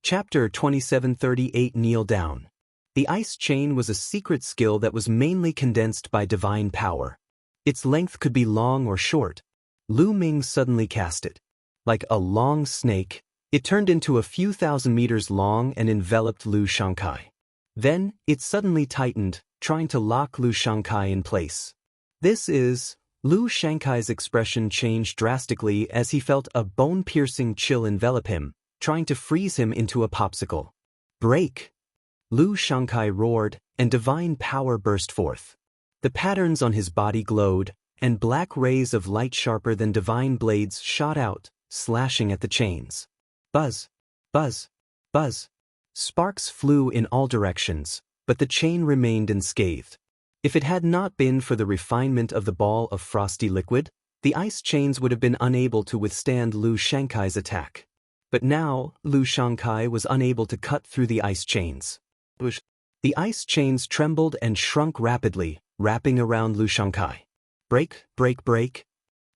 Chapter 2738 Kneel Down. The ice chain was a secret skill that was mainly condensed by divine power. Its length could be long or short. Lu Ming suddenly cast it. Like a long snake, it turned into a few thousand meters long and enveloped Lu Shangkai. Then, it suddenly tightened, trying to lock Lu Shangkai in place. Lu Shangkai's expression changed drastically as he felt a bone-piercing chill envelop him, trying to freeze him into a popsicle. Break! Lu Shangkai roared, and divine power burst forth. The patterns on his body glowed, and black rays of light sharper than divine blades shot out, slashing at the chains. Buzz! Buzz! Buzz! Sparks flew in all directions, but the chain remained unscathed. If it had not been for the refinement of the ball of frosty liquid, the ice chains would have been unable to withstand Lu Shangkai's attack. But now, Lu Shangkai was unable to cut through the ice chains. The ice chains trembled and shrunk rapidly, wrapping around Lu Shangkai. Break, break, break.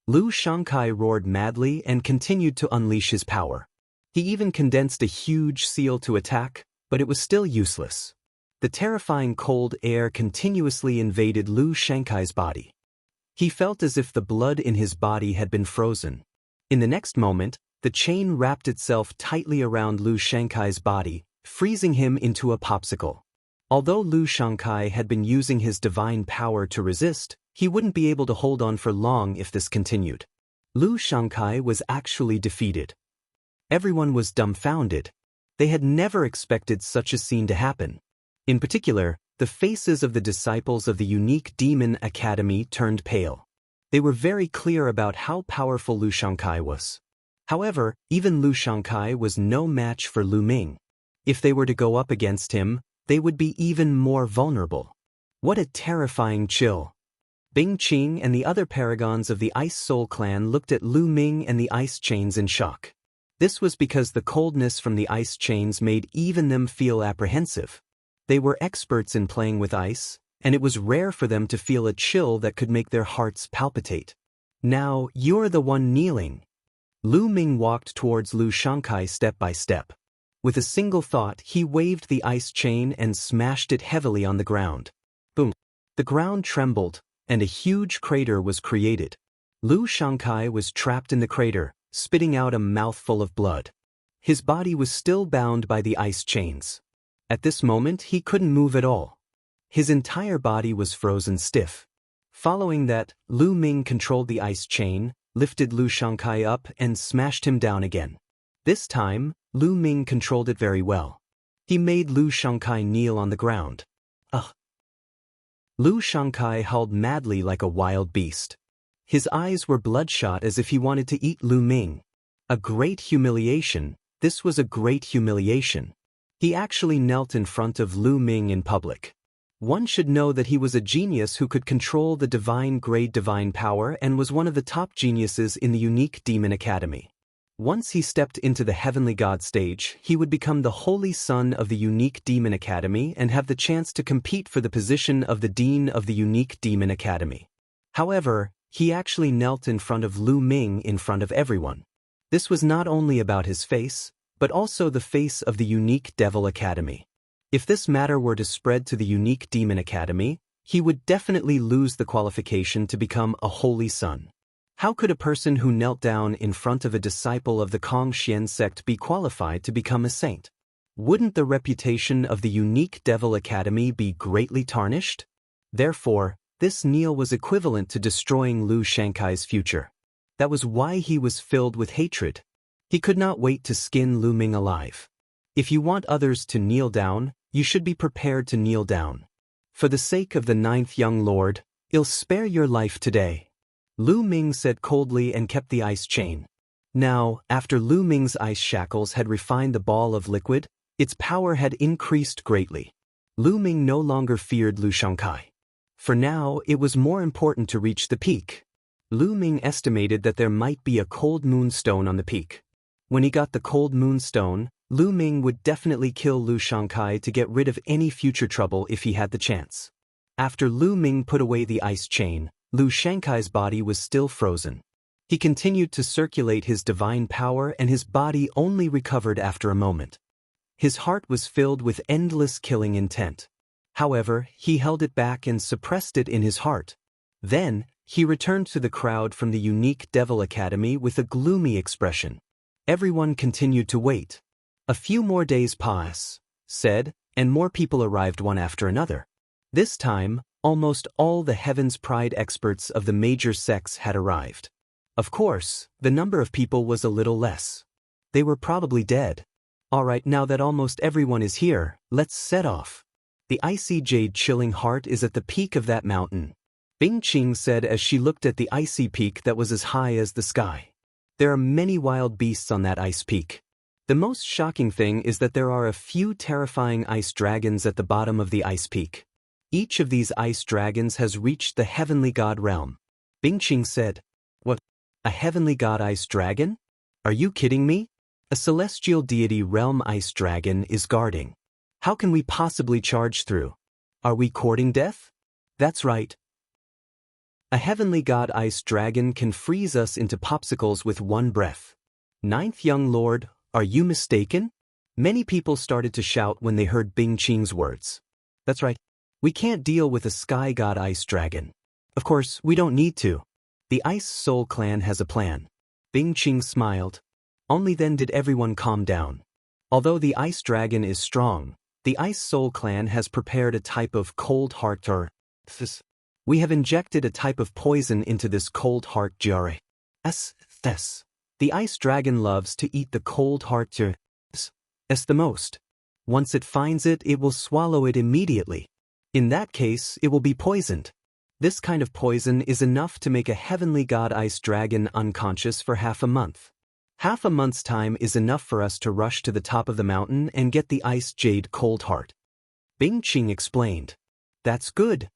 Lu Shangkai roared madly and continued to unleash his power. He even condensed a huge seal to attack, but it was still useless. The terrifying cold air continuously invaded Lu Shangkai's body. He felt as if the blood in his body had been frozen. In the next moment, the chain wrapped itself tightly around Lu Shangkai's body, freezing him into a popsicle. Although Lu Shangkai had been using his divine power to resist, he wouldn't be able to hold on for long if this continued. Lu Shangkai was actually defeated. Everyone was dumbfounded. They had never expected such a scene to happen. In particular, the faces of the disciples of the unique demon academy turned pale. They were very clear about how powerful Lu Shangkai was. However, even Lu Shangkai was no match for Lu Ming. If they were to go up against him, they would be even more vulnerable. What a terrifying chill. Bing Qing and the other paragons of the Ice Soul clan looked at Lu Ming and the ice chains in shock. This was because the coldness from the ice chains made even them feel apprehensive. They were experts in playing with ice, and it was rare for them to feel a chill that could make their hearts palpitate. Now, you're the one kneeling. Lu Ming walked towards Lu Shangkai step by step. With a single thought, he waved the ice chain and smashed it heavily on the ground. Boom! The ground trembled, and a huge crater was created. Lu Shangkai was trapped in the crater, spitting out a mouthful of blood. His body was still bound by the ice chains. At this moment, he couldn't move at all. His entire body was frozen stiff. Following that, Lu Ming controlled the ice chain, lifted Lu Shangkai up and smashed him down again. This time, Lu Ming controlled it very well. He made Lu Shangkai kneel on the ground. Ugh! Lu Shangkai howled madly like a wild beast. His eyes were bloodshot as if he wanted to eat Lu Ming. A great humiliation. This was a great humiliation. He actually knelt in front of Lu Ming in public. One should know that he was a genius who could control the divine-grade divine power and was one of the top geniuses in the unique demon academy. Once he stepped into the heavenly god stage, he would become the holy son of the unique demon academy and have the chance to compete for the position of the dean of the unique demon academy. However, he actually knelt in front of Lu Ming in front of everyone. This was not only about his face, but also the face of the unique devil academy. If this matter were to spread to the unique demon academy, he would definitely lose the qualification to become a holy son. How could a person who knelt down in front of a disciple of the Kongxian sect be qualified to become a saint? Wouldn't the reputation of the unique devil academy be greatly tarnished? Therefore, this kneel was equivalent to destroying Lu Shangkai's future. That was why he was filled with hatred. He could not wait to skin Lu Ming alive. If you want others to kneel down, you should be prepared to kneel down. For the sake of the ninth young lord, I'll spare your life today. Lu Ming said coldly and kept the ice chain. Now, after Lu Ming's ice shackles had refined the ball of liquid, its power had increased greatly. Lu Ming no longer feared Lu Shangkai. For now, it was more important to reach the peak. Lu Ming estimated that there might be a cold moonstone on the peak. When he got the cold moonstone, Lu Ming would definitely kill Lu Shangkai to get rid of any future trouble if he had the chance. After Lu Ming put away the ice chain, Lu Shangkai's body was still frozen. He continued to circulate his divine power and his body only recovered after a moment. His heart was filled with endless killing intent. However, he held it back and suppressed it in his heart. Then, he returned to the crowd from the unique Devil Academy with a gloomy expression. Everyone continued to wait. A few more days said, and more people arrived one after another. This time, almost all the Heaven's Pride experts of the major sects had arrived. Of course, the number of people was a little less. They were probably dead. Alright, now that almost everyone is here, let's set off. The icy jade chilling heart is at the peak of that mountain, Bing Qing said as she looked at the icy peak that was as high as the sky. There are many wild beasts on that ice peak. The most shocking thing is that there are a few terrifying ice dragons at the bottom of the ice peak. Each of these ice dragons has reached the heavenly god realm. Bing Qing said, "What? A heavenly god ice dragon? Are you kidding me? A celestial deity realm ice dragon is guarding. How can we possibly charge through? Are we courting death? That's right. A heavenly god ice dragon can freeze us into popsicles with one breath. Ninth young lord, are you mistaken?" Many people started to shout when they heard Bing Qing's words. That's right. We can't deal with a sky god ice dragon. Of course, we don't need to. The Ice Soul clan has a plan. Bing Qing smiled. Only then did everyone calm down. Although the ice dragon is strong, the Ice Soul clan has prepared a type of cold heart. We have injected a type of poison into this cold heart jar. The ice dragon loves to eat the cold heart jar the most. Once it finds it, it will swallow it immediately. In that case, it will be poisoned. This kind of poison is enough to make a heavenly god ice dragon unconscious for half a month. Half a month's time is enough for us to rush to the top of the mountain and get the ice jade cold heart. Bing Qing explained. That's good.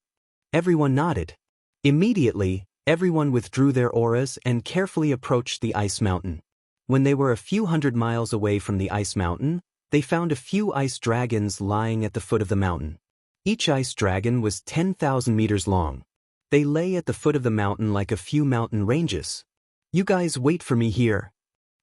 Everyone nodded. Immediately, everyone withdrew their auras and carefully approached the ice mountain. When they were a few hundred miles away from the ice mountain, they found a few ice dragons lying at the foot of the mountain. Each ice dragon was 10,000 meters long. They lay at the foot of the mountain like a few mountain ranges. You guys wait for me here.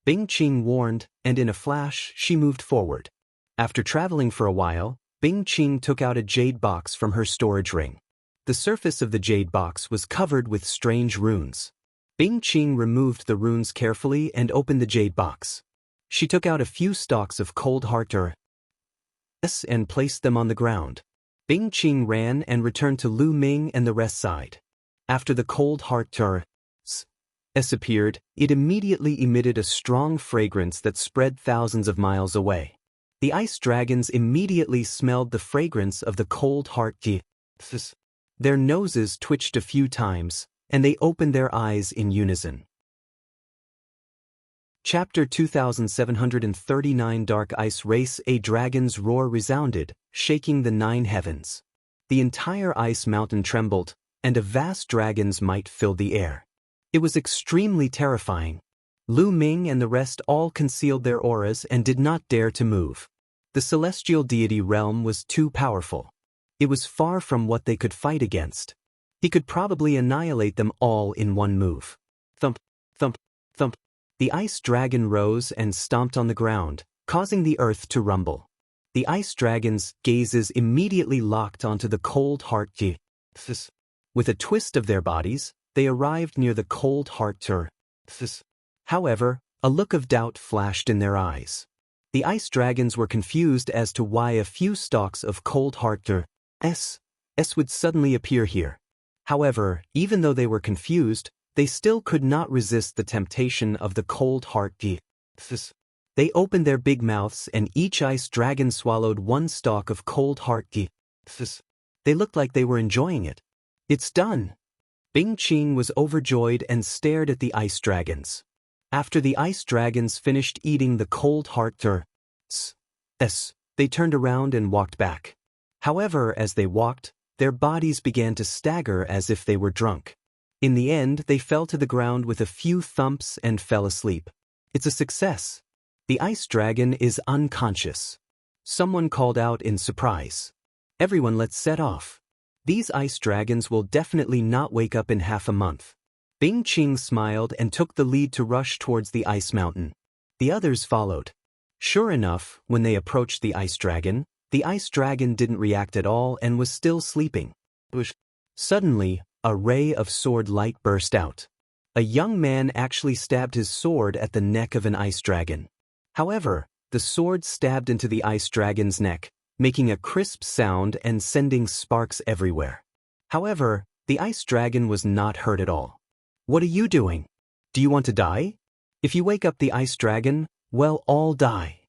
Bing Qing warned, and in a flash, she moved forward. After traveling for a while, Bing Qing took out a jade box from her storage ring. The surface of the jade box was covered with strange runes. Bing Qing removed the runes carefully and opened the jade box. She took out a few stalks of cold heart and placed them on the ground. Bing Qing ran and returned to Lu Ming and the rest side. After the cold heart appeared, it immediately emitted a strong fragrance that spread thousands of miles away. The ice dragons immediately smelled the fragrance of the cold heart. Their noses twitched a few times, and they opened their eyes in unison. Chapter 2739 Dark Ice Race. A dragon's roar resounded, shaking the 9 heavens. The entire ice mountain trembled, and a vast dragon's might filled the air. It was extremely terrifying. Lu Ming and the rest all concealed their auras and did not dare to move. The celestial deity realm was too powerful. It was far from what they could fight against. He could probably annihilate them all in one move. Thump, thump, thump. The ice dragon rose and stomped on the ground, causing the earth to rumble. The ice dragon's gazes immediately locked onto the cold heart. With a twist of their bodies, they arrived near the cold heart. However, a look of doubt flashed in their eyes. The ice dragons were confused as to why a few stalks of cold heart would suddenly appear here. However, even though they were confused, they still could not resist the temptation of the cold heart. They opened their big mouths and each ice dragon swallowed one stalk of cold heart. They looked like they were enjoying it. It's done. Bing Qing was overjoyed and stared at the ice dragons. After the ice dragons finished eating the cold heart, they turned around and walked back. However, as they walked, their bodies began to stagger as if they were drunk. In the end, they fell to the ground with a few thumps and fell asleep. It's a success. The ice dragon is unconscious. Someone called out in surprise. Everyone, let's set off. These ice dragons will definitely not wake up in half a month. Bing Qing smiled and took the lead to rush towards the ice mountain. The others followed. Sure enough, when they approached the ice dragon didn't react at all and was still sleeping. Suddenly, a ray of sword light burst out. A young man actually stabbed his sword at the neck of an ice dragon. However, the sword stabbed into the ice dragon's neck, making a crisp sound and sending sparks everywhere. However, the ice dragon was not hurt at all. What are you doing? Do you want to die? If you wake up the ice dragon, well, all die.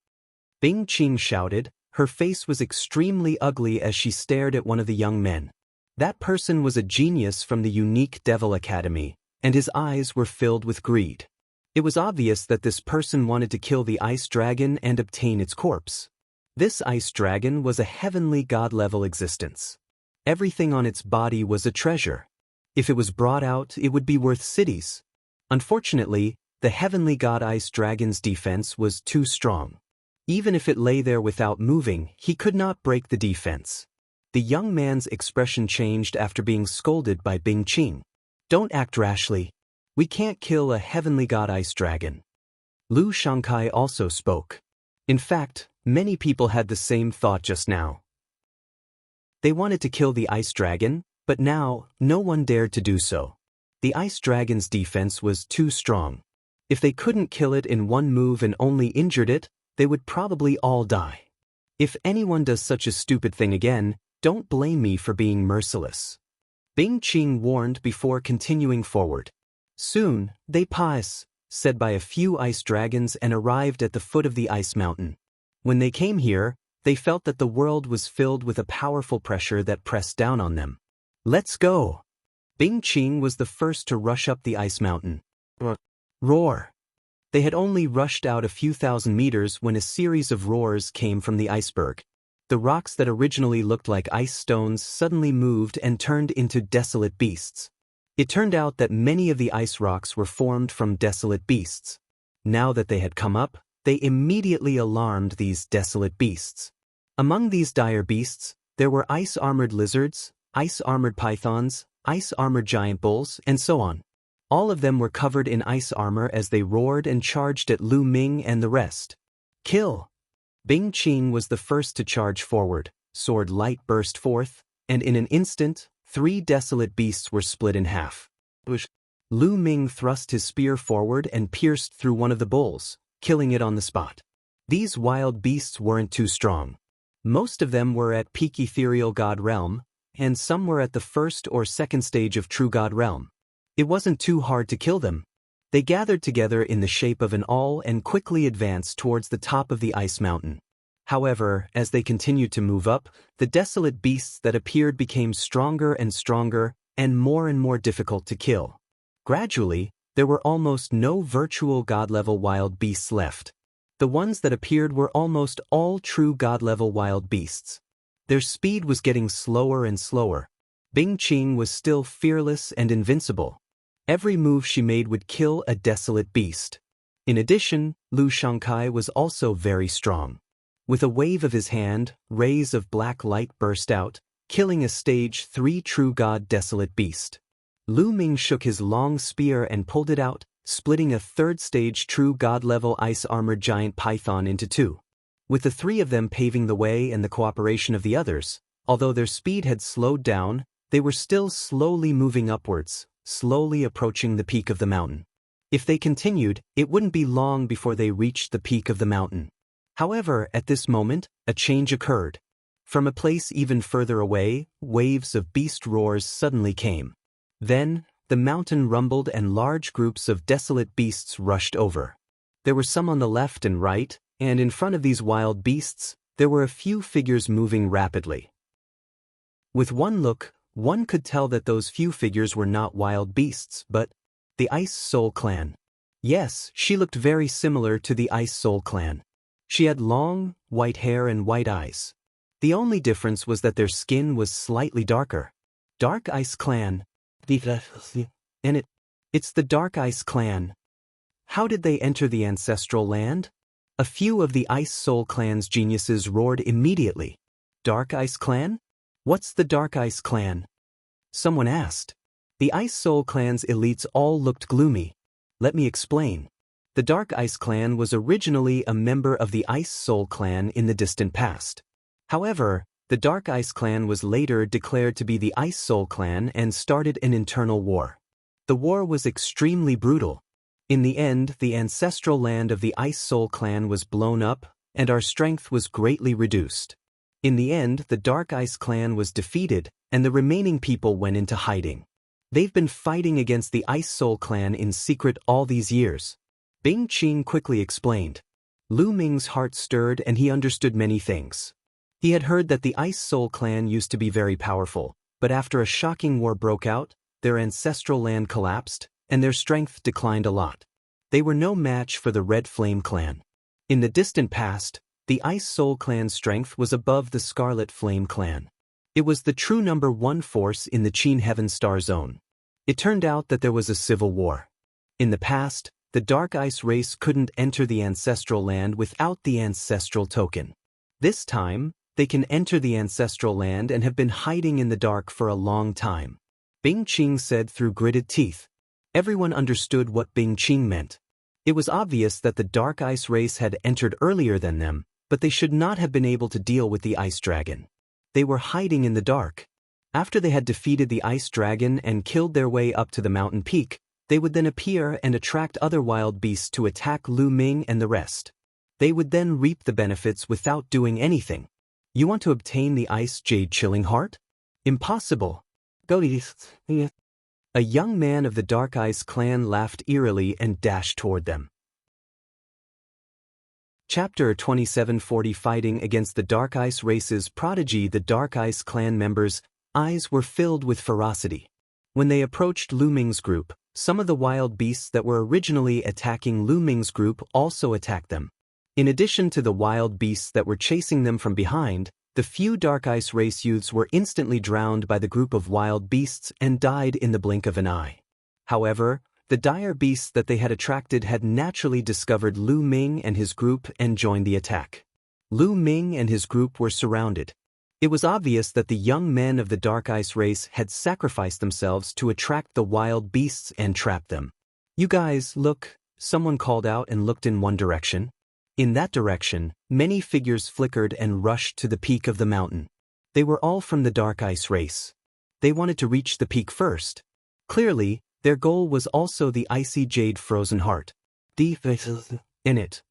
Bing Qing shouted. Her face was extremely ugly as she stared at one of the young men. That person was a genius from the unique Devil Academy, and his eyes were filled with greed. It was obvious that this person wanted to kill the ice dragon and obtain its corpse. This ice dragon was a heavenly god-level existence. Everything on its body was a treasure. If it was brought out, it would be worth cities. Unfortunately, the heavenly god ice dragon's defense was too strong. Even if it lay there without moving, he could not break the defense. The young man's expression changed after being scolded by Bing Qing. Don't act rashly. We can't kill a heavenly god ice dragon. Lu Shangkai also spoke. In fact, many people had the same thought just now. They wanted to kill the ice dragon, but now, no one dared to do so. The ice dragon's defense was too strong. If they couldn't kill it in one move and only injured it, they would probably all die. If anyone does such a stupid thing again, don't blame me for being merciless. Bing Qing warned before continuing forward. Soon, they pass, said by a few ice dragons and arrived at the foot of the ice mountain. When they came here, they felt that the world was filled with a powerful pressure that pressed down on them. Let's go! Bing Qing was the first to rush up the ice mountain. Roar! They had only rushed out a few thousand meters when a series of roars came from the iceberg. The rocks that originally looked like ice stones suddenly moved and turned into desolate beasts. It turned out that many of the ice rocks were formed from desolate beasts. Now that they had come up, they immediately alarmed these desolate beasts. Among these dire beasts, there were ice-armored lizards, ice-armored pythons, ice-armored giant bulls, and so on. All of them were covered in ice armor as they roared and charged at Lu Ming and the rest. Kill! Bing Qing was the first to charge forward, sword light burst forth, and in an instant, 3 desolate beasts were split in half. Lu Ming thrust his spear forward and pierced through one of the bulls, killing it on the spot. These wild beasts weren't too strong. Most of them were at peak ethereal god realm, and some were at the first or second stage of true god realm. It wasn't too hard to kill them. They gathered together in the shape of an awl and quickly advanced towards the top of the ice mountain. However, as they continued to move up, the desolate beasts that appeared became stronger and more difficult to kill. Gradually, there were almost no virtual god-level wild beasts left. The ones that appeared were almost all true god-level wild beasts. Their speed was getting slower and slower. Bing Qing was still fearless and invincible. Every move she made would kill a desolate beast. In addition, Lu Shangkai was also very strong. With a wave of his hand, rays of black light burst out, killing a stage 3 true god desolate beast. Lu Ming shook his long spear and pulled it out, splitting a 3rd stage true god-level ice-armored giant python into 2. With the 3 of them paving the way and the cooperation of the others, although their speed had slowed down, they were still slowly moving upwards, slowly approaching the peak of the mountain. If they continued, it wouldn't be long before they reached the peak of the mountain. However, at this moment, a change occurred. From a place even further away, waves of beast roars suddenly came. Then, the mountain rumbled and large groups of desolate beasts rushed over. There were some on the left and right, and in front of these wild beasts, there were a few figures moving rapidly. With one look, one could tell that those few figures were not wild beasts, but the Ice Soul Clan. Yes, she looked very similar to the Ice Soul Clan. She had long, white hair and white eyes. The only difference was that their skin was slightly darker. Dark Ice Clan. And it's the Dark Ice Clan. How did they enter the ancestral land? A few of the Ice Soul Clan's geniuses roared immediately. Dark Ice Clan? What's the Dark Ice Clan? Someone asked. The Ice Soul Clan's elites all looked gloomy. Let me explain. The Dark Ice Clan was originally a member of the Ice Soul Clan in the distant past. However, the Dark Ice Clan was later declared to be the Ice Soul Clan and started an internal war. The war was extremely brutal. In the end, the ancestral land of the Ice Soul Clan was blown up, and our strength was greatly reduced. In the end, the Dark Ice Clan was defeated, and the remaining people went into hiding. They've been fighting against the Ice Soul Clan in secret all these years. Bing Qing quickly explained. Lu Ming's heart stirred and he understood many things. He had heard that the Ice Soul Clan used to be very powerful, but after a shocking war broke out, their ancestral land collapsed, and their strength declined a lot. They were no match for the Red Flame Clan. In the distant past, the Ice Soul Clan's strength was above the Scarlet Flame Clan. It was the true number one force in the Qin Heaven Star Zone. It turned out that there was a civil war. In the past, the Dark Ice race couldn't enter the ancestral land without the ancestral token. This time, they can enter the ancestral land and have been hiding in the dark for a long time. Bing Qing said through gritted teeth. Everyone understood what Bing Qing meant. It was obvious that the Dark Ice race had entered earlier than them, but they should not have been able to deal with the Ice Dragon. They were hiding in the dark. After they had defeated the Ice Dragon and killed their way up to the mountain peak, they would then appear and attract other wild beasts to attack Lu Ming and the rest. They would then reap the benefits without doing anything. You want to obtain the Ice Jade Chilling Heart? Impossible. Go to A young man of the Dark Ice Clan laughed eerily and dashed toward them. Chapter 2740 Fighting against the Dark Ice race's prodigy. The Dark Ice Clan members' eyes were filled with ferocity. When they approached Lu Ming's group, some of the wild beasts that were originally attacking Lu Ming's group also attacked them. In addition to the wild beasts that were chasing them from behind, the few Dark Ice race youths were instantly drowned by the group of wild beasts and died in the blink of an eye. However, the dire beasts that they had attracted had naturally discovered Lu Ming and his group and joined the attack. Lu Ming and his group were surrounded. It was obvious that the young men of the Dark Ice race had sacrificed themselves to attract the wild beasts and trap them. You guys, look, someone called out and looked in one direction. In that direction, many figures flickered and rushed to the peak of the mountain. They were all from the Dark Ice race. They wanted to reach the peak first. Clearly, their goal was also the Icy Jade Frozen Heart. Deep in it.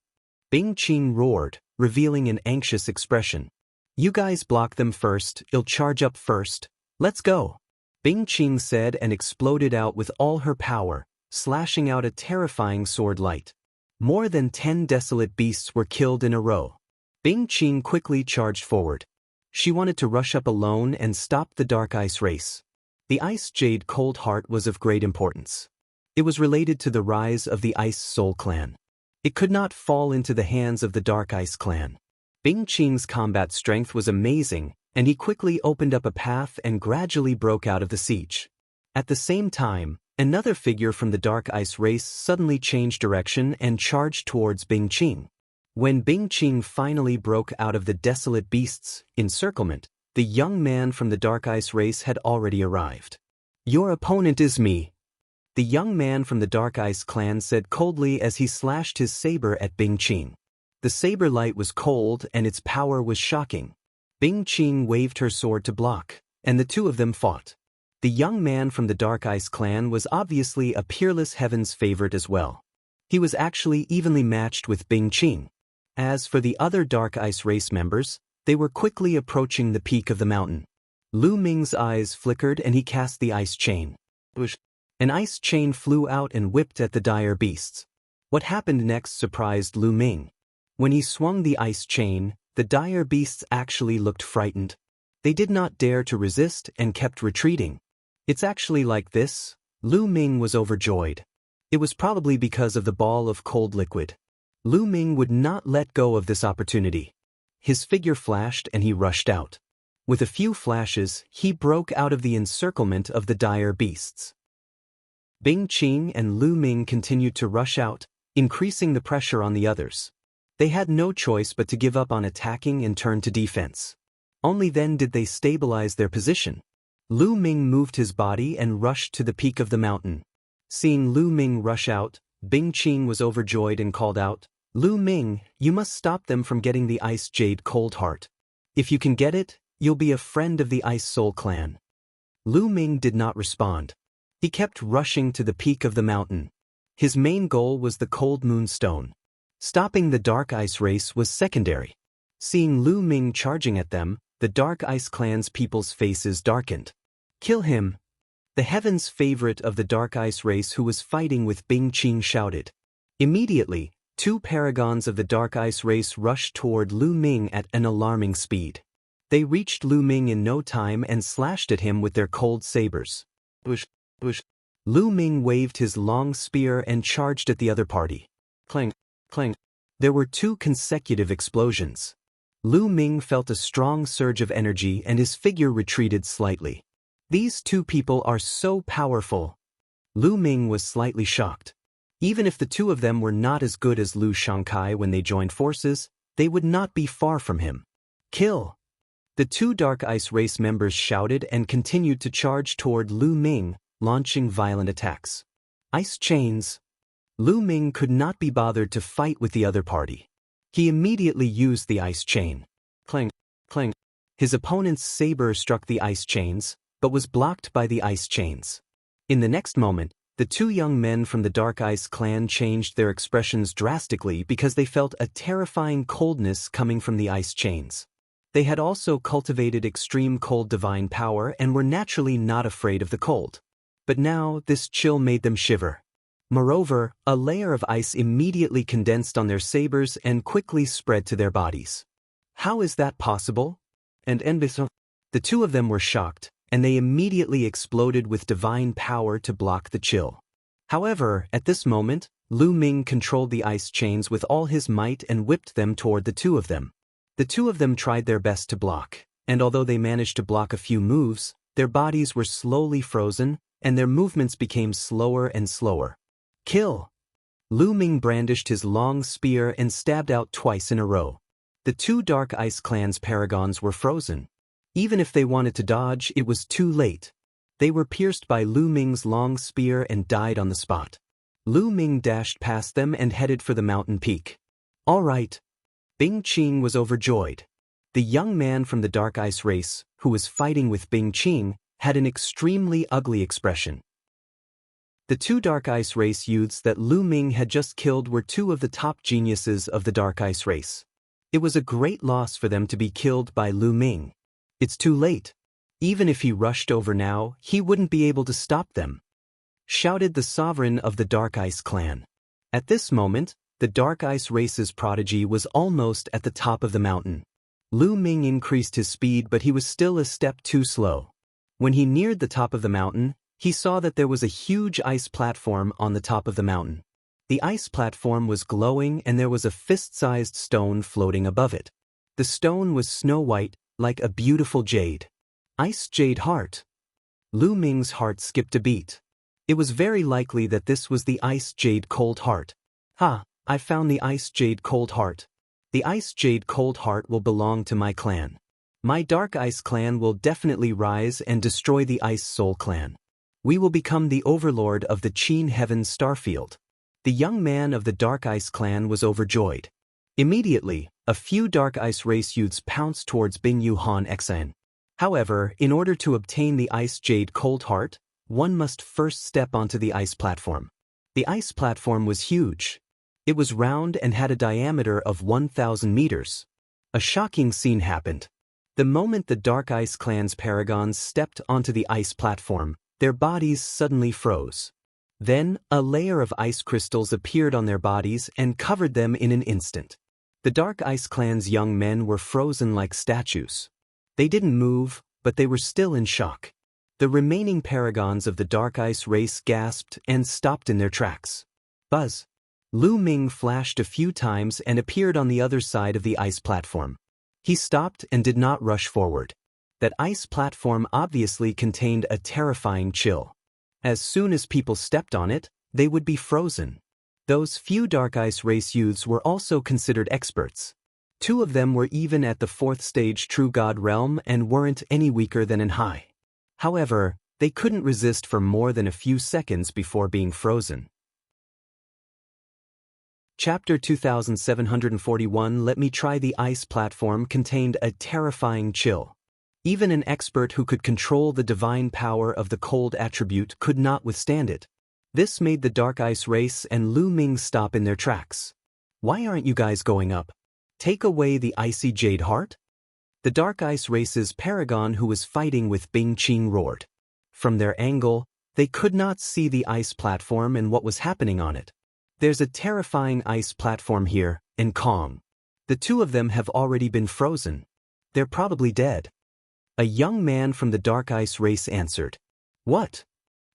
Bing Qing roared, revealing an anxious expression. You guys block them first, I'll charge up first. Let's go. Bing Qing said and exploded out with all her power, slashing out a terrifying sword light. More than 10 desolate beasts were killed in a row. Bing Qing quickly charged forward. She wanted to rush up alone and stop the Dark Ice race. The Ice Jade Cold Heart was of great importance. It was related to the rise of the Ice Soul Clan. It could not fall into the hands of the Dark Ice Clan. Bing Qing's combat strength was amazing, and he quickly opened up a path and gradually broke out of the siege. At the same time, another figure from the Dark Ice race suddenly changed direction and charged towards Bing Qing. When Bing Qing finally broke out of the desolate beasts' encirclement, the young man from the Dark Ice race had already arrived. Your opponent is me. The young man from the Dark Ice Clan said coldly as he slashed his saber at Bing Qing. The saber light was cold and its power was shocking. Bing Qing waved her sword to block, and the two of them fought. The young man from the Dark Ice Clan was obviously a peerless Heaven's favorite as well. He was actually evenly matched with Bing Qing. As for the other Dark Ice race members, they were quickly approaching the peak of the mountain. Lu Ming's eyes flickered and he cast the ice chain. An ice chain flew out and whipped at the dire beasts. What happened next surprised Lu Ming. When he swung the ice chain, the dire beasts actually looked frightened. They did not dare to resist and kept retreating. It's actually like this. Lu Ming was overjoyed. It was probably because of the ball of cold liquid. Lu Ming would not let go of this opportunity. His figure flashed and he rushed out. With a few flashes, he broke out of the encirclement of the dire beasts. Bing Qing and Lu Ming continued to rush out, increasing the pressure on the others. They had no choice but to give up on attacking and turn to defense. Only then did they stabilize their position. Lu Ming moved his body and rushed to the peak of the mountain. Seeing Lu Ming rush out, Bing Qing was overjoyed and called out, "Lu Ming, you must stop them from getting the Ice Jade Cold Heart. If you can get it, you'll be a friend of the Ice Soul clan." Lu Ming did not respond. He kept rushing to the peak of the mountain. His main goal was the Cold Moon Stone. Stopping the Dark Ice race was secondary. Seeing Lu Ming charging at them, the Dark Ice clan's people's faces darkened. "Kill him!" The Heaven's favorite of the Dark Ice race who was fighting with Bing Qing shouted. Immediately, two paragons of the Dark Ice race rushed toward Lu Ming at an alarming speed. They reached Lu Ming in no time and slashed at him with their cold sabers. Bush, bush. Lu Ming waved his long spear and charged at the other party. Clang, clang. There were two consecutive explosions. Lu Ming felt a strong surge of energy and his figure retreated slightly. These two people are so powerful. Lu Ming was slightly shocked. Even if the two of them were not as good as Lu Shangkai when they joined forces, they would not be far from him. Kill! The two Dark Ice race members shouted and continued to charge toward Lu Ming, launching violent attacks. Ice chains. Lu Ming could not be bothered to fight with the other party. He immediately used the ice chain. Clang, clang. His opponent's saber struck the ice chains, but was blocked by the ice chains. In the next moment, the two young men from the Dark Ice clan changed their expressions drastically because they felt a terrifying coldness coming from the ice chains. They had also cultivated extreme cold divine power and were naturally not afraid of the cold. But now this chill made them shiver. Moreover, a layer of ice immediately condensed on their sabers and quickly spread to their bodies. How is that possible? The two of them were shocked, and they immediately exploded with divine power to block the chill. However, at this moment, Lu Ming controlled the ice chains with all his might and whipped them toward the two of them. The two of them tried their best to block, and although they managed to block a few moves, their bodies were slowly frozen, and their movements became slower and slower. Kill! Lu Ming brandished his long spear and stabbed out twice in a row. The two Dark Ice clan's paragons were frozen. Even if they wanted to dodge, it was too late. They were pierced by Lu Ming's long spear and died on the spot. Lu Ming dashed past them and headed for the mountain peak. All right. Bing Qing was overjoyed. The young man from the Dark Ice race, who was fighting with Bing Qing, had an extremely ugly expression. The two Dark Ice race youths that Lu Ming had just killed were two of the top geniuses of the Dark Ice race. It was a great loss for them to be killed by Lu Ming. It's too late. Even if he rushed over now, he wouldn't be able to stop them, shouted the sovereign of the Dark Ice clan. At this moment, the Dark Ice race's prodigy was almost at the top of the mountain. Lu Ming increased his speed, but he was still a step too slow. When he neared the top of the mountain, he saw that there was a huge ice platform on the top of the mountain. The ice platform was glowing and there was a fist-sized stone floating above it. The stone was snow-white, like a beautiful jade. Ice Jade Heart. Lu Ming's heart skipped a beat. It was very likely that this was the Ice Jade Cold Heart. Ha, I found the Ice Jade Cold Heart. The Ice Jade Cold Heart will belong to my clan. My Dark Ice clan will definitely rise and destroy the Ice Soul clan. We will become the overlord of the Qin Heaven Starfield. The young man of the Dark Ice clan was overjoyed. Immediately, a few Dark Ice race youths pounced towards Bing Yuhan Xan. However, in order to obtain the Ice Jade Cold Heart, one must first step onto the ice platform. The ice platform was huge. It was round and had a diameter of 1,000 meters. A shocking scene happened. The moment the Dark Ice clan's paragons stepped onto the ice platform, their bodies suddenly froze. Then, a layer of ice crystals appeared on their bodies and covered them in an instant. The Dark Ice clan's young men were frozen like statues. They didn't move, but they were still in shock. The remaining paragons of the Dark Ice race gasped and stopped in their tracks. Buzz! Lu Ming flashed a few times and appeared on the other side of the ice platform. He stopped and did not rush forward. That ice platform obviously contained a terrifying chill. As soon as people stepped on it, they would be frozen. Those few Dark Ice race youths were also considered experts. Two of them were even at the 4th stage True God realm and weren't any weaker than in high. However, they couldn't resist for more than a few seconds before being frozen. Chapter 2741 Let Me Try the Ice platform contained a terrifying chill. Even an expert who could control the divine power of the cold attribute could not withstand it. This made the Dark Ice Race and Lu Ming stop in their tracks. Why aren't you guys going up? Take away the icy jade heart? The Dark Ice Race's paragon who was fighting with Bing Qing roared. From their angle, they could not see the ice platform and what was happening on it. There's a terrifying ice platform here, in Kong. The two of them have already been frozen. They're probably dead. A young man from the Dark Ice Race answered. What?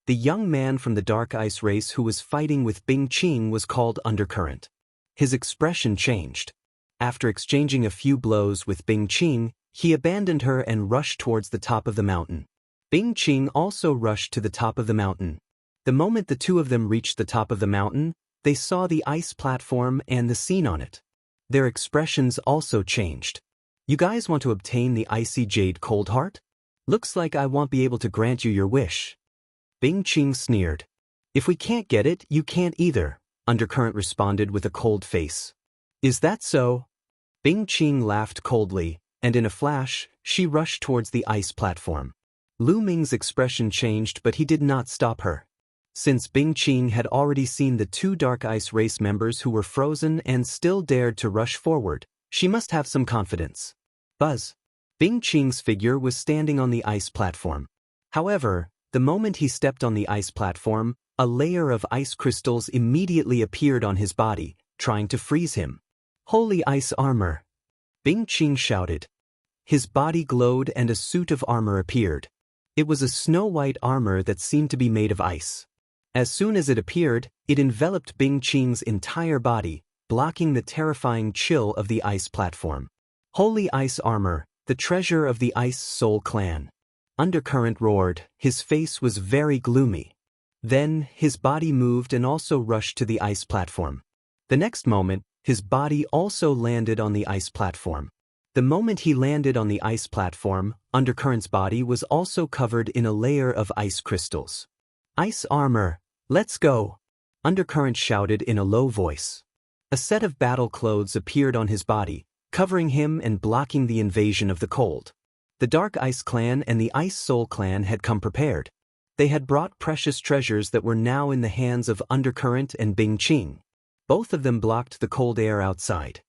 The young man from the Dark Ice Race who was fighting with Bing Qing was called Undercurrent. His expression changed. After exchanging a few blows with Bing Qing, he abandoned her and rushed towards the top of the mountain. Bing Qing also rushed to the top of the mountain. The moment the two of them reached the top of the mountain, they saw the ice platform and the scene on it. Their expressions also changed. You guys want to obtain the icy jade cold heart? Looks like I won't be able to grant you your wish. Bing Qing sneered. If we can't get it, you can't either, Undercurrent responded with a cold face. Is that so? Bing Qing laughed coldly, and in a flash, she rushed towards the ice platform. Lu Ming's expression changed, but he did not stop her. Since Bing Qing had already seen the two Dark Ice Race members who were frozen and still dared to rush forward, she must have some confidence. Buzz. Bing Qing's figure was standing on the ice platform. However, the moment he stepped on the ice platform, a layer of ice crystals immediately appeared on his body, trying to freeze him. Holy ice armor! Bing Qing shouted. His body glowed and a suit of armor appeared. It was a snow-white armor that seemed to be made of ice. As soon as it appeared, it enveloped Bing Qing's entire body, blocking the terrifying chill of the ice platform. Holy ice armor, the treasure of the Ice Soul clan. Undercurrent roared, his face was very gloomy. Then, his body moved and also rushed to the ice platform. The next moment, his body also landed on the ice platform. The moment he landed on the ice platform, Undercurrent's body was also covered in a layer of ice crystals. Ice armor! Let's go! Undercurrent shouted in a low voice. A set of battle clothes appeared on his body, covering him and blocking the invasion of the cold. The Dark Ice Clan and the Ice Soul Clan had come prepared. They had brought precious treasures that were now in the hands of Undercurrent and Bing Qing. Both of them blocked the cold air outside.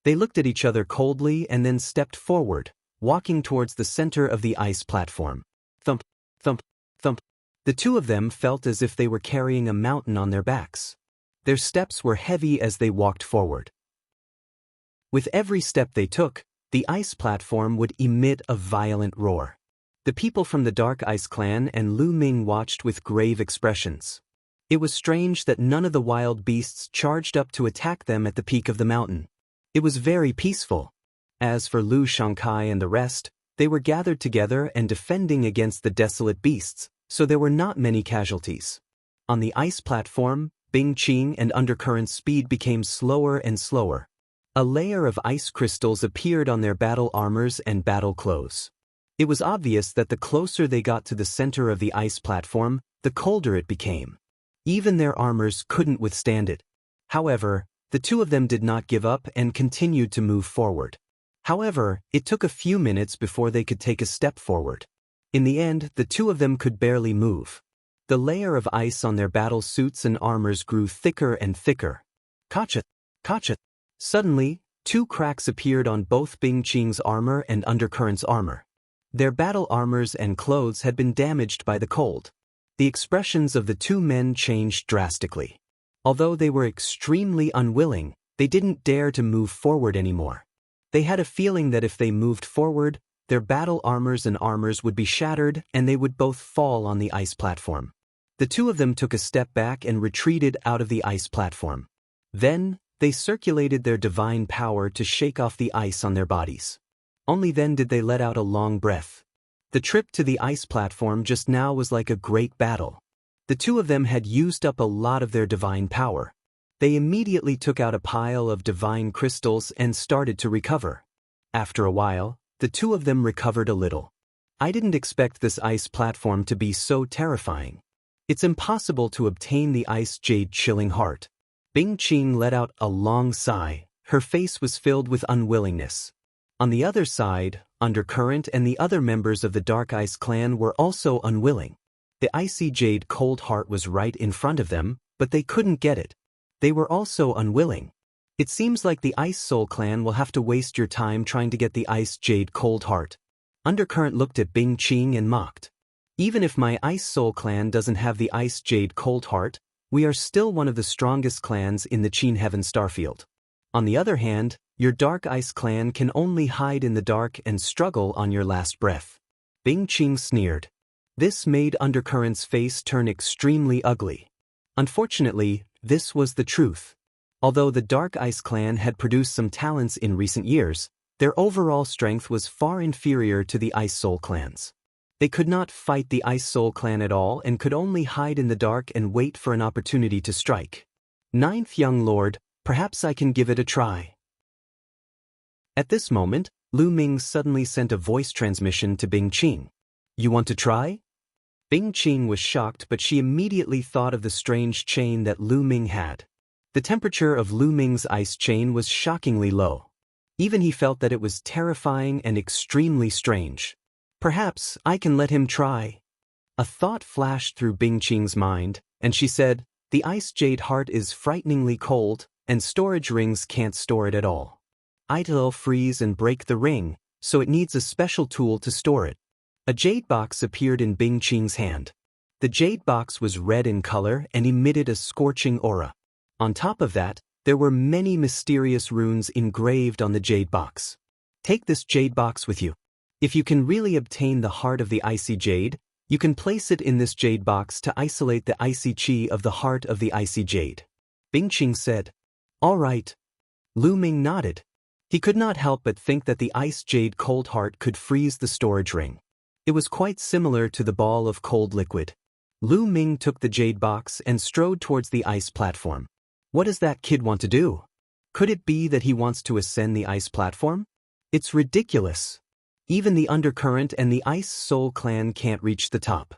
They looked at each other coldly and then stepped forward, walking towards the center of the ice platform. Thump, thump, thump. The two of them felt as if they were carrying a mountain on their backs. Their steps were heavy as they walked forward. With every step they took, the ice platform would emit a violent roar. The people from the Dark Ice Clan and Lu Ming watched with grave expressions. It was strange that none of the wild beasts charged up to attack them at the peak of the mountain. It was very peaceful. As for Lu Shangkai and the rest, they were gathered together and defending against the desolate beasts, so there were not many casualties. On the ice platform, Bing Qing and Undercurrent's speed became slower and slower. A layer of ice crystals appeared on their battle armors and battle clothes. It was obvious that the closer they got to the center of the ice platform, the colder it became. Even their armors couldn't withstand it. However, the two of them did not give up and continued to move forward. However, it took a few minutes before they could take a step forward. In the end, the two of them could barely move. The layer of ice on their battle suits and armors grew thicker and thicker. Kacha! Kacha! Suddenly, two cracks appeared on both Bing Qing's armor and Undercurrent's armor. Their battle armors and clothes had been damaged by the cold. The expressions of the two men changed drastically. Although they were extremely unwilling, they didn't dare to move forward anymore. They had a feeling that if they moved forward, their battle armors and armors would be shattered and they would both fall on the ice platform. The two of them took a step back and retreated out of the ice platform. Then, they circulated their divine power to shake off the ice on their bodies. Only then did they let out a long breath. The trip to the ice platform just now was like a great battle. The two of them had used up a lot of their divine power. They immediately took out a pile of divine crystals and started to recover. After a while, the two of them recovered a little. I didn't expect this ice platform to be so terrifying. It's impossible to obtain the ice jade chilling heart. Bing Qing let out a long sigh. Her face was filled with unwillingness. On the other side, Undercurrent and the other members of the Dark Ice clan were also unwilling. The icy jade cold heart was right in front of them, but they couldn't get it. They were also unwilling. It seems like the Ice Soul clan will have to waste your time trying to get the ice jade cold heart. Undercurrent looked at Bing Qing and mocked. Even if my Ice Soul clan doesn't have the ice jade cold heart, we are still one of the strongest clans in the Qin Heaven Starfield. On the other hand, your Dark Ice clan can only hide in the dark and struggle on your last breath. Bing Qing sneered. This made Undercurrent's face turn extremely ugly. Unfortunately, this was the truth. Although the Dark Ice clan had produced some talents in recent years, their overall strength was far inferior to the Ice Soul clans. They could not fight the Ice Soul clan at all and could only hide in the dark and wait for an opportunity to strike. Ninth young lord, perhaps I can give it a try. At this moment, Lu Ming suddenly sent a voice transmission to Bing Qing. You want to try? Bing Qing was shocked, but she immediately thought of the strange chain that Lu Ming had. The temperature of Lu Ming's ice chain was shockingly low. Even he felt that it was terrifying and extremely strange. Perhaps I can let him try. A thought flashed through Bing Qing's mind, and she said, the ice jade heart is frighteningly cold, and storage rings can't store it at all. It'll freeze and break the ring, so it needs a special tool to store it. A jade box appeared in Bing Qing's hand. The jade box was red in color and emitted a scorching aura. On top of that, there were many mysterious runes engraved on the jade box. Take this jade box with you. If you can really obtain the heart of the icy jade, you can place it in this jade box to isolate the icy chi of the heart of the icy jade. Bing Qing said. All right. Lu Ming nodded. He could not help but think that the ice jade cold heart could freeze the storage ring. It was quite similar to the ball of cold liquid. Lu Ming took the jade box and strode towards the ice platform. What does that kid want to do? Could it be that he wants to ascend the ice platform? It's ridiculous. Even the Undercurrent and the Ice Soul clan can't reach the top.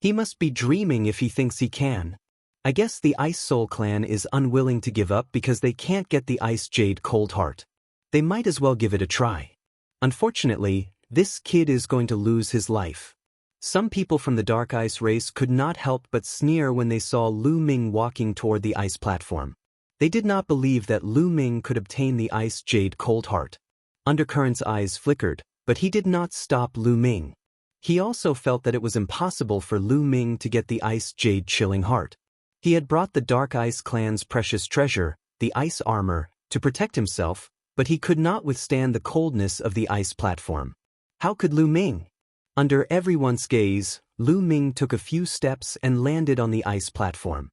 He must be dreaming if he thinks he can. I guess the Ice Soul clan is unwilling to give up because they can't get the ice jade cold heart. They might as well give it a try. Unfortunately, this kid is going to lose his life. Some people from the Dark Ice race could not help but sneer when they saw Lu Ming walking toward the ice platform. They did not believe that Lu Ming could obtain the ice jade cold heart. Undercurrent's eyes flickered, but he did not stop Lu Ming. He also felt that it was impossible for Lu Ming to get the ice jade chilling heart. He had brought the Dark Ice clan's precious treasure, the ice armor, to protect himself, but he could not withstand the coldness of the ice platform. How could Lu Ming? Under everyone's gaze, Lu Ming took a few steps and landed on the ice platform.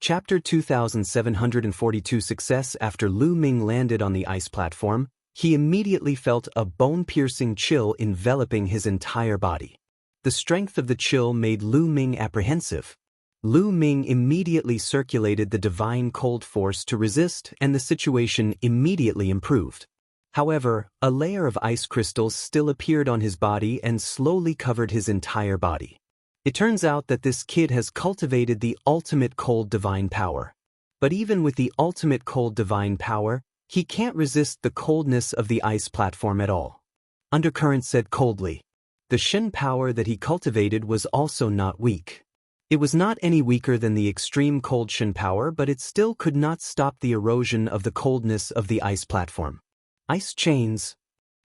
Chapter 2742 Success. After Lu Ming landed on the ice platform, he immediately felt a bone-piercing chill enveloping his entire body. The strength of the chill made Lu Ming apprehensive. Lu Ming immediately circulated the divine cold force to resist, and the situation immediately improved. However, a layer of ice crystals still appeared on his body and slowly covered his entire body. It turns out that this kid has cultivated the ultimate cold divine power. But even with the ultimate cold divine power, he can't resist the coldness of the ice platform at all. Undercurrent said coldly. The Shen power that he cultivated was also not weak. It was not any weaker than the extreme cold Shen power, but it still could not stop the erosion of the coldness of the ice platform. Ice chains.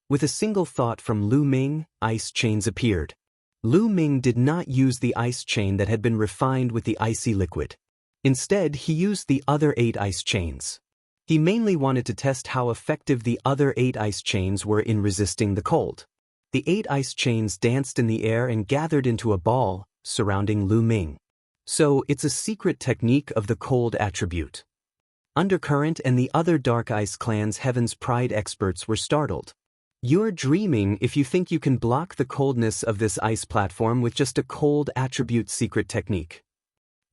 With a single thought from Lu Ming, ice chains appeared. Lu Ming did not use the ice chain that had been refined with the icy liquid. Instead, he used the other 8 ice chains. He mainly wanted to test how effective the other 8 ice chains were in resisting the cold. The 8 ice chains danced in the air and gathered into a ball, surrounding Lu Ming. So, it's a secret technique of the cold attribute. Undercurrent and the other Dark Ice clan's Heaven's Pride experts were startled. You're dreaming if you think you can block the coldness of this ice platform with just a cold attribute secret technique.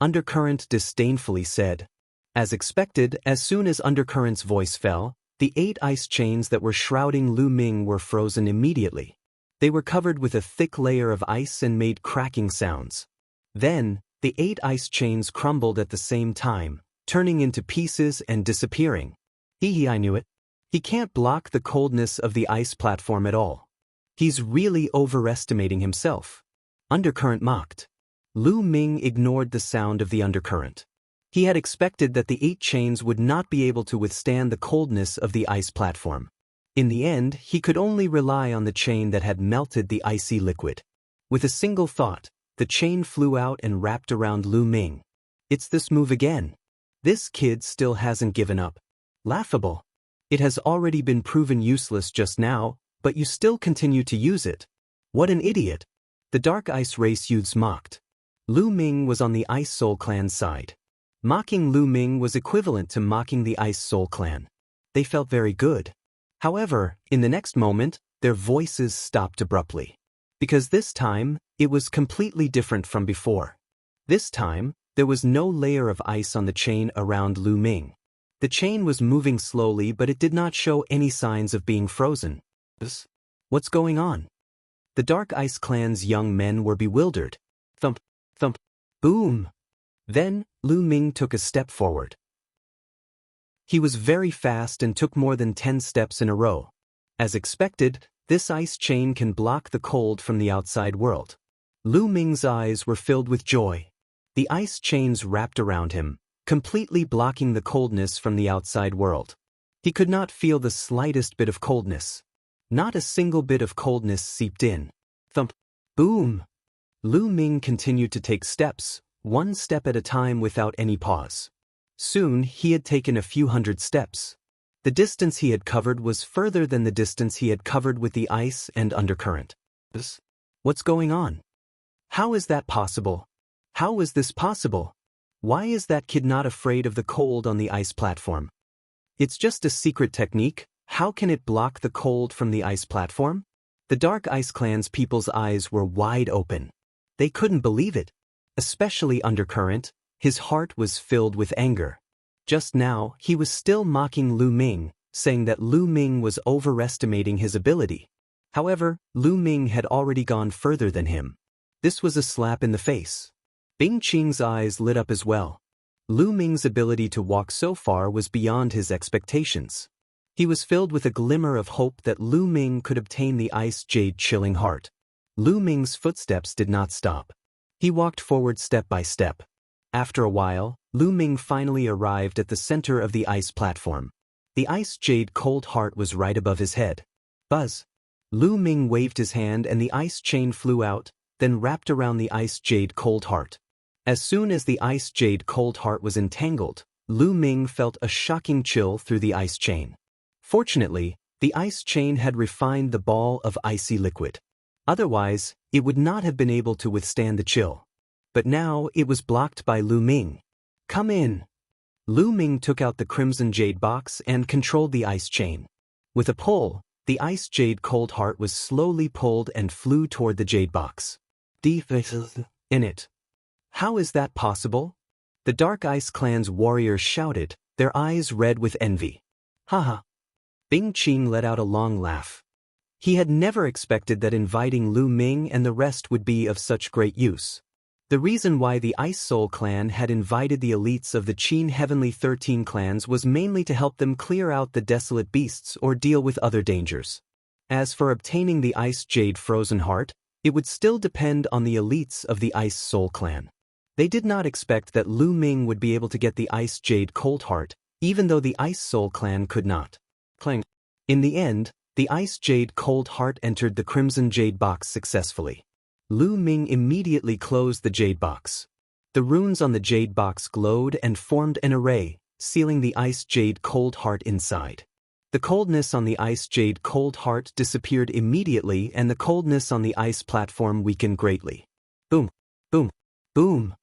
Undercurrent disdainfully said. As expected, as soon as Undercurrent's voice fell, the 8 ice chains that were shrouding Lu Ming were frozen immediately. They were covered with a thick layer of ice and made cracking sounds. Then, The 8 ice chains crumbled at the same time, turning into pieces and disappearing. Hee, I knew it. He can't block the coldness of the ice platform at all. He's really overestimating himself. Undercurrent mocked. Lu Ming ignored the sound of the undercurrent. He had expected that the 8 chains would not be able to withstand the coldness of the ice platform. In the end, he could only rely on the chain that had melted the icy liquid. With a single thought, the chain flew out and wrapped around Lu Ming. It's this move again. This kid still hasn't given up. Laughable. It has already been proven useless just now, but you still continue to use it. What an idiot. The Dark Ice Race youths mocked. Lu Ming was on the Ice Soul Clan's side. Mocking Lu Ming was equivalent to mocking the Ice Soul Clan. They felt very good. However, in the next moment, their voices stopped abruptly. Because this time, it was completely different from before. This time, there was no layer of ice on the chain around Lu Ming. The chain was moving slowly, but it did not show any signs of being frozen. What's going on? The Dark Ice Clan's young men were bewildered. Thump, thump, boom. Then, Lu Ming took a step forward. He was very fast and took more than 10 steps in a row. As expected, this ice chain can block the cold from the outside world. Lu Ming's eyes were filled with joy. The ice chains wrapped around him, completely blocking the coldness from the outside world. He could not feel the slightest bit of coldness. Not a single bit of coldness seeped in. Thump, boom. Lu Ming continued to take steps, one step at a time without any pause. Soon, he had taken a few hundred steps. The distance he had covered was further than the distance he had covered with the ice and undercurrent. What's going on? How is that possible? How is this possible? Why is that kid not afraid of the cold on the ice platform? It's just a secret technique. How can it block the cold from the ice platform? The Dark Ice Clan's people's eyes were wide open. They couldn't believe it. Especially Undercurrent, his heart was filled with anger. Just now, he was still mocking Lu Ming, saying that Lu Ming was overestimating his ability. However, Lu Ming had already gone further than him. This was a slap in the face. Bing Qing's eyes lit up as well. Lu Ming's ability to walk so far was beyond his expectations. He was filled with a glimmer of hope that Lu Ming could obtain the Ice Jade Chilling Heart. Lu Ming's footsteps did not stop. He walked forward step by step. After a while, Lu Ming finally arrived at the center of the ice platform. The Ice Jade Cold Heart was right above his head. Buzz! Lu Ming waved his hand and the ice chain flew out, then wrapped around the Ice Jade Cold Heart. As soon as the Ice Jade Cold Heart was entangled, Lu Ming felt a shocking chill through the ice chain. Fortunately, the ice chain had refined the ball of icy liquid. Otherwise, it would not have been able to withstand the chill. But now it was blocked by Lu Ming. Come in. Lu Ming took out the Crimson Jade box and controlled the ice chain. With a pull, the Ice Jade Cold Heart was slowly pulled and flew toward the jade box. In it. How is that possible? The Dark Ice Clan's warriors shouted, their eyes red with envy. Haha. Bing Qing let out a long laugh. He had never expected that inviting Lu Ming and the rest would be of such great use. The reason why the Ice Soul Clan had invited the elites of the Qin Heavenly 13 clans was mainly to help them clear out the desolate beasts or deal with other dangers. As for obtaining the Ice Jade Frozen Heart, it would still depend on the elites of the Ice Soul Clan. They did not expect that Lu Ming would be able to get the Ice Jade Cold Heart, even though the Ice Soul Clan could not. Clang. In the end, the Ice Jade Cold Heart entered the Crimson Jade box successfully. Lu Ming immediately closed the jade box. The runes on the jade box glowed and formed an array, sealing the Ice Jade Cold Heart inside. The coldness on the Ice Jade Cold Heart disappeared immediately and the coldness on the ice platform weakened greatly. Boom, boom, boom.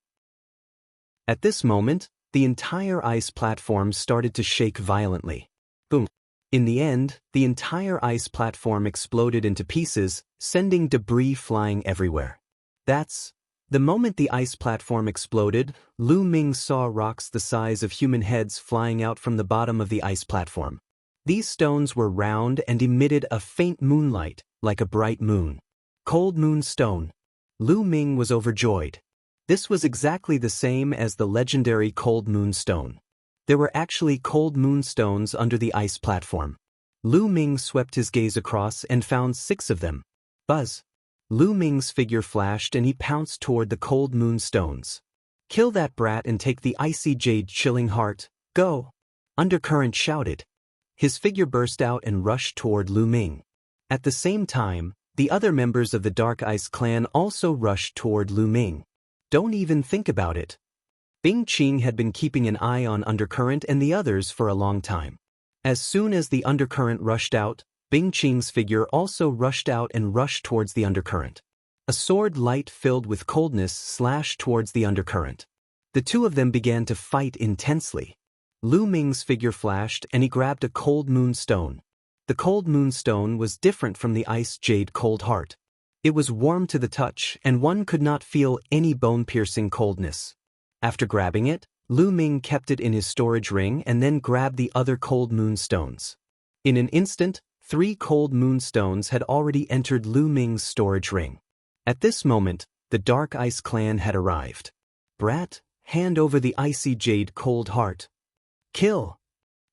At this moment, the entire ice platform started to shake violently. Boom. In the end, the entire ice platform exploded into pieces, sending debris flying everywhere. The moment the ice platform exploded, Lu Ming saw rocks the size of human heads flying out from the bottom of the ice platform. These stones were round and emitted a faint moonlight, like a bright moon. Cold Moon Stone. Lu Ming was overjoyed. This was exactly the same as the legendary Cold Moon Stone. There were actually cold moonstones under the ice platform. Lu Ming swept his gaze across and found 6 of them. Buzz! Lu Ming's figure flashed and he pounced toward the cold moonstones. Kill that brat and take the icy jade chilling heart, go! Undercurrent shouted. His figure burst out and rushed toward Lu Ming. At the same time, the other members of the Dark Ice clan also rushed toward Lu Ming. Don't even think about it. Bing Qing had been keeping an eye on Undercurrent and the others for a long time. As soon as the Undercurrent rushed out, Bing Qing's figure also rushed out and rushed towards the Undercurrent. A sword light filled with coldness slashed towards the Undercurrent. The two of them began to fight intensely. Lu Ming's figure flashed and he grabbed a cold moon stone. The cold moon stone was different from the ice jade cold heart. It was warm to the touch and one could not feel any bone-piercing coldness. After grabbing it, Lu Ming kept it in his storage ring and then grabbed the other cold moon stones. In an instant, 3 cold moon stones had already entered Lu Ming's storage ring. At this moment, the Dark Ice clan had arrived. Brat, hand over the icy jade cold heart. Kill!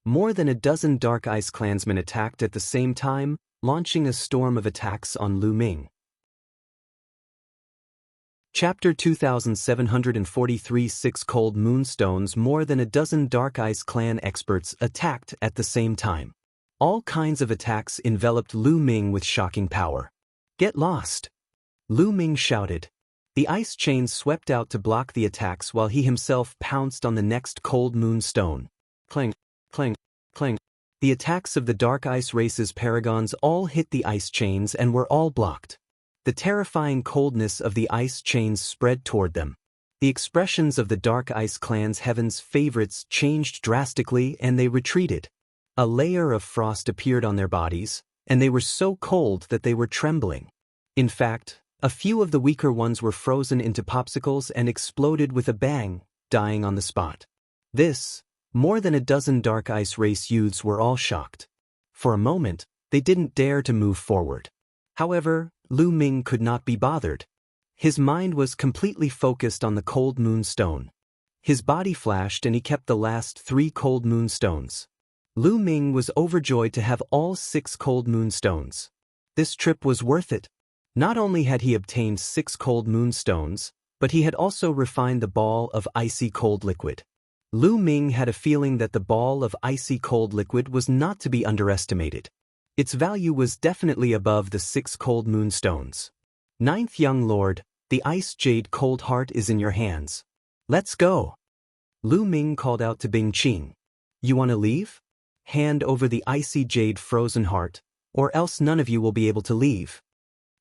More than a dozen Dark Ice clansmen attacked at the same time, launching a storm of attacks on Lu Ming. Chapter 2743 6 Cold Moonstones. More than a dozen Dark Ice clan experts attacked at the same time. All kinds of attacks enveloped Lu Ming with shocking power. Get lost! Lu Ming shouted. The ice chains swept out to block the attacks while he himself pounced on the next cold moonstone. Clang, clang, clang. The attacks of the Dark Ice race's paragons all hit the ice chains and were all blocked. The terrifying coldness of the ice chains spread toward them. The expressions of the Dark Ice clan's heaven's favorites changed drastically and they retreated. A layer of frost appeared on their bodies, and they were so cold that they were trembling. In fact, a few of the weaker ones were frozen into popsicles and exploded with a bang, dying on the spot. More than a dozen Dark Ice race youths were all shocked. For a moment, they didn't dare to move forward. However, Lu Ming could not be bothered. His mind was completely focused on the cold moonstone. His body flashed and he kept the last 3 cold moonstones. Lu Ming was overjoyed to have all 6 cold moonstones. This trip was worth it. Not only had he obtained 6 cold moonstones, but he had also refined the ball of icy cold liquid. Lu Ming had a feeling that the ball of icy cold liquid was not to be underestimated. Its value was definitely above the 6 cold moonstones. 9th young lord, the ice jade cold heart is in your hands. Let's go! Lu Ming called out to Bing Qing. You want to leave? Hand over the icy jade frozen heart, or else none of you will be able to leave.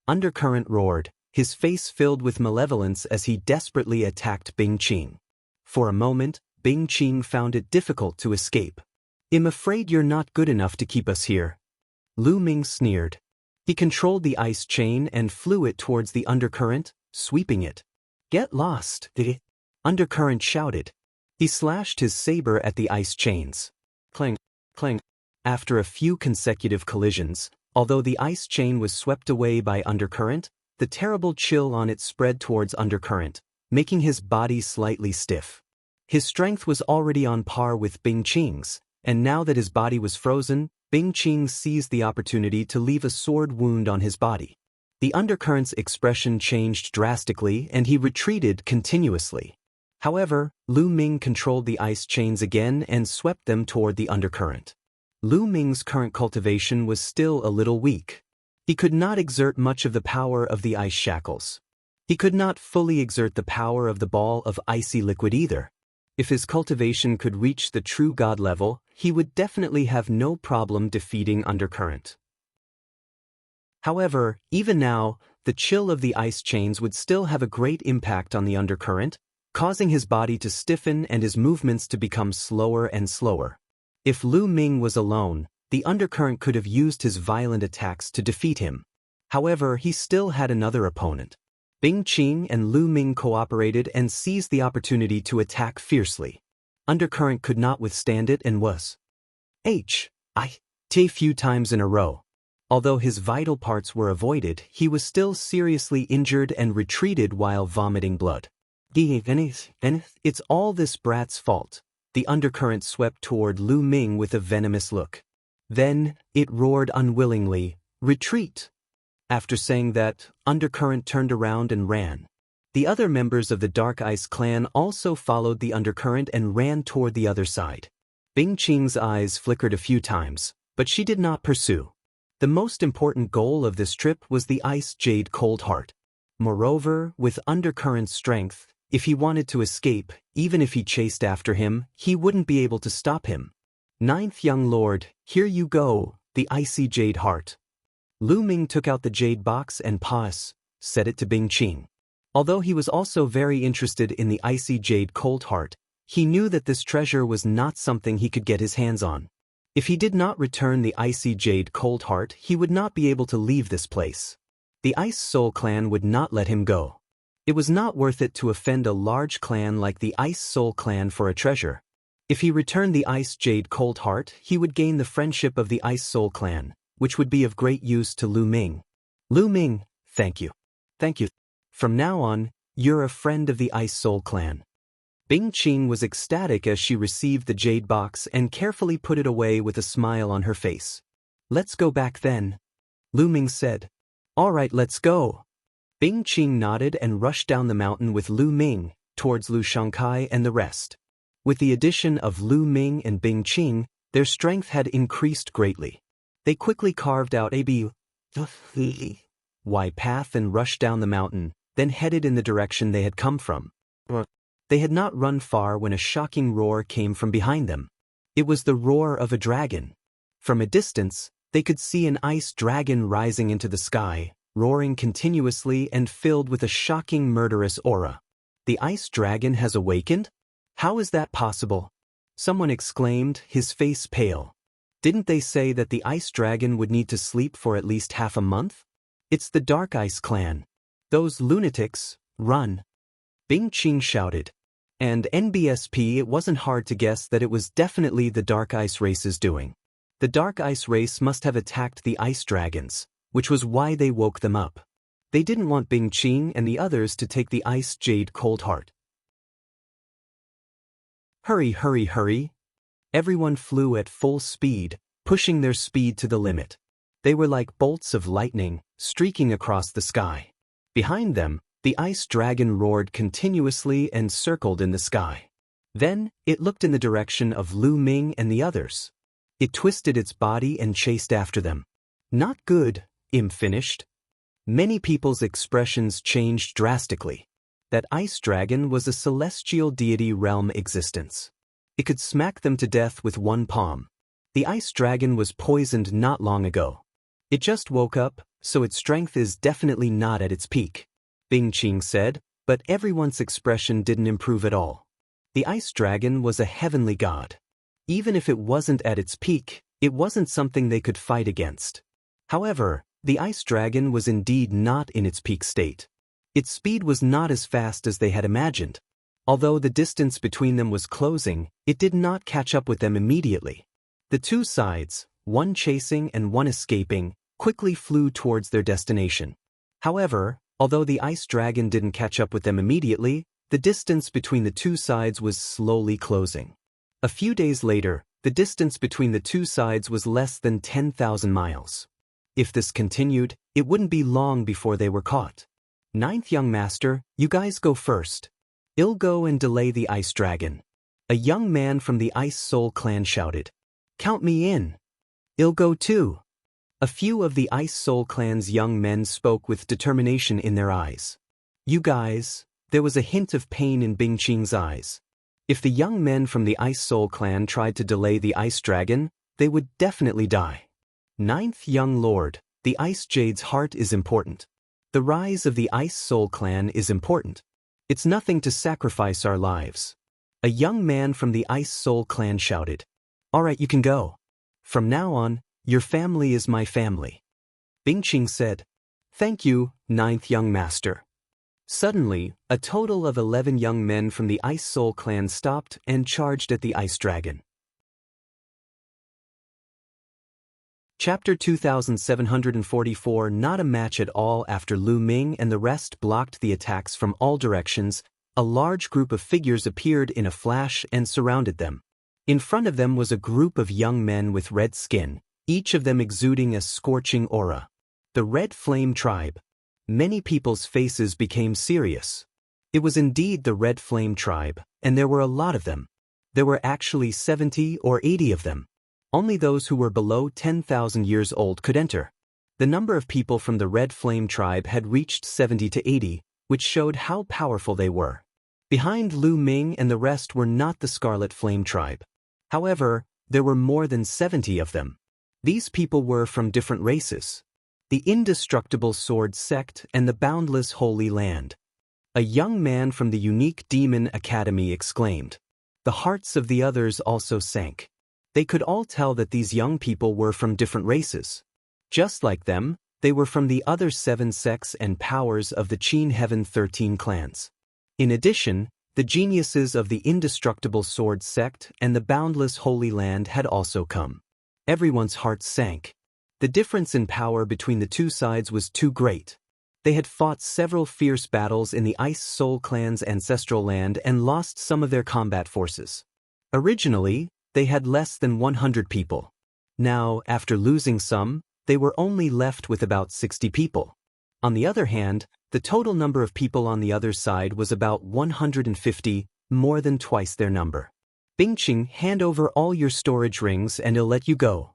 Undercurrent roared, his face filled with malevolence as he desperately attacked Bing Qing. For a moment, Bing Qing found it difficult to escape. I'm afraid you're not good enough to keep us here. Lu Ming sneered. He controlled the ice chain and flew it towards the undercurrent, sweeping it. Get lost! Undercurrent shouted. He slashed his saber at the ice chains. Clang, clang. After a few consecutive collisions, although the ice chain was swept away by undercurrent, the terrible chill on it spread towards undercurrent, making his body slightly stiff. His strength was already on par with Bing Qing's, and now that his body was frozen, Bing Qing seized the opportunity to leave a sword wound on his body. The undercurrent's expression changed drastically and he retreated continuously. However, Lu Ming controlled the ice chains again and swept them toward the undercurrent. Lu Ming's current cultivation was still a little weak. He could not exert much of the power of the ice shackles. He could not fully exert the power of the ball of icy liquid either. If his cultivation could reach the true god level, he would definitely have no problem defeating undercurrent. However, even now, the chill of the ice chains would still have a great impact on the undercurrent, causing his body to stiffen and his movements to become slower and slower. If Lu Ming was alone, the undercurrent could have used his violent attacks to defeat him. However, he still had another opponent. Bing Qing and Lu Ming cooperated and seized the opportunity to attack fiercely. Undercurrent could not withstand it and was a few times in a row. Although his vital parts were avoided, he was still seriously injured and retreated while vomiting blood. It's all this brat's fault. The undercurrent swept toward Lu Ming with a venomous look. Then, it roared unwillingly, "Retreat!" After saying that, undercurrent turned around and ran. The other members of the Dark Ice clan also followed the undercurrent and ran toward the other side. Bing Qing's eyes flickered a few times, but she did not pursue. The most important goal of this trip was the Ice Jade Cold Heart. Moreover, with undercurrent's strength, if he wanted to escape, even if he chased after him, he wouldn't be able to stop him. Ninth young lord, here you go, the icy jade heart. Lu Ming took out the jade box and set it to Bing Qing. Although he was also very interested in the icy jade cold heart, he knew that this treasure was not something he could get his hands on. If he did not return the icy jade cold heart, he would not be able to leave this place. The Ice Soul clan would not let him go. It was not worth it to offend a large clan like the Ice Soul clan for a treasure. If he returned the Ice Jade Cold Heart, he would gain the friendship of the Ice Soul clan, which would be of great use to Lu Ming. Lu Ming, thank you. Thank you. From now on, you're a friend of the Ice Soul clan. Bing Qing was ecstatic as she received the jade box and carefully put it away with a smile on her face. Let's go back then. Lu Ming said. All right, let's go. Bing Qing nodded and rushed down the mountain with Lu Ming, towards Lu Shangkai and the rest. With the addition of Lu Ming and Bing Qing, their strength had increased greatly. They quickly carved out a wide path and rushed down the mountain, then headed in the direction they had come from. They had not run far when a shocking roar came from behind them. It was the roar of a dragon. From a distance, they could see an ice dragon rising into the sky, roaring continuously and filled with a shocking murderous aura. The ice dragon has awakened? How is that possible? Someone exclaimed, his face pale. Didn't they say that the ice dragon would need to sleep for at least half a month? It's the Dark Ice clan. Those lunatics, run. Bing Qing shouted. And NBSP, it wasn't hard to guess that it was definitely the Dark Ice race's doing. The Dark Ice race must have attacked the ice dragons, which was why they woke them up. They didn't want Bing Qing and the others to take the Ice Jade Cold Heart. Hurry, hurry, hurry. Everyone flew at full speed, pushing their speed to the limit. They were like bolts of lightning, streaking across the sky. Behind them, the ice dragon roared continuously and circled in the sky. Then, it looked in the direction of Lu Ming and the others. It twisted its body and chased after them. Not good, Im finished. Many people's expressions changed drastically. That ice dragon was a celestial deity realm existence. It could smack them to death with one palm. The ice dragon was poisoned not long ago. It just woke up, so its strength is definitely not at its peak, Bing Qing said, but everyone's expression didn't improve at all. The ice dragon was a heavenly god. Even if it wasn't at its peak, it wasn't something they could fight against. However, the ice dragon was indeed not in its peak state. Its speed was not as fast as they had imagined. Although the distance between them was closing, it did not catch up with them immediately. The two sides, one chasing and one escaping, quickly flew towards their destination. However, although the ice dragon didn't catch up with them immediately, the distance between the two sides was slowly closing. A few days later, the distance between the two sides was less than 10,000 miles. If this continued, it wouldn't be long before they were caught. Ninth young master, you guys go first. I'll go and delay the ice dragon. A young man from the Ice Soul clan shouted. Count me in. I'll go too. A few of the Ice Soul clan's young men spoke with determination in their eyes. You guys, there was a hint of pain in Bing Qing's eyes. If the young men from the Ice Soul clan tried to delay the ice dragon, they would definitely die. Ninth young lord, the Ice Jade's heart is important. The rise of the Ice Soul clan is important. It's nothing to sacrifice our lives. A young man from the Ice Soul clan shouted. All right, you can go. From now on, your family is my family. Bing Qing said. Thank you, ninth young master. Suddenly, a total of 11 young men from the Ice Soul clan stopped and charged at the ice dragon. Chapter 2744. Not a match at all. After Lu Ming and the rest blocked the attacks from all directions, A large group of figures appeared in a flash and surrounded them. In front of them was a group of young men with red skin, each of them exuding a scorching aura. The Red Flame Tribe. Many people's faces became serious. It was indeed the Red Flame Tribe, and there were a lot of them. There were actually 70 or 80 of them. Only those who were below 10,000 years old could enter. The number of people from the Red Flame Tribe had reached 70 to 80, which showed how powerful they were. Behind Lu Ming and the rest were not the Scarlet Flame Tribe. However, there were more than 70 of them. These people were from different races. The Indestructible Sword Sect and the Boundless Holy Land. A young man from the Unique Demon Academy exclaimed. The hearts of the others also sank. They could all tell that these young people were from different races. Just like them, they were from the other 7 sects and powers of the Qin Heaven 13 clans. In addition, the geniuses of the Indestructible Sword Sect and the Boundless Holy Land had also come. Everyone's heart sank. The difference in power between the two sides was too great. They had fought several fierce battles in the Ice Soul Clan's ancestral land and lost some of their combat forces. Originally, they had less than 100 people. Now, after losing some, they were only left with about 60 people. On the other hand, the total number of people on the other side was about 150, more than twice their number. Bingqing, hand over all your storage rings and I'll let you go.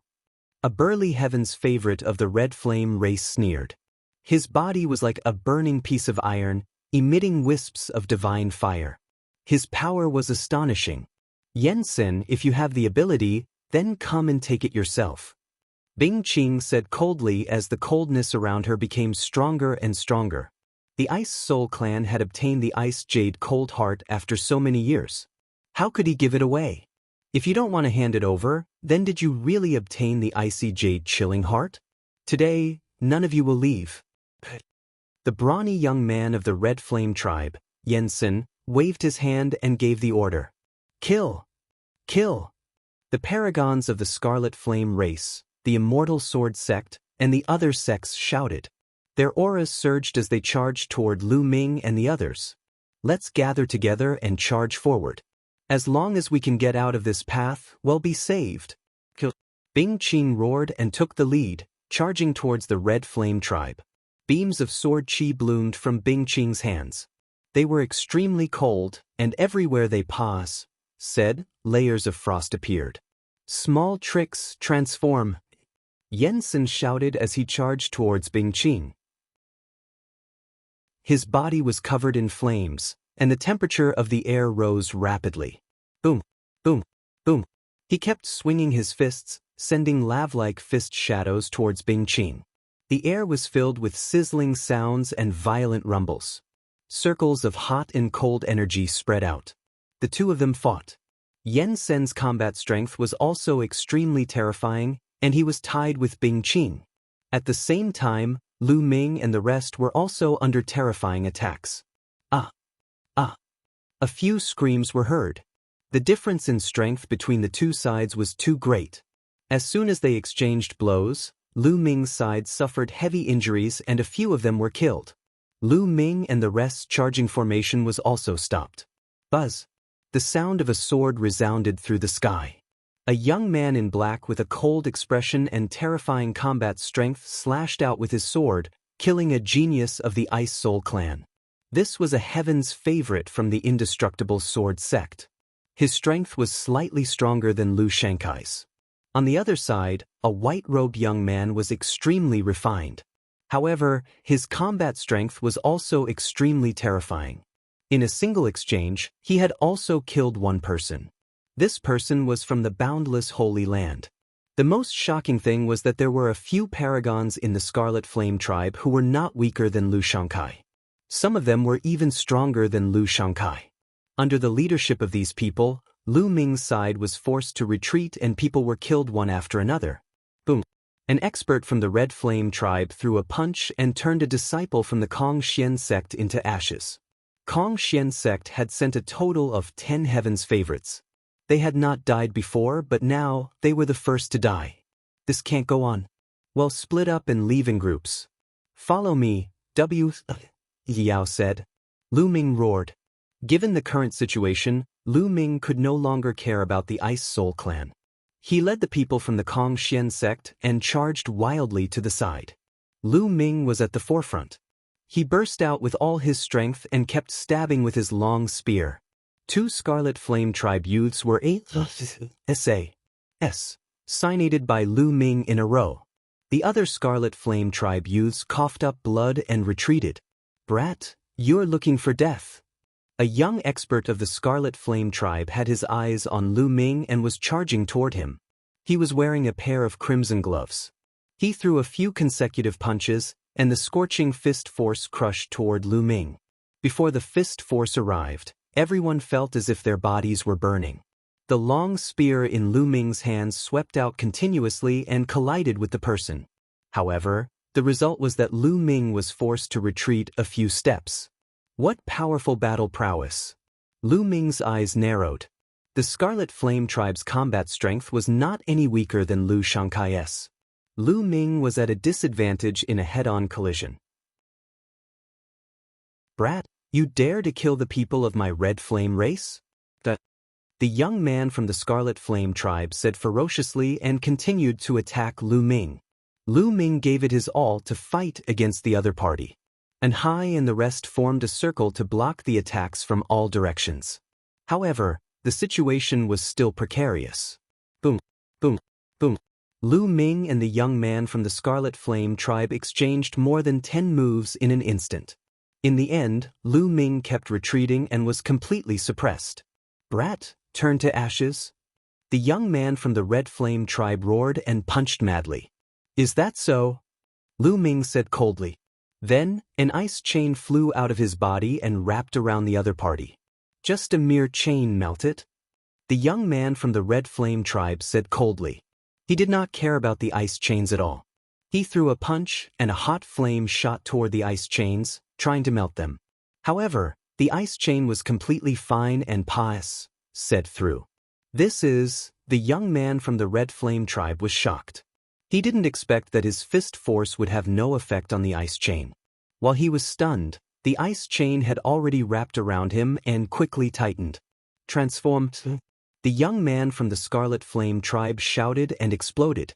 A burly Heaven's favorite of the Red Flame race sneered. His body was like a burning piece of iron, emitting wisps of divine fire. His power was astonishing. Yensen, if you have the ability, then come and take it yourself. Bingqing said coldly as the coldness around her became stronger and stronger. The Ice Soul Clan had obtained the Ice Jade Cold Heart after so many years. How could he give it away? If you don't want to hand it over, then did you really obtain the Icy Jade Chilling Heart? Today, none of you will leave. The brawny young man of the Red Flame Tribe, Yensen, waved his hand and gave the order. Kill! Kill! The paragons of the Scarlet Flame race, the Immortal Sword Sect, and the other sects shouted. Their auras surged as they charged toward Lu Ming and the others. Let's gather together and charge forward. As long as we can get out of this path, we'll be saved. Bingqing roared and took the lead, charging towards the Red Flame Tribe. Beams of sword chi bloomed from Bingqing's hands. They were extremely cold, and everywhere they said, layers of frost appeared. Small tricks transform. Yensen shouted as he charged towards Bingqing. His body was covered in flames, and the temperature of the air rose rapidly. Boom, boom, boom. He kept swinging his fists, sending lava-like fist shadows towards Bingqing. The air was filled with sizzling sounds and violent rumbles. Circles of hot and cold energy spread out. The two of them fought. Yensen's combat strength was also extremely terrifying, and he was tied with Bingqing. At the same time, Lu Ming and the rest were also under terrifying attacks. A few screams were heard. The difference in strength between the two sides was too great. As soon as they exchanged blows, Lu Ming's side suffered heavy injuries and a few of them were killed. Lu Ming and the rest's charging formation was also stopped. Buzz! The sound of a sword resounded through the sky. A young man in black with a cold expression and terrifying combat strength slashed out with his sword, killing a genius of the Ice Soul Clan. This was a Heaven's favorite from the Indestructible Sword Sect. His strength was slightly stronger than Lu Shankai's. On the other side, a white-robed young man was extremely refined. However, his combat strength was also extremely terrifying. In a single exchange, he had also killed one person. This person was from the Boundless Holy Land. The most shocking thing was that there were a few paragons in the Scarlet Flame Tribe who were not weaker than Lu Shankai. Some of them were even stronger than Lu Shankai. Under the leadership of these people, Lu Ming's side was forced to retreat and people were killed one after another. Boom! An expert from the Red Flame Tribe threw a punch and turned a disciple from the Kong Xian sect into ashes. Kong Xian sect had sent a total of 10 Heaven's favorites. They had not died before, but now they were the first to die. This can't go on. Well, split up and leave in groups. Follow me, Yao said. Lu Ming roared. Given the current situation, Lu Ming could no longer care about the Ice Soul clan. He led the people from the Kong Xian sect and charged wildly to the side. Lu Ming was at the forefront. He burst out with all his strength and kept stabbing with his long spear. 2 Scarlet Flame Tribe youths were signated by Lu Ming in a row. The other Scarlet Flame Tribe youths coughed up blood and retreated. "Brat, you're looking for death." A young expert of the Scarlet Flame Tribe had his eyes on Lu Ming and was charging toward him. He was wearing a pair of crimson gloves. He threw a few consecutive punches, and the scorching fist force crushed toward Lu Ming. Before the fist force arrived, everyone felt as if their bodies were burning. The long spear in Lu Ming's hands swept out continuously and collided with the person. However, the result was that Lu Ming was forced to retreat a few steps. What powerful battle prowess! Lu Ming's eyes narrowed. The Scarlet Flame Tribe's combat strength was not any weaker than Lu Shankai's. Lu Ming was at a disadvantage in a head-on collision. "Brat, you dare to kill the people of my Red Flame race?" The young man from the Scarlet Flame Tribe said ferociously and continued to attack Lu Ming. Lu Ming gave it his all to fight against the other party. And Hai and the rest formed a circle to block the attacks from all directions. However, the situation was still precarious. Boom, boom, boom. Lu Ming and the young man from the Scarlet Flame Tribe exchanged more than 10 moves in an instant. In the end, Lu Ming kept retreating and was completely suppressed. "Brat, turn to ashes?" The young man from the Red Flame Tribe roared and punched madly. "Is that so?" Lu Ming said coldly. Then, an ice chain flew out of his body and wrapped around the other party. "Just a mere chain, melt it?" The young man from the Red Flame Tribe said coldly. He did not care about the ice chains at all. He threw a punch, and a hot flame shot toward the ice chains, trying to melt them. However, the ice chain was completely fine and set through. The young man from the Red Flame Tribe was shocked. He didn't expect that his fist force would have no effect on the ice chain. While he was stunned, the ice chain had already wrapped around him and quickly tightened. "Transformed." The young man from the Scarlet Flame Tribe shouted and exploded.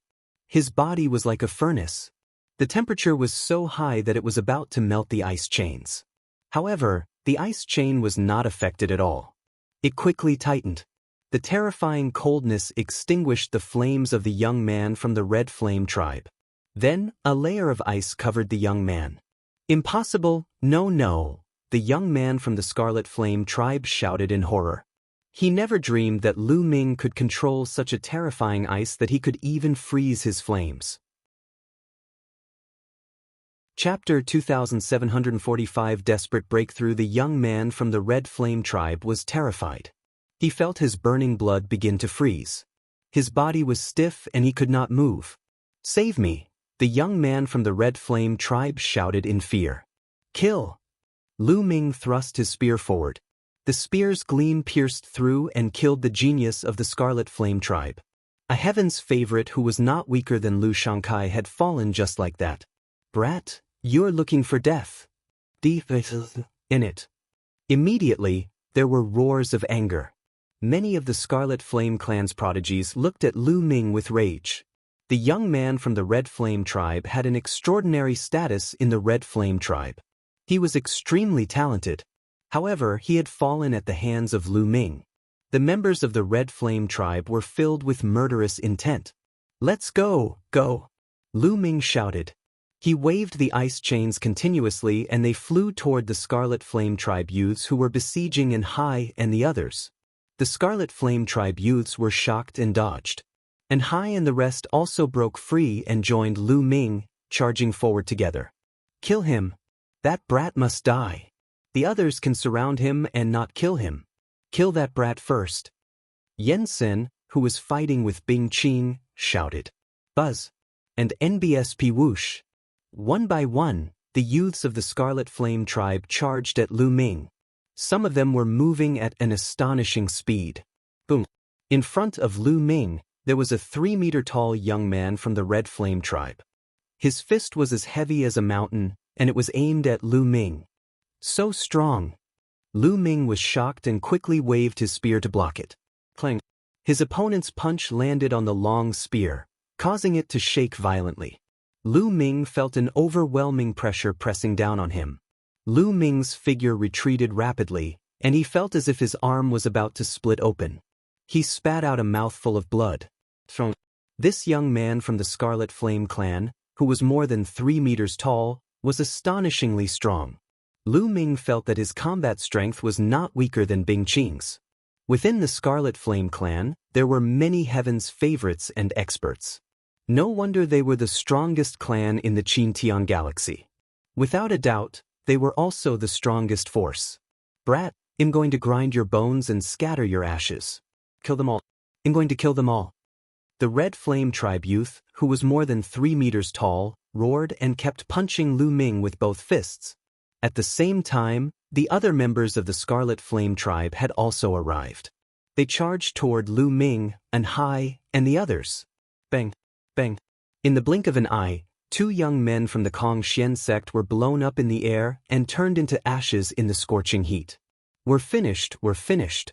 His body was like a furnace. The temperature was so high that it was about to melt the ice chains. However, the ice chain was not affected at all. It quickly tightened. The terrifying coldness extinguished the flames of the young man from the Red Flame Tribe. Then, a layer of ice covered the young man. "Impossible, no," the young man from the Scarlet Flame Tribe shouted in horror. He never dreamed that Lu Ming could control such a terrifying ice that he could even freeze his flames. Chapter 2745 Desperate Breakthrough. The young man from the Red Flame Tribe was terrified. He felt his burning blood begin to freeze. His body was stiff and he could not move. "Save me!" the young man from the Red Flame Tribe shouted in fear. "Kill!" Lu Ming thrust his spear forward. The spear's gleam pierced through and killed the genius of the Scarlet Flame Tribe. A heaven's favorite who was not weaker than Lu Shankai had fallen just like that. "Brat, you're looking for death." Deep in it. Immediately, there were roars of anger. Many of the Scarlet Flame Clan's prodigies looked at Lu Ming with rage. The young man from the Red Flame Tribe had an extraordinary status in the Red Flame Tribe. He was extremely talented. However, he had fallen at the hands of Lu Ming. The members of the Red Flame Tribe were filled with murderous intent. "Let's go!" Lu Ming shouted. He waved the ice chains continuously and they flew toward the Scarlet Flame Tribe youths who were besieging in Hai and the others. The Scarlet Flame Tribe youths were shocked and dodged. And Hai and the rest also broke free and joined Lu Ming, charging forward together. "Kill him! That brat must die! The others can surround him and not kill him. Kill that brat first!" Yen Sen, who was fighting with Bing Qing, shouted. "Buzz!" and NBSP whoosh. One by one, the youths of the Scarlet Flame Tribe charged at Lu Ming. Some of them were moving at an astonishing speed. Boom! In front of Lu Ming, there was a 3-meter-tall young man from the Red Flame Tribe. His fist was as heavy as a mountain, and it was aimed at Lu Ming. So strong! Lu Ming was shocked and quickly waved his spear to block it. Clang. His opponent's punch landed on the long spear, causing it to shake violently. Lu Ming felt an overwhelming pressure pressing down on him. Lu Ming's figure retreated rapidly, and he felt as if his arm was about to split open. He spat out a mouthful of blood. This young man from the Scarlet Flame clan, who was more than 3 meters tall, was astonishingly strong. Lu Ming felt that his combat strength was not weaker than Bing Qing's. Within the Scarlet Flame clan, there were many Heaven's favorites and experts. No wonder they were the strongest clan in the Qintian galaxy. Without a doubt, they were also the strongest force. Brat, I'm going to grind your bones and scatter your ashes. Kill them all. I'm going to kill them all. The Red Flame tribe youth, who was more than 3 meters tall, roared and kept punching Lu Ming with both fists. At the same time, the other members of the Scarlet Flame tribe had also arrived. They charged toward Lu Ming, and Hai, and the others. Bang, bang. In the blink of an eye, 2 young men from the Kong Xian sect were blown up in the air and turned into ashes in the scorching heat. We're finished, we're finished.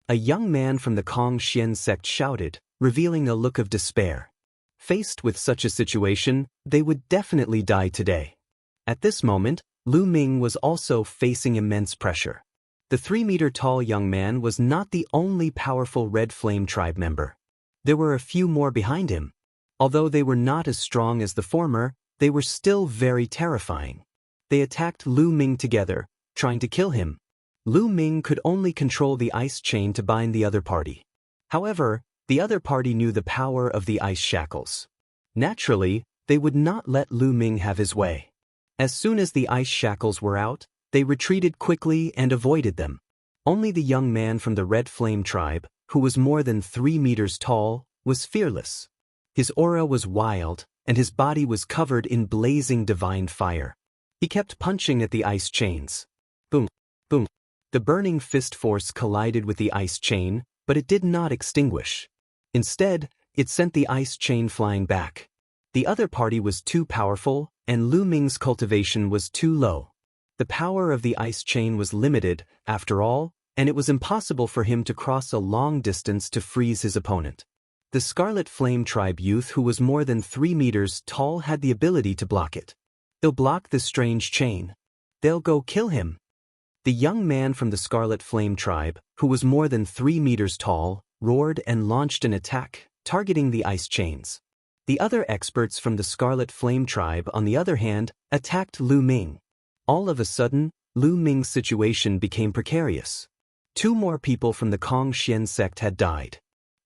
A young man from the Kong Xian sect shouted, revealing a look of despair. Faced with such a situation, they would definitely die today. At this moment, Lu Ming was also facing immense pressure. The 3-meter-tall young man was not the only powerful Red Flame tribe member. There were a few more behind him. Although they were not as strong as the former, they were still very terrifying. They attacked Lu Ming together, trying to kill him. Lu Ming could only control the ice chain to bind the other party. However, the other party knew the power of the ice shackles. Naturally, they would not let Lu Ming have his way. As soon as the ice shackles were out, they retreated quickly and avoided them. Only the young man from the Red Flame tribe, who was more than 3 meters tall, was fearless. His aura was wild, and his body was covered in blazing divine fire. He kept punching at the ice chains. Boom, boom. The burning fist force collided with the ice chain, but it did not extinguish. Instead, it sent the ice chain flying back. The other party was too powerful, and Lu Ming's cultivation was too low. The power of the ice chain was limited, after all, and it was impossible for him to cross a long distance to freeze his opponent. The Scarlet Flame tribe youth who was more than 3 meters tall had the ability to block it. They'll block this strange chain. They'll go kill him. The young man from the Scarlet Flame tribe, who was more than 3 meters tall, roared and launched an attack, targeting the ice chains. The other experts from the Scarlet Flame tribe, on the other hand, attacked Lu Ming. All of a sudden, Lu Ming's situation became precarious. 2 more people from the Kong Xian sect had died.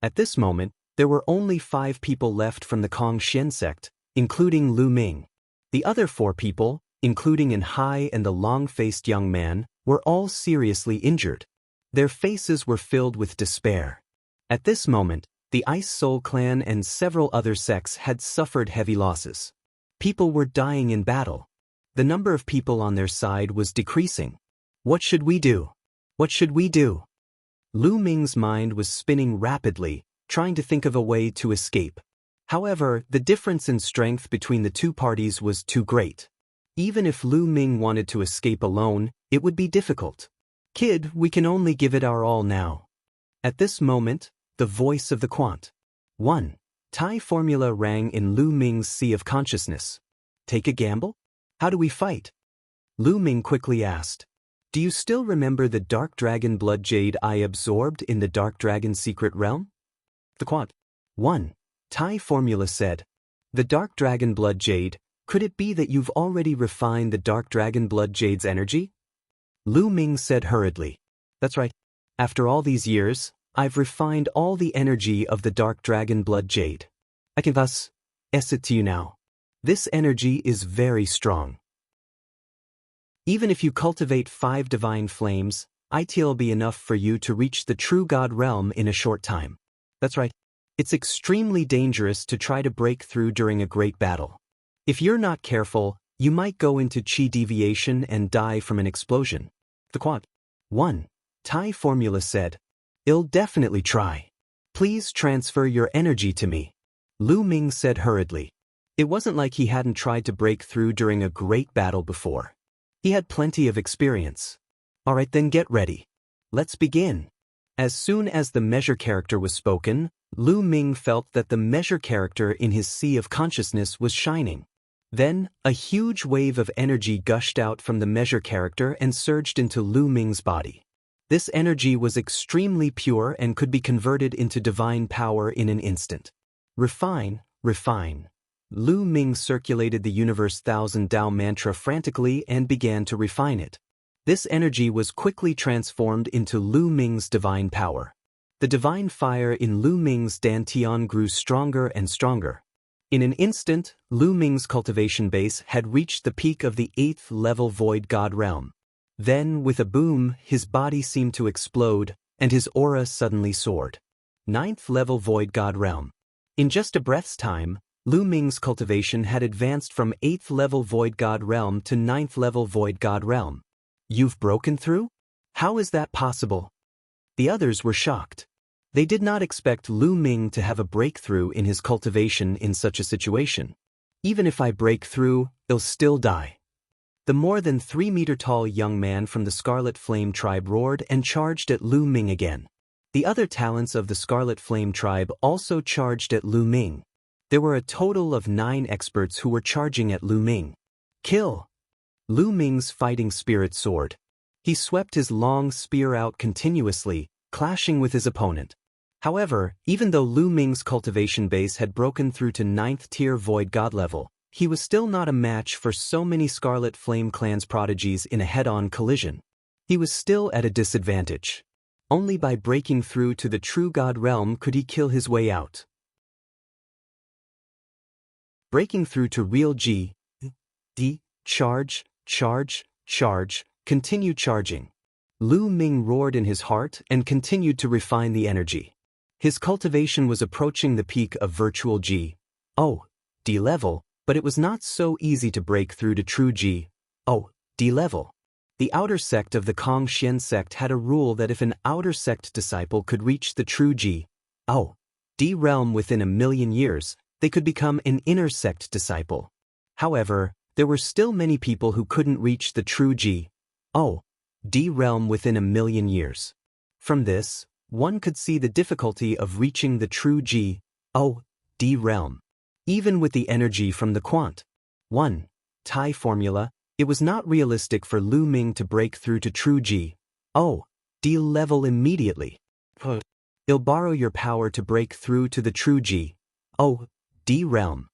At this moment, there were only 5 people left from the Kong Xian sect, including Lu Ming. The other 4 people, including An Hai and the long-faced young man, were all seriously injured. Their faces were filled with despair. At this moment, the Ice Soul clan and several other sects had suffered heavy losses. People were dying in battle. The number of people on their side was decreasing. What should we do? What should we do? Lu Ming's mind was spinning rapidly, trying to think of a way to escape. However, the difference in strength between the 2 parties was too great. Even if Lu Ming wanted to escape alone, it would be difficult. Kid, we can only give it our all now. At this moment, the voice of the Quant. 1. Thai formula rang in Lu Ming's sea of consciousness. Take a gamble? How do we fight? Lu Ming quickly asked. Do you still remember the Dark Dragon Blood Jade I absorbed in the Dark Dragon Secret Realm? The Quant. 1. Thai formula said. The Dark Dragon Blood Jade, could it be that you've already refined the Dark Dragon Blood Jade's energy? Lu Ming said hurriedly. That's right. After all these years, I've refined all the energy of the Dark Dragon Blood Jade. I can thus it to you now. This energy is very strong. Even if you cultivate 5 divine flames, it'll be enough for you to reach the true God realm in a short time. That's right. It's extremely dangerous to try to break through during a great battle. If you're not careful, you might go into chi deviation and die from an explosion. The Quant. 1. Thai formula said. I'll definitely try. Please transfer your energy to me. Lu Ming said hurriedly. It wasn't like he hadn't tried to break through during a great battle before. He had plenty of experience. Alright then, get ready. Let's begin. As soon as the measure character was spoken, Lu Ming felt that the measure character in his sea of consciousness was shining. Then, a huge wave of energy gushed out from the measure character and surged into Lu Ming's body. This energy was extremely pure and could be converted into divine power in an instant. Refine, refine. Lu Ming circulated the universe thousand Tao mantra frantically and began to refine it. This energy was quickly transformed into Lu Ming's divine power. The divine fire in Lu Ming's dantian grew stronger and stronger. In an instant, Lu Ming's cultivation base had reached the peak of the 8th level Void God realm. Then, with a boom, his body seemed to explode, and his aura suddenly soared. 9th level Void God realm. In just a breath's time, Lu Ming's cultivation had advanced from 8th level Void God realm to 9th level Void God realm. You've broken through? How is that possible? The others were shocked. They did not expect Lu Ming to have a breakthrough in his cultivation in such a situation. Even if I break through, I'll still die. The more than 3-meter-tall young man from the Scarlet Flame tribe roared and charged at Lu Ming again. The other talents of the Scarlet Flame tribe also charged at Lu Ming. There were a total of 9 experts who were charging at Lu Ming. Kill! Lu Ming's fighting spirit soared. He swept his long spear out continuously, clashing with his opponent. However, even though Lu Ming's cultivation base had broken through to 9th tier Void God level, he was still not a match for so many Scarlet Flame clan's prodigies in a head-on collision. He was still at a disadvantage. Only by breaking through to the true God realm could he kill his way out. Breaking through to real G, D, charge, charge, charge, continue charging. Lu Ming roared in his heart and continued to refine the energy. His cultivation was approaching the peak of virtual G, O, D level, but it was not so easy to break through to true G, O, D level. The outer sect of the Kongxian sect had a rule that if an outer sect disciple could reach the true G, O, D realm within 1,000,000 years, they could become an inner sect disciple. However, there were still many people who couldn't reach the true G, O, D realm within 1,000,000 years. From this, one could see the difficulty of reaching the true G, O, D realm. Even with the energy from the Quant 1 Tai formula, it was not realistic for Lu Ming to break through to true G, O, D level immediately. I'll borrow your power to break through to the true G, O, D realm.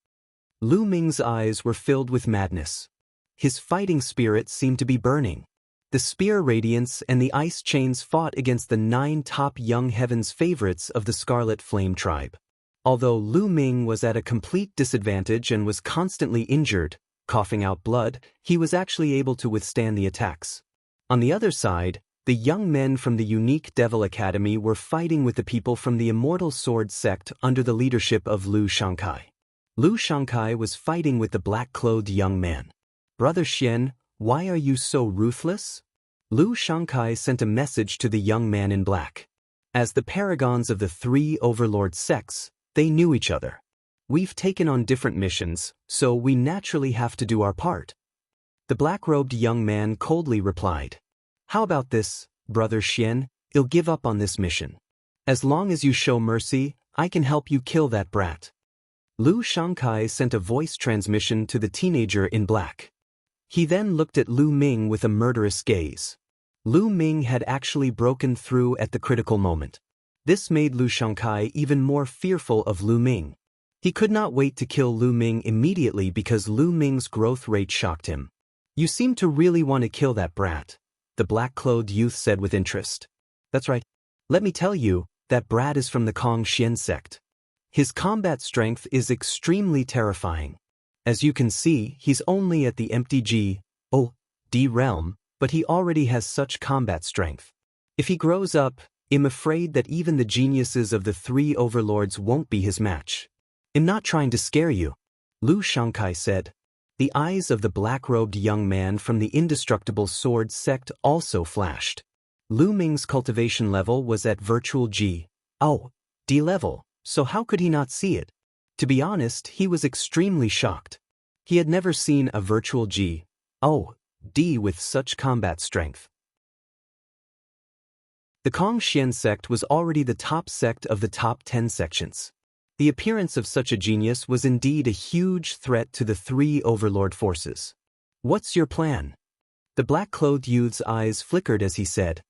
Lu Ming's eyes were filled with madness. His fighting spirit seemed to be burning. The spear radiance and the ice chains fought against the 9 top young heavens favorites of the Scarlet Flame tribe. Although Lu Ming was at a complete disadvantage and was constantly injured, coughing out blood, he was actually able to withstand the attacks. On the other side, the young men from the Unique Devil Academy were fighting with the people from the Immortal Sword sect under the leadership of Lu Shangkai. Lu Shangkai was fighting with the black-clothed young man. Brother Xian, why are you so ruthless? Lu Shangkai sent a message to the young man in black. As the paragons of the 3 overlord sects, they knew each other. We've taken on different missions, so we naturally have to do our part. The black-robed young man coldly replied. How about this, Brother Xian? I'll give up on this mission. As long as you show mercy, I can help you kill that brat. Lu Shangkai sent a voice transmission to the teenager in black. He then looked at Lu Ming with a murderous gaze. Lu Ming had actually broken through at the critical moment. This made Lu Shangkai even more fearful of Lu Ming. He could not wait to kill Lu Ming immediately because Lu Ming's growth rate shocked him. You seem to really want to kill that brat, the black-clothed youth said with interest. That's right. Let me tell you, that brat is from the Kongxian sect. His combat strength is extremely terrifying. As you can see, he's only at the empty G, O, D realm, but he already has such combat strength. If he grows up, I'm afraid that even the geniuses of the 3 overlords won't be his match. I'm not trying to scare you, Lu Shangkai said. The eyes of the black-robed young man from the indestructible sword sect also flashed. Lu Ming's cultivation level was at virtual G, O, D level, so how could he not see it? To be honest, he was extremely shocked. He had never seen a virtual G, O, D with such combat strength. The Kongxian sect was already the top sect of the top 10 sections. The appearance of such a genius was indeed a huge threat to the three overlord forces. What's your plan? The black-clothed youth's eyes flickered as he said,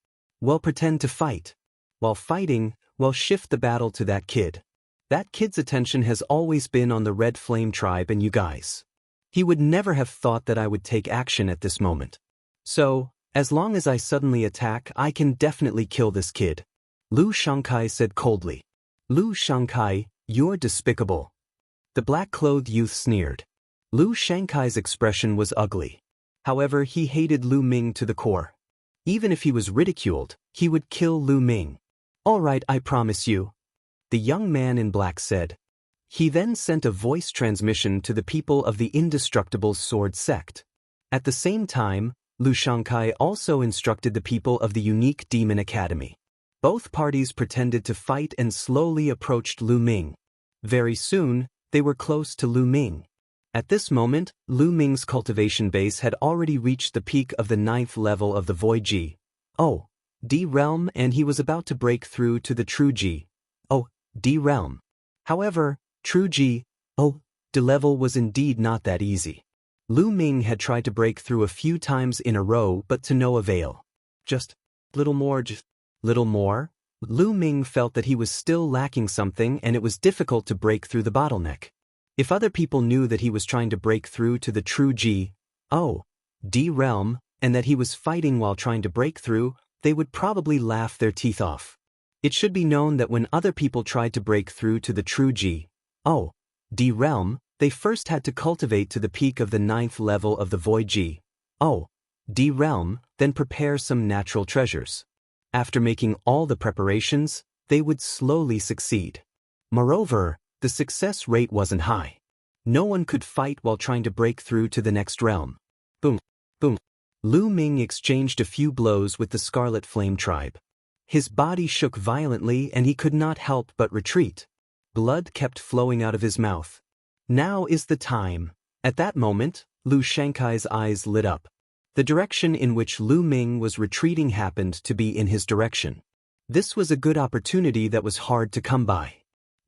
well, pretend to fight. While fighting, well, shift the battle to that kid. That kid's attention has always been on the Red Flame tribe and you guys. He would never have thought that I would take action at this moment. So, as long as I suddenly attack, I can definitely kill this kid. Lu Shangkai said coldly. Lu Shangkai, you're despicable. The black-clothed youth sneered. Lu Shankai's expression was ugly. However, he hated Lu Ming to the core. Even if he was ridiculed, he would kill Lu Ming. All right, I promise you. The young man in black said. He then sent a voice transmission to the people of the indestructible sword sect. At the same time, Lu Shangkai also instructed the people of the unique demon academy. Both parties pretended to fight and slowly approached Lu Ming. Very soon, they were close to Lu Ming. At this moment, Lu Ming's cultivation base had already reached the peak of the 9th level of the Void G. Oh, D realm, and he was about to break through to the true G. Oh, D realm. However, true G. Oh, D level was indeed not that easy. Lu Ming had tried to break through a few times in a row but to no avail. Just little more. Lu Ming felt that he was still lacking something and it was difficult to break through the bottleneck. If other people knew that he was trying to break through to the true G. Oh, D realm, and that he was fighting while trying to break through, they would probably laugh their teeth off. It should be known that when other people tried to break through to the true G. Oh, D realm, they first had to cultivate to the peak of the 9th level of the Void G. Oh, D realm, then prepare some natural treasures. After making all the preparations, they would slowly succeed. Moreover, the success rate wasn't high. No one could fight while trying to break through to the next realm. Boom, boom. Lu Ming exchanged a few blows with the Scarlet Flame tribe. His body shook violently and he could not help but retreat. Blood kept flowing out of his mouth. Now is the time. At that moment, Lu Shankai's eyes lit up. The direction in which Lu Ming was retreating happened to be in his direction. This was a good opportunity that was hard to come by.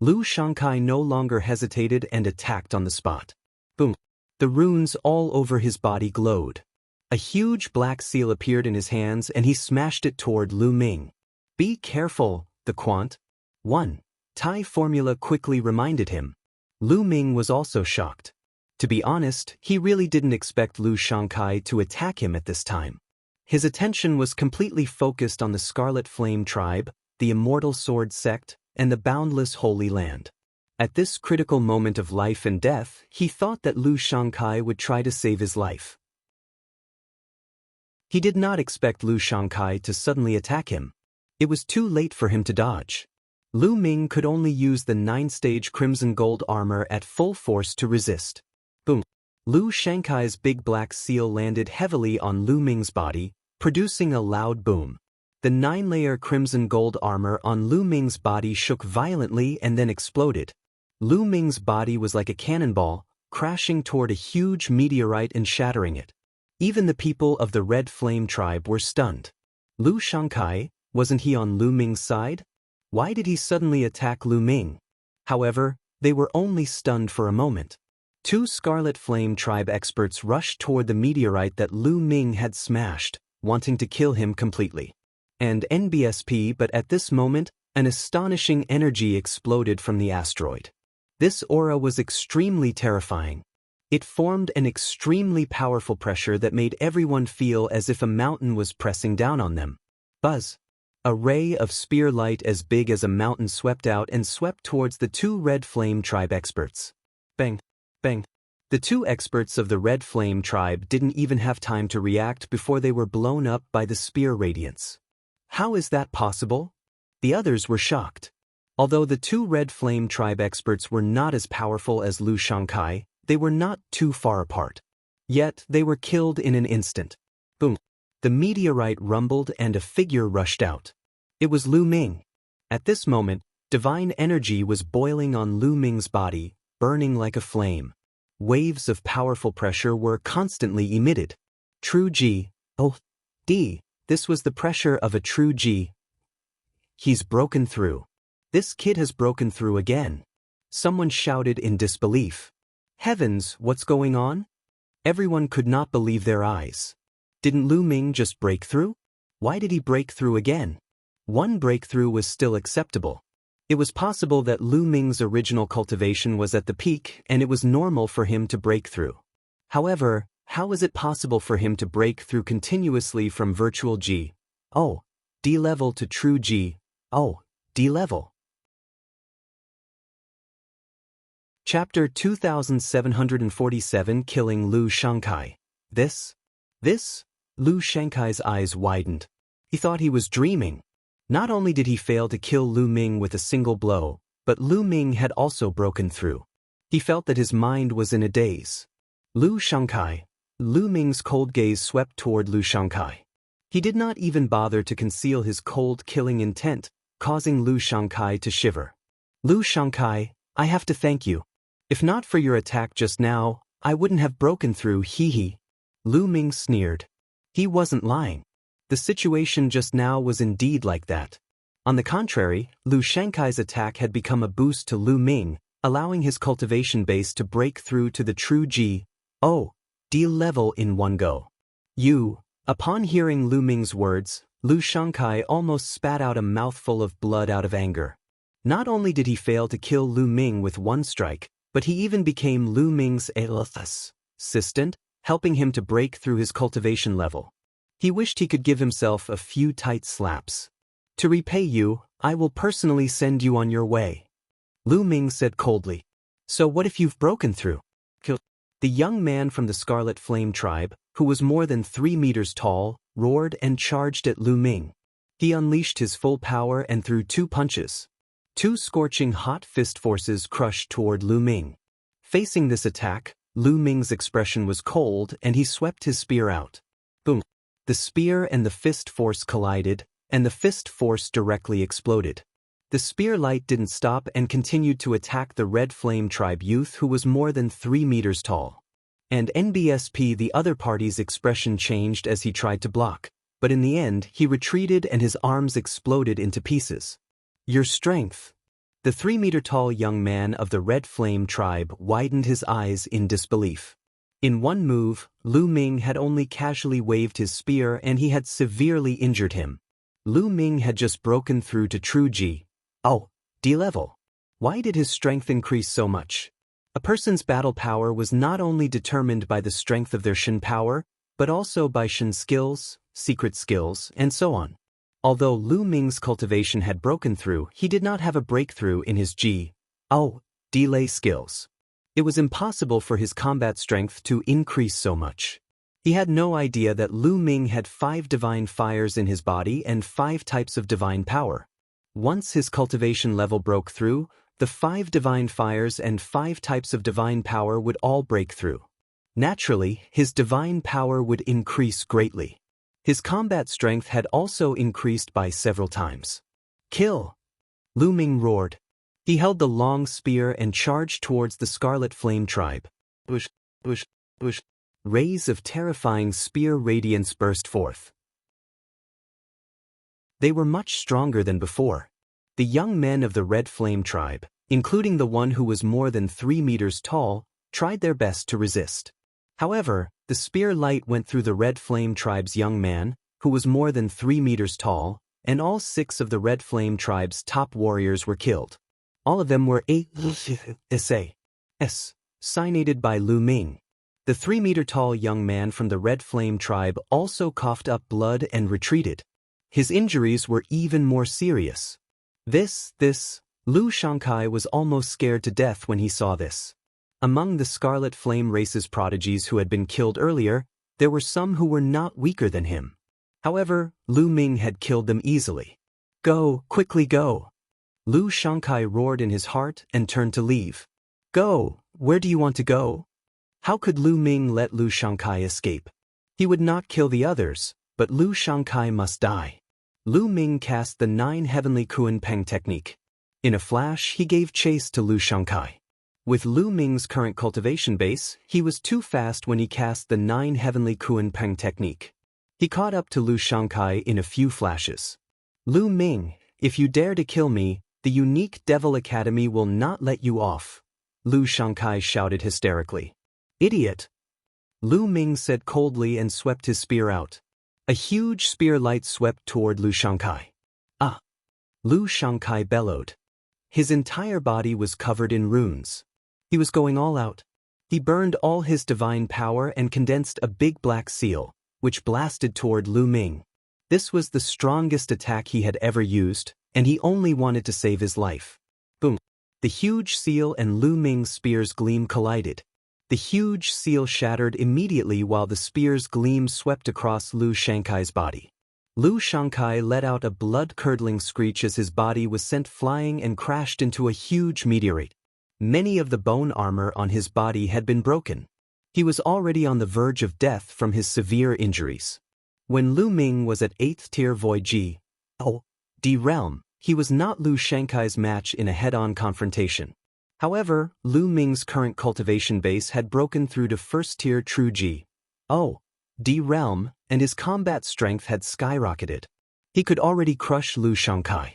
Lu Shangkai no longer hesitated and attacked on the spot. Boom. The runes all over his body glowed. A huge black seal appeared in his hands and he smashed it toward Lu Ming. Be careful, the Quant. 1. Tai formula quickly reminded him. Lu Ming was also shocked. To be honest, he really didn't expect Lu Shangkai to attack him at this time. His attention was completely focused on the Scarlet Flame tribe, the Immortal Sword sect, and the boundless Holy Land. At this critical moment of life and death, he thought that Lu Shangkai would try to save his life. He did not expect Lu Shangkai to suddenly attack him. It was too late for him to dodge. Lu Ming could only use the 9-stage crimson gold armor at full force to resist. Boom. Lu Shankai's big black seal landed heavily on Lu Ming's body, producing a loud boom. The 9-layer crimson gold armor on Lu Ming's body shook violently and then exploded. Lu Ming's body was like a cannonball, crashing toward a huge meteorite and shattering it. Even the people of the Red Flame tribe were stunned. Lu Shangkai, wasn't he on Lu Ming's side? Why did he suddenly attack Lu Ming? However, they were only stunned for a moment. 2 Scarlet Flame tribe experts rushed toward the meteorite that Lu Ming had smashed, wanting to kill him completely. And NBSP, but at this moment, an astonishing energy exploded from the asteroid. This aura was extremely terrifying. It formed an extremely powerful pressure that made everyone feel as if a mountain was pressing down on them. Buzz. A ray of spear light as big as a mountain swept out and swept towards the 2 Red Flame tribe experts. Bang, bang. The 2 experts of the Red Flame tribe didn't even have time to react before they were blown up by the spear radiance. How is that possible? The others were shocked. Although the 2 Red Flame tribe experts were not as powerful as Lu Shangkai, they were not too far apart. Yet they were killed in an instant. Boom. The meteorite rumbled and a figure rushed out. It was Lu Ming. At this moment, divine energy was boiling on Lu Ming's body, burning like a flame. Waves of powerful pressure were constantly emitted. True G. Oh, D. This was the pressure of a true G. He's broken through. This kid has broken through again. Someone shouted in disbelief. Heavens, what's going on? Everyone could not believe their eyes. Didn't Lu Ming just break through? Why did he break through again? One breakthrough was still acceptable. It was possible that Lu Ming's original cultivation was at the peak and it was normal for him to break through. However, how is it possible for him to break through continuously from virtual G, oh, D level to true G, oh, D level? Chapter 2747 Killing Lu Shangkai. This? Lu Shangkai's eyes widened. He thought he was dreaming. Not only did he fail to kill Lu Ming with a single blow, but Lu Ming had also broken through. He felt that his mind was in a daze. Lu Shangkai. Lu Ming's cold gaze swept toward Lu Shangkai. He did not even bother to conceal his cold killing intent, causing Lu Shangkai to shiver. Lu Shangkai, I have to thank you. If not for your attack just now, I wouldn't have broken through, hee. Lu Ming sneered. He wasn't lying. The situation just now was indeed like that. On the contrary, Lu Shangkai's attack had become a boost to Lu Ming, allowing his cultivation base to break through to the true G, O, D level in one go. Upon hearing Lu Ming's words, Lu Shangkai almost spat out a mouthful of blood out of anger. Not only did he fail to kill Lu Ming with one strike, but he even became Lu Ming's assistant, helping him to break through his cultivation level. He wished he could give himself a few tight slaps. To repay you, I will personally send you on your way. Lu Ming said coldly. So what if you've broken through? The young man from the Scarlet Flame tribe, who was more than 3 meters tall, roared and charged at Lu Ming. He unleashed his full power and threw 2 punches. 2 scorching hot fist forces crushed toward Lu Ming. Facing this attack, Lu Ming's expression was cold and he swept his spear out. Boom! The spear and the fist force collided, and the fist force directly exploded. The spear light didn't stop and continued to attack the Red Flame tribe youth who was more than 3 meters tall. And NBSP, the other party's expression changed as he tried to block, but in the end he retreated and his arms exploded into pieces. Your strength. The 3-meter-tall young man of the Red Flame tribe widened his eyes in disbelief. In one move, Lu Ming had only casually waved his spear and he had severely injured him. Lu Ming had just broken through to true G, oh, D level. Why did his strength increase so much? A person's battle power was not only determined by the strength of their Shen power, but also by Shen skills, secret skills, and so on. Although Lu Ming's cultivation had broken through, he did not have a breakthrough in his G, oh, D lay skills. It was impossible for his combat strength to increase so much. He had no idea that Lu Ming had 5 divine fires in his body and 5 types of divine power. Once his cultivation level broke through, the 5 divine fires and 5 types of divine power would all break through. Naturally, his divine power would increase greatly. His combat strength had also increased by several times. Kill! Lu Ming roared. He held the long spear and charged towards the Scarlet Flame tribe. Bush. Rays of terrifying spear radiance burst forth. They were much stronger than before. The young men of the Red Flame tribe, including the one who was more than 3 meters tall, tried their best to resist. However, the spear light went through the Red Flame tribe's young man, who was more than 3 meters tall, and all 6 of the Red Flame tribe's top warriors were killed. All of them were assassinated by Lu Ming. The 3-meter-tall young man from the Red Flame tribe also coughed up blood and retreated. His injuries were even more serious. Lu Shangkai was almost scared to death when he saw this. Among the Scarlet Flame race's prodigies who had been killed earlier, there were some who were not weaker than him. However, Lu Ming had killed them easily. Go, quickly go! Lu Shangkai roared in his heart and turned to leave. Go, where do you want to go? How could Lu Ming let Lu Shangkai escape? He would not kill the others, but Lu Shangkai must die. Lu Ming cast the 9 heavenly Kuan Peng technique. In a flash, he gave chase to Lu Shangkai. With Lu Ming's current cultivation base, he was too fast when he cast the 9 Heavenly Kuan Peng technique. He caught up to Lu Shangkai in a few flashes. Lu Ming, if you dare to kill me, the unique Devil Academy will not let you off, Lu Shangkai shouted hysterically. Idiot! Lu Ming said coldly and swept his spear out. A huge spear light swept toward Lu Shangkai. Ah! Lu Shangkai bellowed. His entire body was covered in runes. He was going all out. He burned all his divine power and condensed a big black seal, which blasted toward Lu Ming. This was the strongest attack he had ever used, and he only wanted to save his life. Boom! The huge seal and Lu Ming's spear's gleam collided. The huge seal shattered immediately while the spear's gleam swept across Lu Shangkai's body. Lu Shangkai let out a blood-curdling screech as his body was sent flying and crashed into a huge meteorite. Many of the bone armor on his body had been broken. He was already on the verge of death from his severe injuries. When Lu Ming was at 8th tier Void D realm, he was not Lu Shangkai's match in a head-on confrontation. However, Lu Ming's current cultivation base had broken through to 1st tier True D realm, and his combat strength had skyrocketed. He could already crush Lu Shangkai.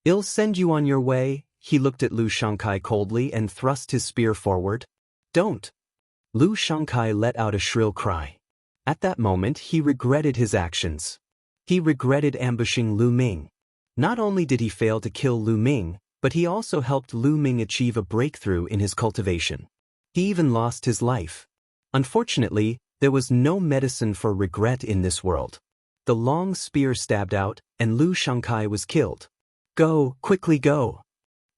I'll send you on your way, he looked at Lu Shangkai coldly and thrust his spear forward. Don't! Lu Shangkai let out a shrill cry. At that moment he regretted his actions. He regretted ambushing Lu Ming. Not only did he fail to kill Lu Ming, but he also helped Lu Ming achieve a breakthrough in his cultivation. He even lost his life. Unfortunately, there was no medicine for regret in this world. The long spear stabbed out, and Lu Shangkai was killed. Go, quickly go!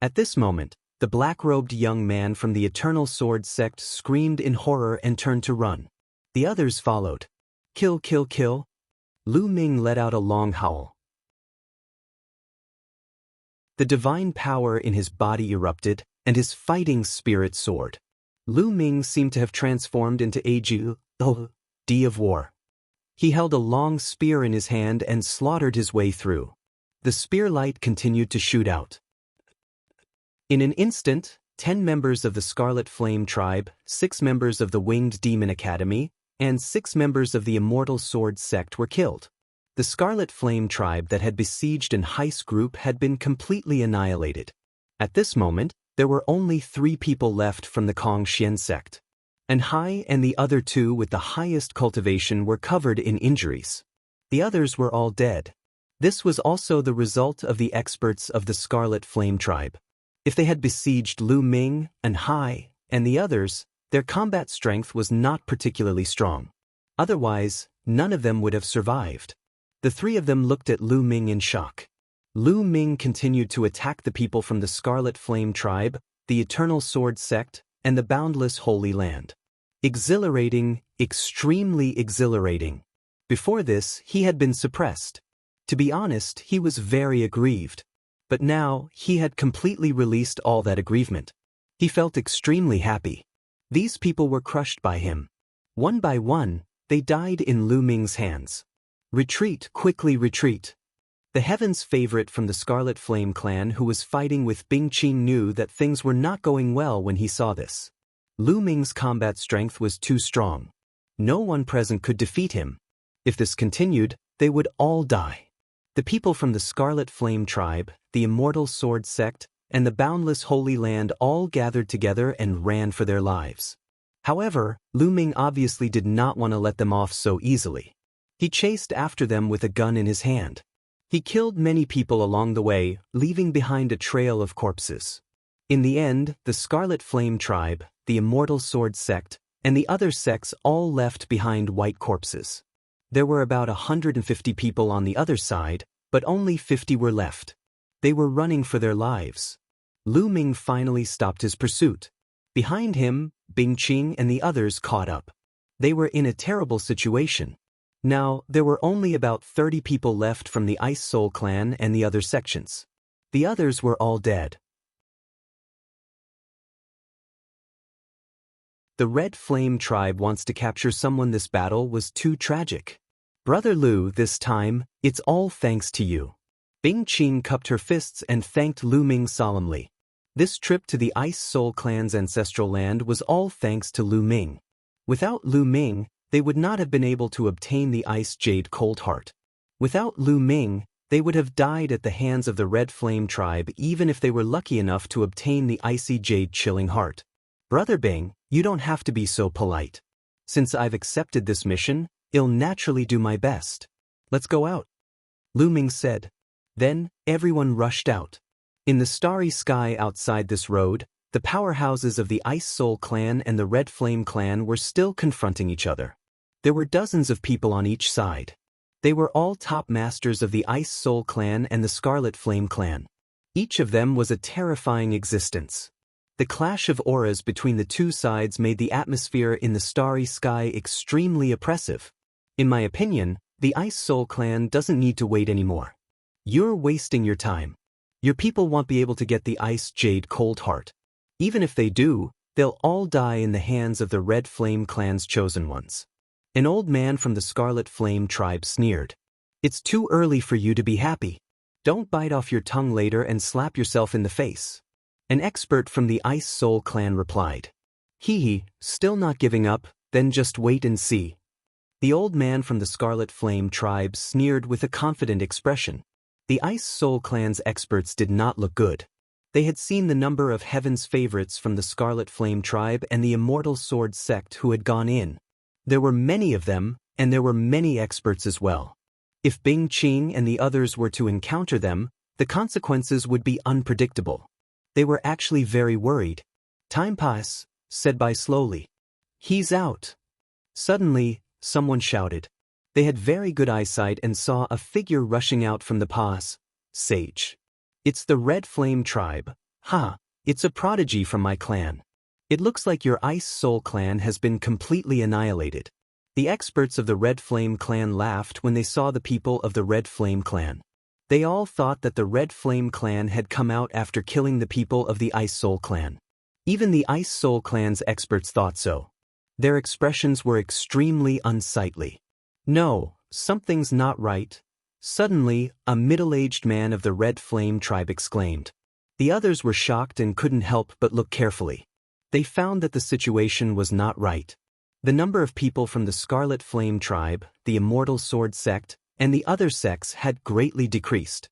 At this moment, the black-robed young man from the Eternal Sword sect screamed in horror and turned to run. The others followed. Kill, kill, kill! Lu Ming let out a long howl. The divine power in his body erupted, and his fighting spirit soared. Lu Ming seemed to have transformed into a D of war. He held a long spear in his hand and slaughtered his way through. The spear light continued to shoot out. In an instant, 10 members of the Scarlet Flame tribe, 6 members of the Winged Demon Academy, and 6 members of the Immortal Sword sect were killed. The Scarlet Flame tribe that had besieged an heist group had been completely annihilated. At this moment, there were only 3 people left from the Kong Xian sect. And Hai and the other 2 with the highest cultivation were covered in injuries. The others were all dead. This was also the result of the experts of the Scarlet Flame tribe. If they had besieged Lu Ming and Hai and the others, their combat strength was not particularly strong. Otherwise, none of them would have survived. The 3 of them looked at Lu Ming in shock. Lu Ming continued to attack the people from the Scarlet Flame tribe, the Eternal Sword sect, and the Boundless Holy Land. Exhilarating, extremely exhilarating. Before this, he had been suppressed. To be honest, he was very aggrieved. But now, he had completely released all that aggrievement. He felt extremely happy. These people were crushed by him. One by one, they died in Lu Ming's hands. Retreat, quickly retreat. The Heaven's favorite from the Scarlet Flame clan who was fighting with Bing Qing knew that things were not going well when he saw this. Lu Ming's combat strength was too strong. No one present could defeat him. If this continued, they would all die. The people from the Scarlet Flame tribe, the Immortal Sword sect, and the Boundless Holy Land all gathered together and ran for their lives. However, Lu Ming obviously did not want to let them off so easily. He chased after them with a gun in his hand. He killed many people along the way, leaving behind a trail of corpses. In the end, the Scarlet Flame tribe, the Immortal Sword sect, and the other sects all left behind white corpses. There were about 150 people on the other side, but only 50 were left. They were running for their lives. Lu Ming finally stopped his pursuit. Behind him, Bing Qing and the others caught up. They were in a terrible situation. Now, there were only about 30 people left from the Ice Soul clan and the other sections. The others were all dead. The Red Flame tribe wants to capture someone. This battle was too tragic. Brother Lu, this time, it's all thanks to you. Bing Qing cupped her fists and thanked Lu Ming solemnly. This trip to the Ice Soul Clan's ancestral land was all thanks to Lu Ming. Without Lu Ming, they would not have been able to obtain the Ice Jade Cold Heart. Without Lu Ming, they would have died at the hands of the Red Flame tribe even if they were lucky enough to obtain the Icy Jade Chilling Heart. Brother Bing, you don't have to be so polite. Since I've accepted this mission, I'll naturally do my best. Let's go out, Lu Ming said. Then, everyone rushed out. In the starry sky outside this road, the powerhouses of the Ice Soul Clan and the Red Flame Clan were still confronting each other. There were dozens of people on each side. They were all top masters of the Ice Soul Clan and the Scarlet Flame Clan. Each of them was a terrifying existence. The clash of auras between the two sides made the atmosphere in the starry sky extremely oppressive. In my opinion, the Ice Soul Clan doesn't need to wait anymore. You're wasting your time. Your people won't be able to get the Ice Jade Cold Heart. Even if they do, they'll all die in the hands of the Red Flame Clan's chosen ones. An old man from the Scarlet Flame tribe sneered. It's too early for you to be happy. Don't bite off your tongue later and slap yourself in the face. An expert from the Ice Soul Clan replied. Hee, still not giving up, then just wait and see. The old man from the Scarlet Flame tribe sneered with a confident expression. The Ice Soul Clan's experts did not look good. They had seen the number of Heaven's favorites from the Scarlet Flame tribe and the Immortal Sword sect who had gone in. There were many of them, and there were many experts as well. If Bing Qing and the others were to encounter them, the consequences would be unpredictable. They were actually very worried. Time pass, said Bai slowly. He's out. Suddenly, someone shouted. They had very good eyesight and saw a figure rushing out from the pass. Sage. It's the Red Flame tribe. Ha, it's a prodigy from my clan. It looks like your Ice Soul Clan has been completely annihilated. The experts of the Red Flame Clan laughed when they saw the people of the Red Flame Clan. They all thought that the Red Flame Clan had come out after killing the people of the Ice Soul Clan. Even the Ice Soul Clan's experts thought so. Their expressions were extremely unsightly. No, something's not right. Suddenly, a middle-aged man of the Red Flame tribe exclaimed. The others were shocked and couldn't help but look carefully. They found that the situation was not right. The number of people from the Scarlet Flame tribe, the Immortal Sword sect, and the other sects had greatly decreased.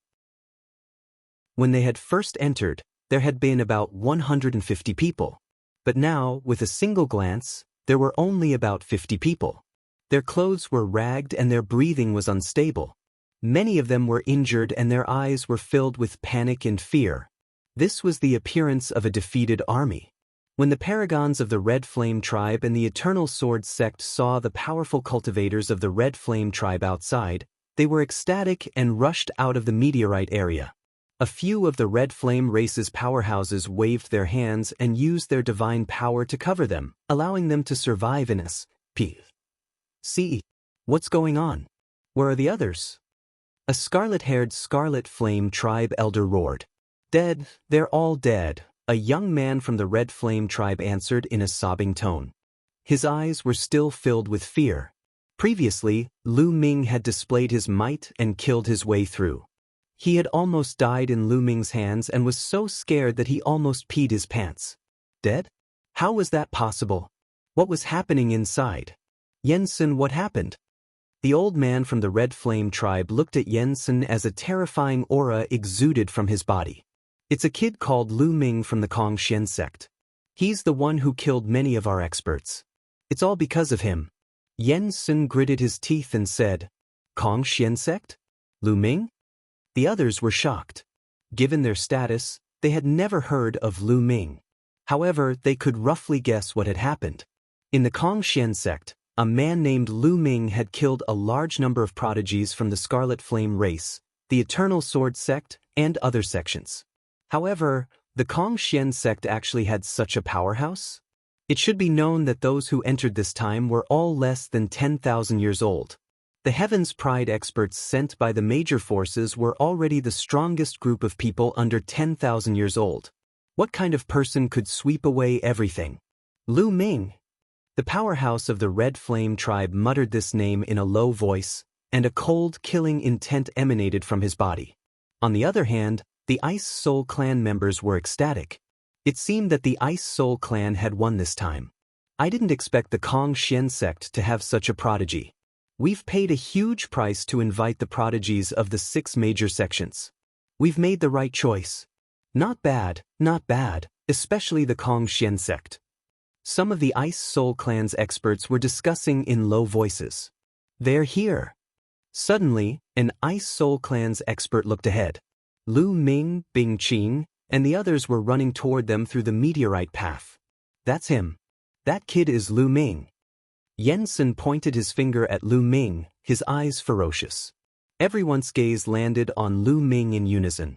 When they had first entered, there had been about 150 people. But now, with a single glance, there were only about 50 people. Their clothes were ragged and their breathing was unstable. Many of them were injured and their eyes were filled with panic and fear. This was the appearance of a defeated army. When the paragons of the Red Flame tribe and the Eternal Sword sect saw the powerful cultivators of the Red Flame tribe outside, they were ecstatic and rushed out of the meteorite area. A few of the Red Flame race's powerhouses waved their hands and used their divine power to cover them, allowing them to survive in S.P. See, what's going on? Where are the others? A scarlet-haired Scarlet Flame tribe elder roared. Dead, they're all dead. A young man from the Red Flame tribe answered in a sobbing tone. His eyes were still filled with fear. Previously, Lu Ming had displayed his might and killed his way through. He had almost died in Lu Ming's hands and was so scared that he almost peed his pants. Dead? How was that possible? What was happening inside? Yensun, what happened? The old man from the Red Flame tribe looked at Yensun as a terrifying aura exuded from his body. It's a kid called Lu Ming from the Kongxian sect. He's the one who killed many of our experts. It's all because of him. Yensun gritted his teeth and said, Kongxian sect? Lu Ming? The others were shocked. Given their status, they had never heard of Lu Ming. However, they could roughly guess what had happened. In the Kongxian sect, a man named Lu Ming had killed a large number of prodigies from the Scarlet Flame race, the Eternal Sword sect, and other sections. However, the Kongxian sect actually had such a powerhouse? It should be known that those who entered this time were all less than 10,000 years old. The Heaven's Pride experts sent by the major forces were already the strongest group of people under 10,000 years old. What kind of person could sweep away everything? Lu Ming. The powerhouse of the Red Flame tribe muttered this name in a low voice, and a cold, killing intent emanated from his body. On the other hand, the Ice Soul Clan members were ecstatic. It seemed that the Ice Soul clan had won this time. I didn't expect the Kong Xian sect to have such a prodigy. We've paid a huge price to invite the prodigies of the 6 major sections. We've made the right choice. Not bad, especially the Kong Xian sect. Some of the Ice Soul clan's experts were discussing in low voices. They're here. Suddenly, an Ice Soul clan's expert looked ahead. Lu Ming, Bing Qing, and the others were running toward them through the meteorite path. That's him. That kid is Lu Ming. Yensen pointed his finger at Lu Ming, his eyes ferocious. Everyone's gaze landed on Lu Ming in unison.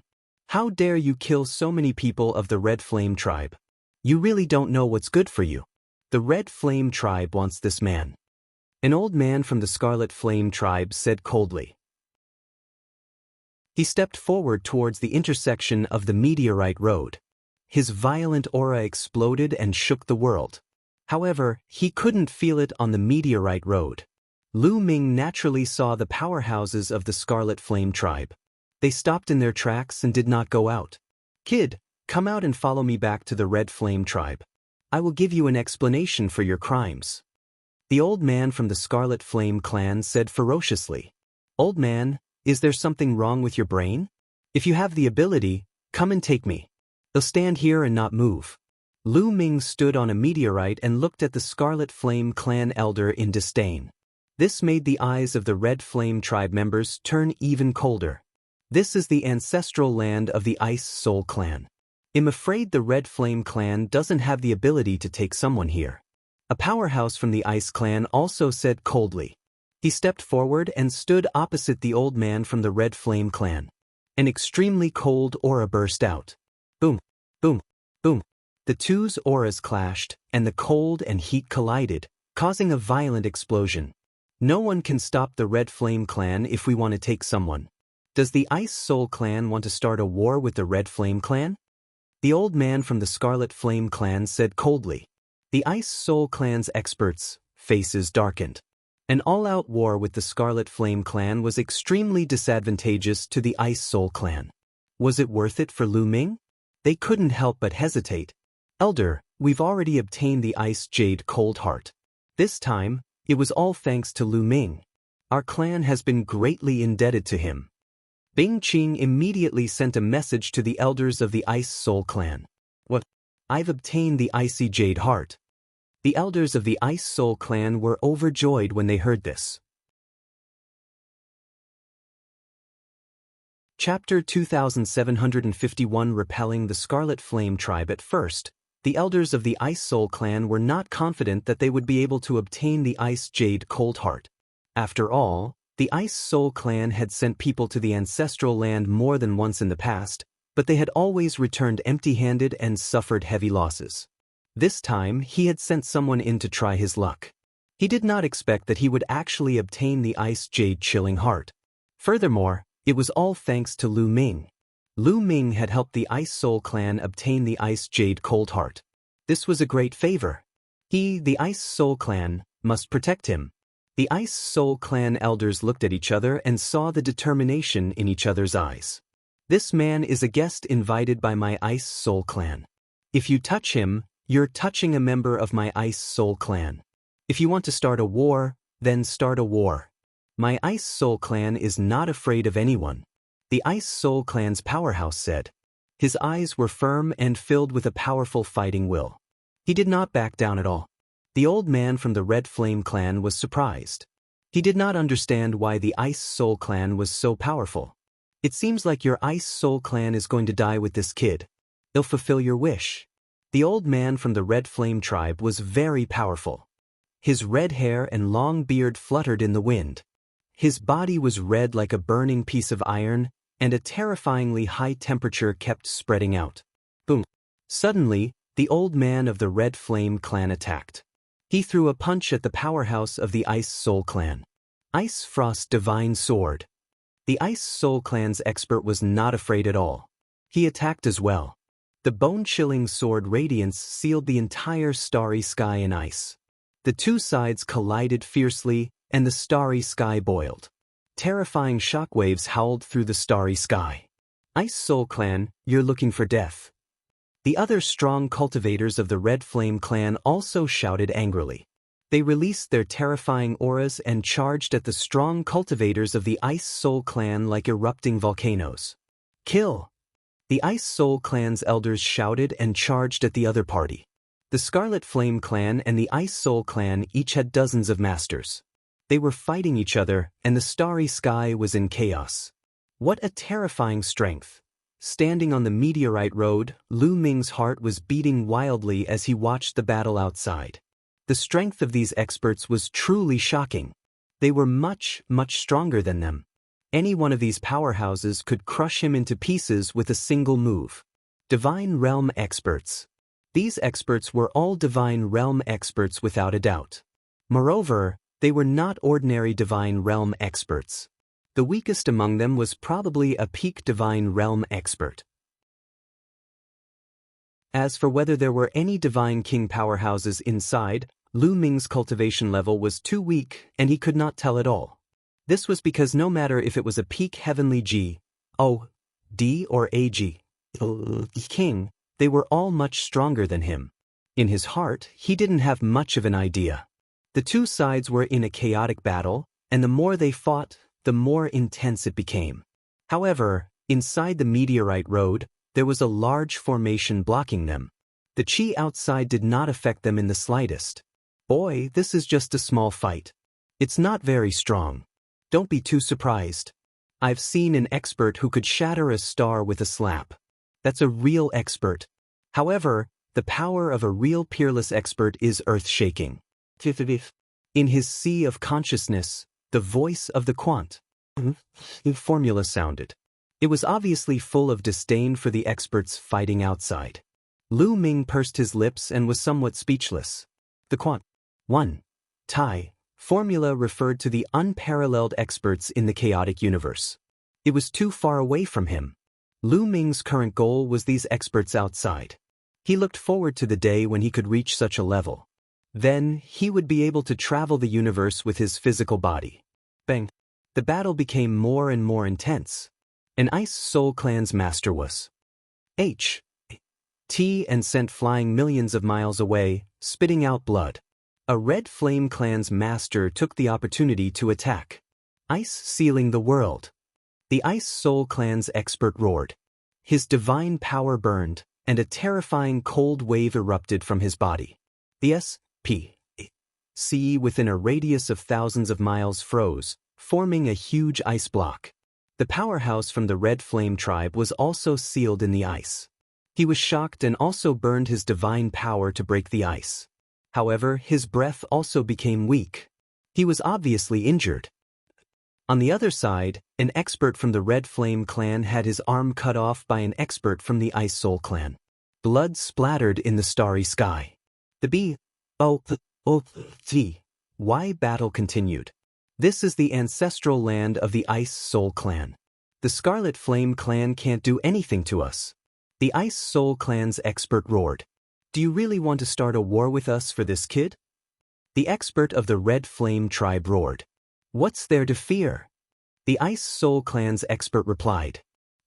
How dare you kill so many people of the Red Flame tribe? You really don't know what's good for you. The Red Flame tribe wants this man. An old man from the Scarlet Flame tribe said coldly. He stepped forward towards the intersection of the meteorite road. His violent aura exploded and shook the world. However, he couldn't feel it on the meteorite road. Lu Ming naturally saw the powerhouses of the Scarlet Flame tribe. They stopped in their tracks and did not go out. Kid, come out and follow me back to the Red Flame tribe. I will give you an explanation for your crimes. The old man from the Scarlet Flame clan said ferociously. Old man, is there something wrong with your brain? If you have the ability, come and take me. They'll stand here and not move. Lu Ming stood on a meteorite and looked at the Scarlet Flame clan elder in disdain. This made the eyes of the Red Flame tribe members turn even colder. This is the ancestral land of the Ice Soul clan. I'm afraid the Red Flame clan doesn't have the ability to take someone here. A powerhouse from the Ice clan also said coldly. He stepped forward and stood opposite the old man from the Red Flame clan. An extremely cold aura burst out. Boom, boom, boom. The two's auras clashed, and the cold and heat collided, causing a violent explosion. No one can stop the Red Flame clan if we want to take someone. Does the Ice Soul clan want to start a war with the Red Flame clan? The old man from the Scarlet Flame clan said coldly. The Ice Soul clan's experts' faces darkened. An all-out war with the Scarlet Flame clan was extremely disadvantageous to the Ice Soul clan. Was it worth it for Lu Ming? They couldn't help but hesitate. Elder, we've already obtained the Ice Jade Cold Heart. This time, it was all thanks to Lu Ming. Our clan has been greatly indebted to him. Bing Qing immediately sent a message to the elders of the Ice Soul clan. What? I've obtained the Icy Jade Heart. The elders of the Ice Soul clan were overjoyed when they heard this. Chapter 2751. Repelling the Scarlet Flame tribe. At first, the elders of the Ice Soul clan were not confident that they would be able to obtain the Ice Jade Cold Heart. After all, the Ice Soul clan had sent people to the ancestral land more than once in the past, but they had always returned empty-handed and suffered heavy losses. This time, he had sent someone in to try his luck. He did not expect that he would actually obtain the Ice Jade Chilling Heart. Furthermore, it was all thanks to Lu Ming. Lu Ming had helped the Ice Soul clan obtain the Ice Jade Cold Heart. This was a great favor. He, the Ice Soul clan, must protect him. The Ice Soul clan elders looked at each other and saw the determination in each other's eyes. This man is a guest invited by my Ice Soul clan. If you touch him, you're touching a member of my Ice Soul clan. If you want to start a war, then start a war. My Ice Soul clan is not afraid of anyone. The Ice Soul clan's powerhouse said. His eyes were firm and filled with a powerful fighting will. He did not back down at all. The old man from the Red Flame clan was surprised. He did not understand why the Ice Soul clan was so powerful. It seems like your Ice Soul clan is going to die with this kid. They'll fulfill your wish. The old man from the Red Flame tribe was very powerful. His red hair and long beard fluttered in the wind. His body was red like a burning piece of iron, and a terrifyingly high temperature kept spreading out. Boom! Suddenly, the old man of the Red Flame clan attacked. He threw a punch at the powerhouse of the Ice Soul clan. Ice Frost Divine Sword. The Ice Soul clan's expert was not afraid at all. He attacked as well. The bone-chilling sword radiance sealed the entire starry sky in ice. The two sides collided fiercely, and the starry sky boiled. Terrifying shockwaves howled through the starry sky. Ice Soul clan, you're looking for death. The other strong cultivators of the Red Flame clan also shouted angrily. They released their terrifying auras and charged at the strong cultivators of the Ice Soul clan like erupting volcanoes. Kill! The Ice Soul clan's elders shouted and charged at the other party. The Scarlet Flame clan and the Ice Soul clan each had dozens of masters. They were fighting each other, and the starry sky was in chaos. What a terrifying strength! Standing on the meteorite road, Lu Ming's heart was beating wildly as he watched the battle outside. The strength of these experts was truly shocking. They were much, much stronger than them. Any one of these powerhouses could crush him into pieces with a single move. Divine Realm experts. These experts were all Divine Realm experts without a doubt. Moreover, they were not ordinary Divine Realm experts. The weakest among them was probably a peak Divine Realm expert. As for whether there were any Divine King powerhouses inside, Lu Ming's cultivation level was too weak and he could not tell at all. This was because no matter if it was a peak Heavenly G, O, D or AG, King, they were all much stronger than him. In his heart, he didn't have much of an idea. The two sides were in a chaotic battle, and the more they fought, the more intense it became. However, inside the meteorite road, there was a large formation blocking them. The chi outside did not affect them in the slightest. Boy, this is just a small fight. It's not very strong. Don't be too surprised. I've seen an expert who could shatter a star with a slap. That's a real expert. However, the power of a real peerless expert is earth-shaking. In his sea of consciousness, the voice of the quant formula sounded. It was obviously full of disdain for the experts fighting outside. Lu Ming pursed his lips and was somewhat speechless. The quant 1 Tai formula referred to the unparalleled experts in the chaotic universe. It was too far away from him. Lu Ming's current goal was these experts outside. He looked forward to the day when he could reach such a level. Then, he would be able to travel the universe with his physical body. Bang! The battle became more and more intense. An Ice Soul clan's master was T and sent flying millions of miles away, spitting out blood. A Red Flame clan's master took the opportunity to attack. Ice sealing the world. The Ice Soul clan's expert roared. His divine power burned, and a terrifying cold wave erupted from his body. The sea within a radius of thousands of miles froze, forming a huge ice block. The powerhouse from the Red Flame tribe was also sealed in the ice. He was shocked and also burned his divine power to break the ice. However, his breath also became weak. He was obviously injured. On the other side, an expert from the Red Flame clan had his arm cut off by an expert from the Ice Soul clan. Blood splattered in the starry sky. The Y battle continued. This is the ancestral land of the Ice Soul clan. The Scarlet Flame clan can't do anything to us. The Ice Soul clan's expert roared. Do you really want to start a war with us for this kid? The expert of the Red Flame tribe roared. What's there to fear? The Ice Soul clan's expert replied.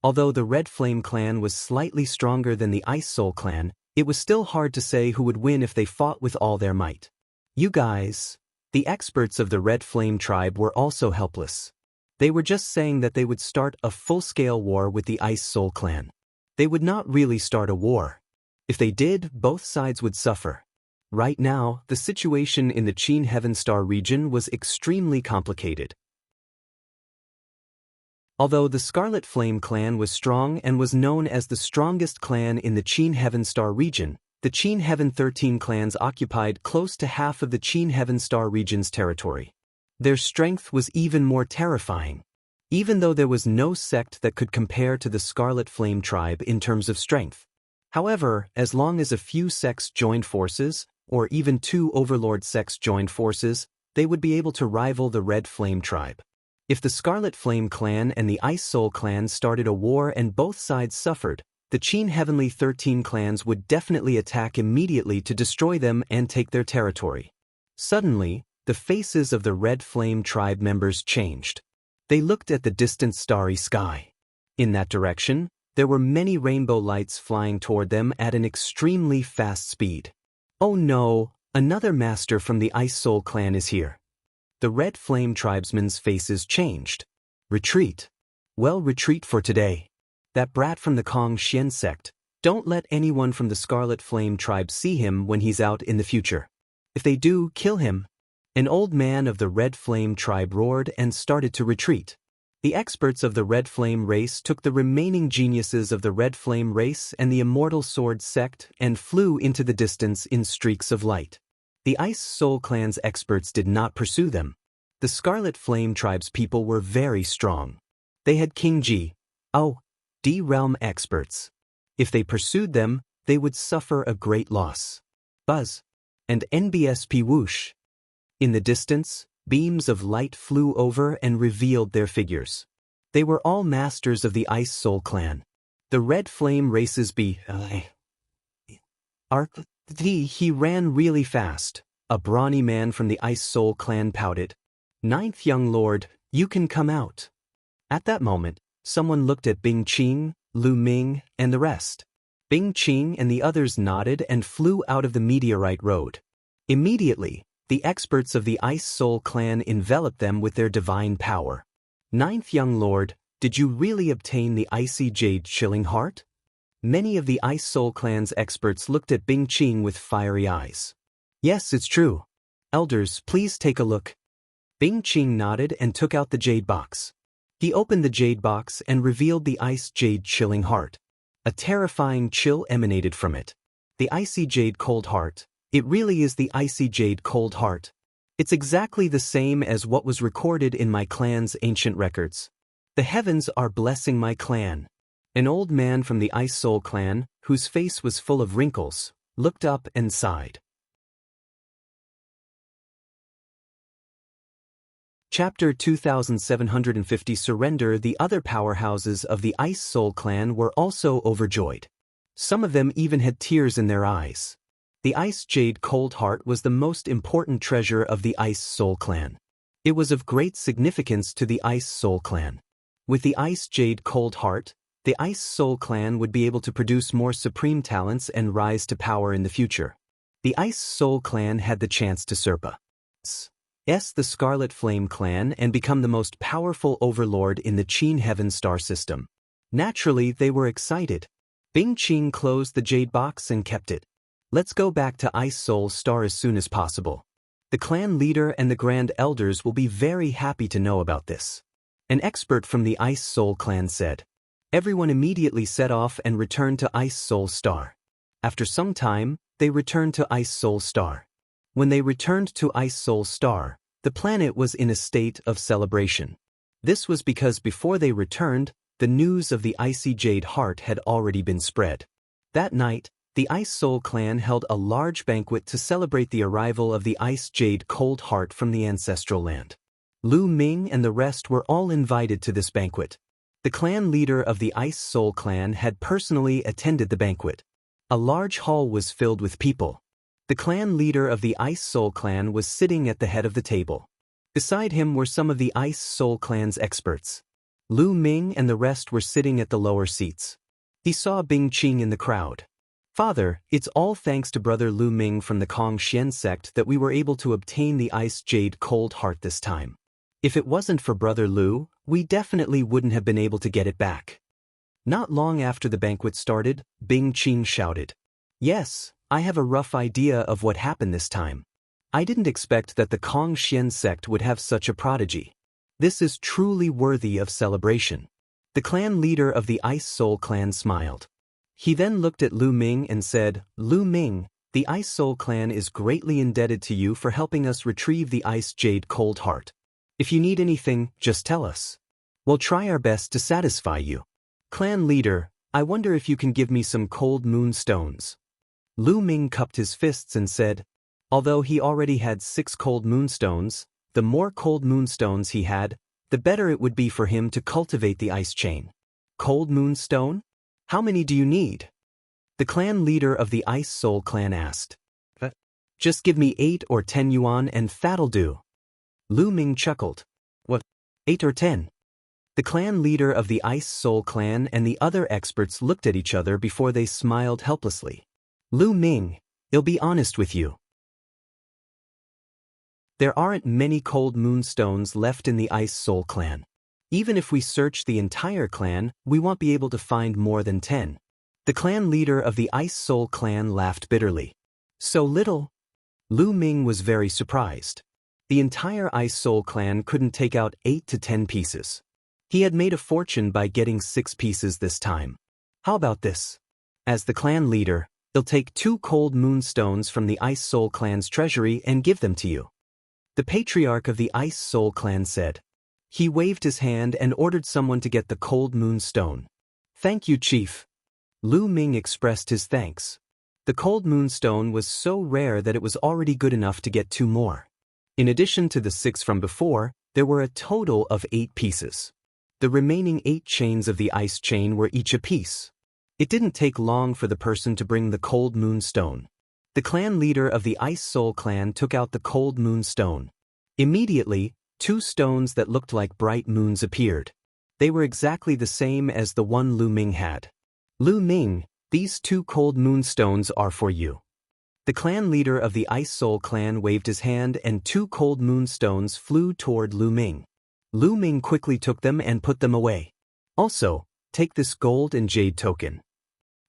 Although the Red Flame clan was slightly stronger than the Ice Soul clan, it was still hard to say who would win if they fought with all their might. You guys, the experts of the Red Flame tribe were also helpless. They were just saying that they would start a full-scale war with the Ice Soul clan. They would not really start a war. If they did, both sides would suffer. Right now, the situation in the Qin Heaven Star region was extremely complicated. Although the Scarlet Flame clan was strong and was known as the strongest clan in the Qin Heaven Star region, the Qin Heaven 13 clans occupied close to half of the Qin Heaven Star region's territory. Their strength was even more terrifying. Even though there was no sect that could compare to the Scarlet Flame tribe in terms of strength. However, as long as a few sects joined forces, or even 2 overlord sects joined forces, they would be able to rival the Red Flame tribe. If the Scarlet Flame clan and the Ice Soul clan started a war and both sides suffered, the Qin Heavenly 13 clans would definitely attack immediately to destroy them and take their territory. Suddenly, the faces of the Red Flame tribe members changed. They looked at the distant starry sky. In that direction, There were many rainbow lights flying toward them at an extremely fast speed. Oh no, another master from the Ice Soul clan is here. The Red Flame tribesmen's faces changed. Retreat. Well, retreat for today. That brat from the Kong Xian sect. Don't let anyone from the Scarlet Flame tribe see him when he's out in the future. If they do, kill him. An old man of the Red Flame tribe roared and started to retreat. The experts of the Red Flame race took the remaining geniuses of the Red Flame race and the Immortal Sword sect and flew into the distance in streaks of light. The Ice Soul clan's experts did not pursue them. The Scarlet Flame tribe's people were very strong. They had King Ji, D realm experts. If they pursued them, they would suffer a great loss. Buzz. And NBSP whoosh. In the distance, beams of light flew over and revealed their figures. They were all masters of the Ice Soul clan. The Red Flame races he ran really fast. A brawny man from the Ice Soul clan pouted. "Ninth young lord, you can come out." At that moment, someone looked at Bing Qing, Lu Ming, and the rest. Bing Qing and the others nodded and flew out of the meteorite road. Immediately, the experts of the Ice Soul clan enveloped them with their divine power. "Ninth young lord, did you really obtain the icy jade chilling heart?" Many of the Ice Soul clan's experts looked at Bing Qing with fiery eyes. "Yes, it's true. Elders, please take a look." Bing Qing nodded and took out the jade box. He opened the jade box and revealed the ice jade chilling heart. A terrifying chill emanated from it. The icy jade cold heart. It really is the icy jade cold heart. It's exactly the same as what was recorded in my clan's ancient records. The heavens are blessing my clan. An old man from the Ice Soul clan, whose face was full of wrinkles, looked up and sighed. Chapter 2750 Surrender. The other powerhouses of the Ice Soul clan were also overjoyed. Some of them even had tears in their eyes. The Ice Jade Cold Heart was the most important treasure of the Ice Soul clan. It was of great significance to the Ice Soul clan. With the Ice Jade Cold Heart, the Ice Soul clan would be able to produce more supreme talents and rise to power in the future. The Ice Soul clan had the chance to surpass the Scarlet Flame clan and become the most powerful overlord in the Qin Heaven star system. Naturally, they were excited. Bing Qing closed the jade box and kept it. "Let's go back to Ice Soul Star as soon as possible. The clan leader and the grand elders will be very happy to know about this." An expert from the Ice Soul clan said. Everyone immediately set off and returned to Ice Soul Star. After some time, they returned to Ice Soul Star. When they returned to Ice Soul Star, the planet was in a state of celebration. This was because before they returned, the news of the Icy Jade Heart had already been spread. That night, the Ice Soul clan held a large banquet to celebrate the arrival of the Ice Jade Cold Heart from the ancestral land. Lu Ming and the rest were all invited to this banquet. The clan leader of the Ice Soul clan had personally attended the banquet. A large hall was filled with people. The clan leader of the Ice Soul clan was sitting at the head of the table. Beside him were some of the Ice Soul clan's experts. Lu Ming and the rest were sitting at the lower seats. He saw Bing Qing in the crowd. "Father, it's all thanks to Brother Lu Ming from the Kong Xian sect that we were able to obtain the Ice Jade Cold Heart this time. If it wasn't for Brother Lu, we definitely wouldn't have been able to get it back." Not long after the banquet started, Bing Qing shouted, "Yes, I have a rough idea of what happened this time. I didn't expect that the Kong Xian sect would have such a prodigy. This is truly worthy of celebration." The clan leader of the Ice Soul clan smiled. He then looked at Lu Ming and said, "Lu Ming, the Ice Soul clan is greatly indebted to you for helping us retrieve the Ice Jade Cold Heart. If you need anything, just tell us. We'll try our best to satisfy you. Clan leader, I wonder if you can give me some cold moon stones." Lu Ming cupped his fists and said, although he already had 6 cold moonstones, the more cold moonstones he had, the better it would be for him to cultivate the ice chain. "Cold moonstone? How many do you need?" The clan leader of the Ice Soul clan asked. "Just give me 8 or 10 yuan and that'll do." Lu Ming chuckled. "What, 8 or 10?" The clan leader of the Ice Soul clan and the other experts looked at each other before they smiled helplessly. Lu Ming, I'll be honest with you. There aren't many cold moonstones left in the Ice Soul clan. Even if we search the entire clan, we won't be able to find more than 10. The clan leader of the Ice Soul clan laughed bitterly. So little? Lu Ming was very surprised. The entire Ice Soul clan couldn't take out 8 to 10 pieces. He had made a fortune by getting 6 pieces this time. How about this? As the clan leader, he'll take 2 cold moonstones from the Ice Soul clan's treasury and give them to you. The patriarch of the Ice Soul clan said. He waved his hand and ordered someone to get the cold moonstone. Thank you, Chief. Lu Ming expressed his thanks. The cold moonstone was so rare that it was already good enough to get 2 more. In addition to the 6 from before, there were a total of 8 pieces. The remaining 8 chains of the ice chain were each a piece. It didn't take long for the person to bring the cold moonstone. The clan leader of the Ice Soul clan took out the cold moonstone. Immediately, 2 stones that looked like bright moons appeared. They were exactly the same as the one Lu Ming had. Lu Ming, these 2 cold moonstones are for you. The clan leader of the Ice Soul clan waved his hand and 2 cold moonstones flew toward Lu Ming. Lu Ming quickly took them and put them away. Also, take this gold and jade token.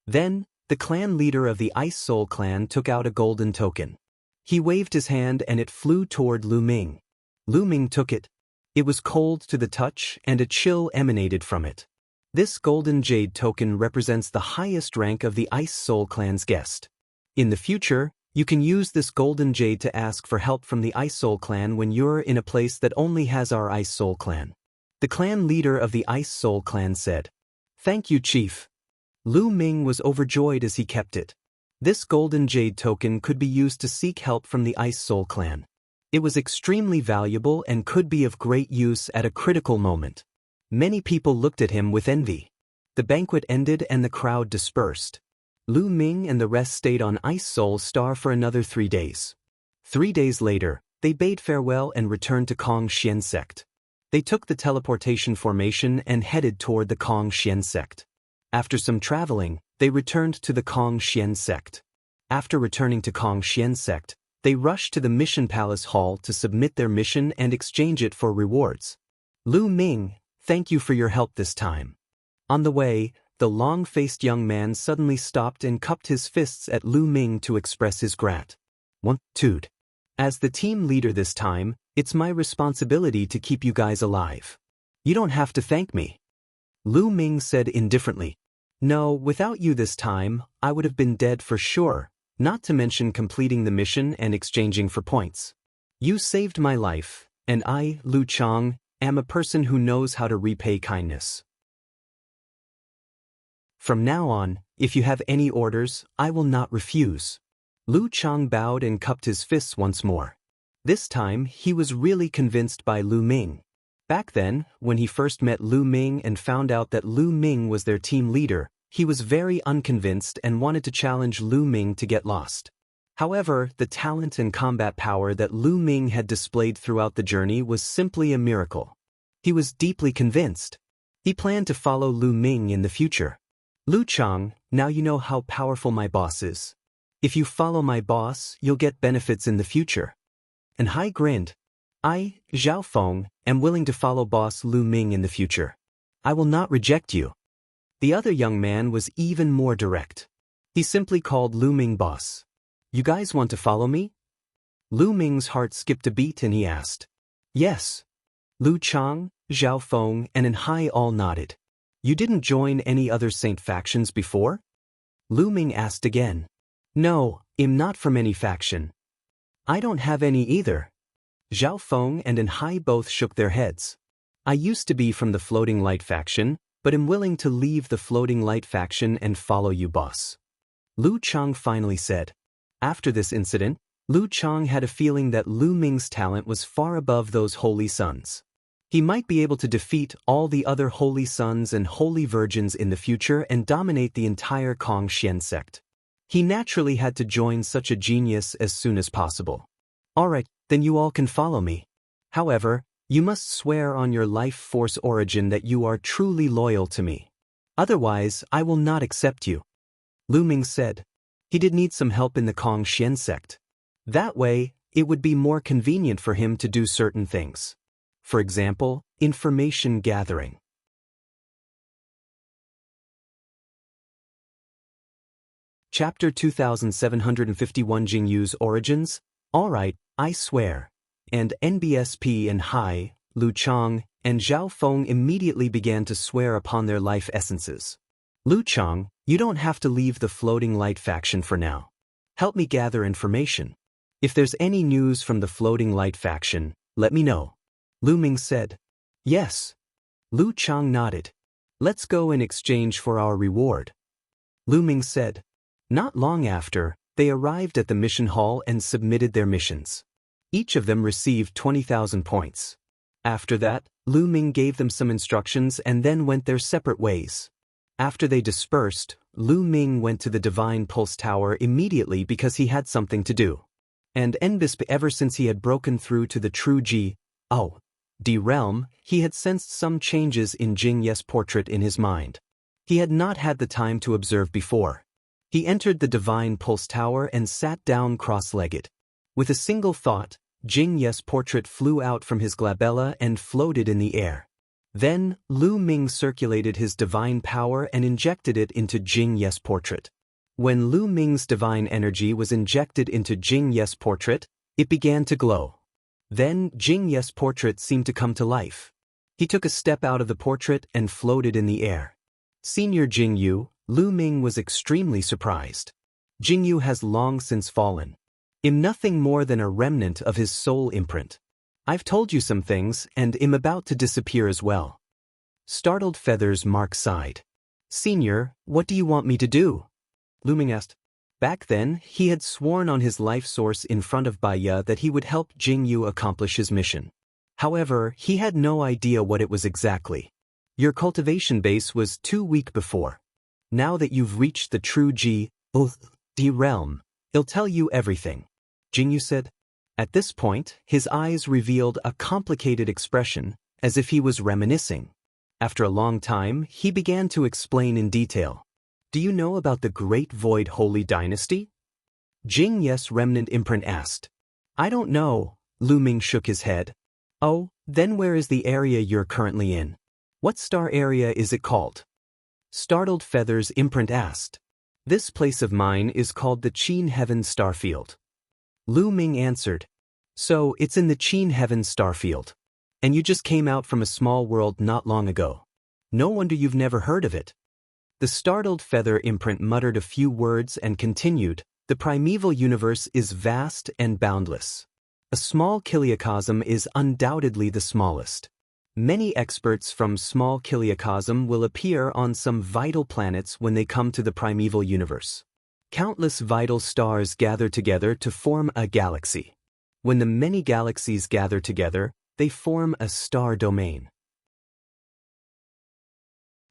Then, the clan leader of the Ice Soul clan took out a golden token. He waved his hand and it flew toward Lu Ming. Lu Ming took it. It was cold to the touch and a chill emanated from it. This golden jade token represents the highest rank of the Ice Soul clan's guest. In the future, you can use this golden jade to ask for help from the Ice Soul clan when you're in a place that only has our Ice Soul clan. The clan leader of the Ice Soul clan said. Thank you, Chief. Lu Ming was overjoyed as he kept it. This golden jade token could be used to seek help from the Ice Soul clan. It was extremely valuable and could be of great use at a critical moment. Many people looked at him with envy. The banquet ended and the crowd dispersed. Lu Ming and the rest stayed on Ice Soul Star for another 3 days. 3 days later, they bade farewell and returned to Kong Xian sect. They took the teleportation formation and headed toward the Kong Xian sect. After some traveling, they returned to the Kong Xian sect. After returning to Kong Xian sect, they rushed to the Mission Palace Hall to submit their mission and exchange it for rewards. Lu Ming, thank you for your help this time. On the way, the long-faced young man suddenly stopped and cupped his fists at Lu Ming to express his gratitude. As the team leader this time, it's my responsibility to keep you guys alive. You don't have to thank me. Lu Ming said indifferently. No, without you this time, I would have been dead for sure, not to mention completing the mission and exchanging for points. You saved my life, and I, Lu Chang, am a person who knows how to repay kindness. From now on, if you have any orders, I will not refuse. Lu Chang bowed and cupped his fists once more. This time, he was really convinced by Lu Ming. Back then, when he first met Lu Ming and found out that Lu Ming was their team leader, he was very unconvinced and wanted to challenge Lu Ming to get lost. However, the talent and combat power that Lu Ming had displayed throughout the journey was simply a miracle. He was deeply convinced. He planned to follow Lu Ming in the future. Lu Chang, now you know how powerful my boss is. If you follow my boss, you'll get benefits in the future. And Hai grinned. I, Zhao Feng, am willing to follow boss Lu Ming in the future. I will not reject you. The other young man was even more direct. He simply called Lu Ming boss. You guys want to follow me? Lu Ming's heart skipped a beat and he asked. Yes. Lu Chang, Zhao Feng, and An Hai all nodded. You didn't join any other saint factions before? Lu Ming asked again. No, I'm not from any faction. I don't have any either. Zhao Feng and An Hai both shook their heads. I used to be from the Floating Light faction, but am willing to leave the Floating Light faction and follow you, boss. Lu Chang finally said. After this incident, Lu Chang had a feeling that Lu Ming's talent was far above those holy sons. He might be able to defeat all the other holy sons and holy virgins in the future and dominate the entire Kong Xian sect. He naturally had to join such a genius as soon as possible. Alright, then you all can follow me. However, You must swear on your life force origin that you are truly loyal to me. Otherwise, I will not accept you. Lu Ming said. He did need some help in the Kong Xian sect. That way, it would be more convenient for him to do certain things. For example, information gathering. Chapter 2751 Jingyu's Origins. Alright, I swear. And NBSP and Hai, Lu Chang, and Zhao Feng immediately began to swear upon their life essences. Lu Chang, you don't have to leave the Floating Light faction for now. Help me gather information. If there's any news from the Floating Light faction, let me know. Lu Ming said. Yes. Lu Chang nodded. Let's go in exchange for our reward. Lu Ming said. Not long after, they arrived at the mission hall and submitted their missions. Each of them received 20,000 points. After that, Lu Ming gave them some instructions and then went their separate ways. After they dispersed, Lu Ming went to the Divine Pulse Tower immediately because he had something to do. And Enbisp, ever since he had broken through to the true D realm, he had sensed some changes in Jing Ye's portrait in his mind. He had not had the time to observe before. He entered the Divine Pulse Tower and sat down cross-legged. With a single thought, Jing Ye's portrait flew out from his glabella and floated in the air. Then, Lu Ming circulated his divine power and injected it into Jing Ye's portrait. When Lu Ming's divine energy was injected into Jing Ye's portrait, it began to glow. Then, Jing Ye's portrait seemed to come to life. He took a step out of the portrait and floated in the air. Senior Jingyu, Lu Ming was extremely surprised. Jingyu has long since fallen. Am nothing more than a remnant of his soul imprint. I've told you some things and am about to disappear as well. Startled Feathers Mark sighed. Senior, what do you want me to do? Lu Ming asked. Back then, he had sworn on his life source in front of Baiya that he would help Jingyu accomplish his mission. However, he had no idea what it was exactly. Your cultivation base was too weak before. Now that you've reached the true D realm, he'll tell you everything. Jingyu said. At this point, his eyes revealed a complicated expression, as if he was reminiscing. After a long time, he began to explain in detail. Do you know about the Great Void Holy Dynasty? Jing Ye's remnant imprint asked. I don't know. Lu Ming shook his head. Oh, then where is the area you're currently in? What star area is it called? Startled Feathers imprint asked. This place of mine is called the Qin Heaven Starfield. Lu Ming answered. So, it's in the Qin Heaven Starfield. And you just came out from a small world not long ago. No wonder you've never heard of it. The Startled Feather imprint muttered a few words and continued, the primeval universe is vast and boundless. A small kiliacosm is undoubtedly the smallest. Many experts from small kiliacosm will appear on some vital planets when they come to the primeval universe. Countless vital stars gather together to form a galaxy. When the many galaxies gather together, they form a star domain.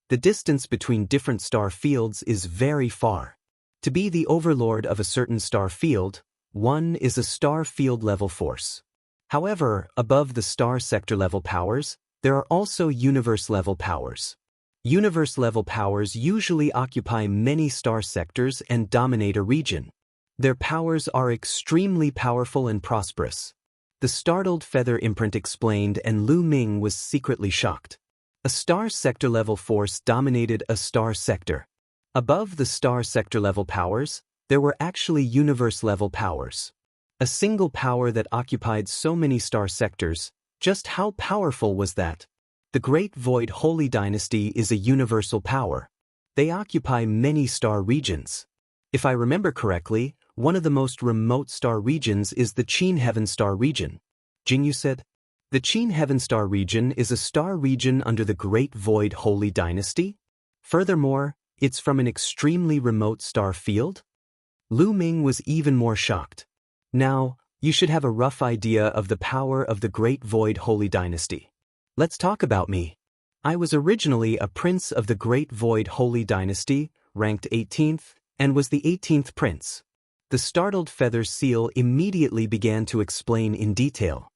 The distance between different star fields is very far. To be the overlord of a certain star field, one is a star field level force. However, above the star sector level powers, there are also universe level powers. Universe level powers usually occupy many star sectors and dominate a region. Their powers are extremely powerful and prosperous. The Startled Feather imprint explained, and Lu Ming was secretly shocked. A star sector level force dominated a star sector. Above the star sector level powers, there were actually universe level powers. A single power that occupied so many star sectors, just how powerful was that? The Great Void Holy Dynasty is a universal power. They occupy many star regions. If I remember correctly, one of the most remote star regions is the Qin Heaven Star region. Jingyu said. The Qin Heaven Star region is a star region under the Great Void Holy Dynasty. Furthermore, it's from an extremely remote star field. Lu Ming was even more shocked. Now, you should have a rough idea of the power of the Great Void Holy Dynasty. Let's talk about me. I was originally a prince of the Great Void Holy Dynasty, ranked 18th, and was the 18th prince. The Startled Feather seal immediately began to explain in detail.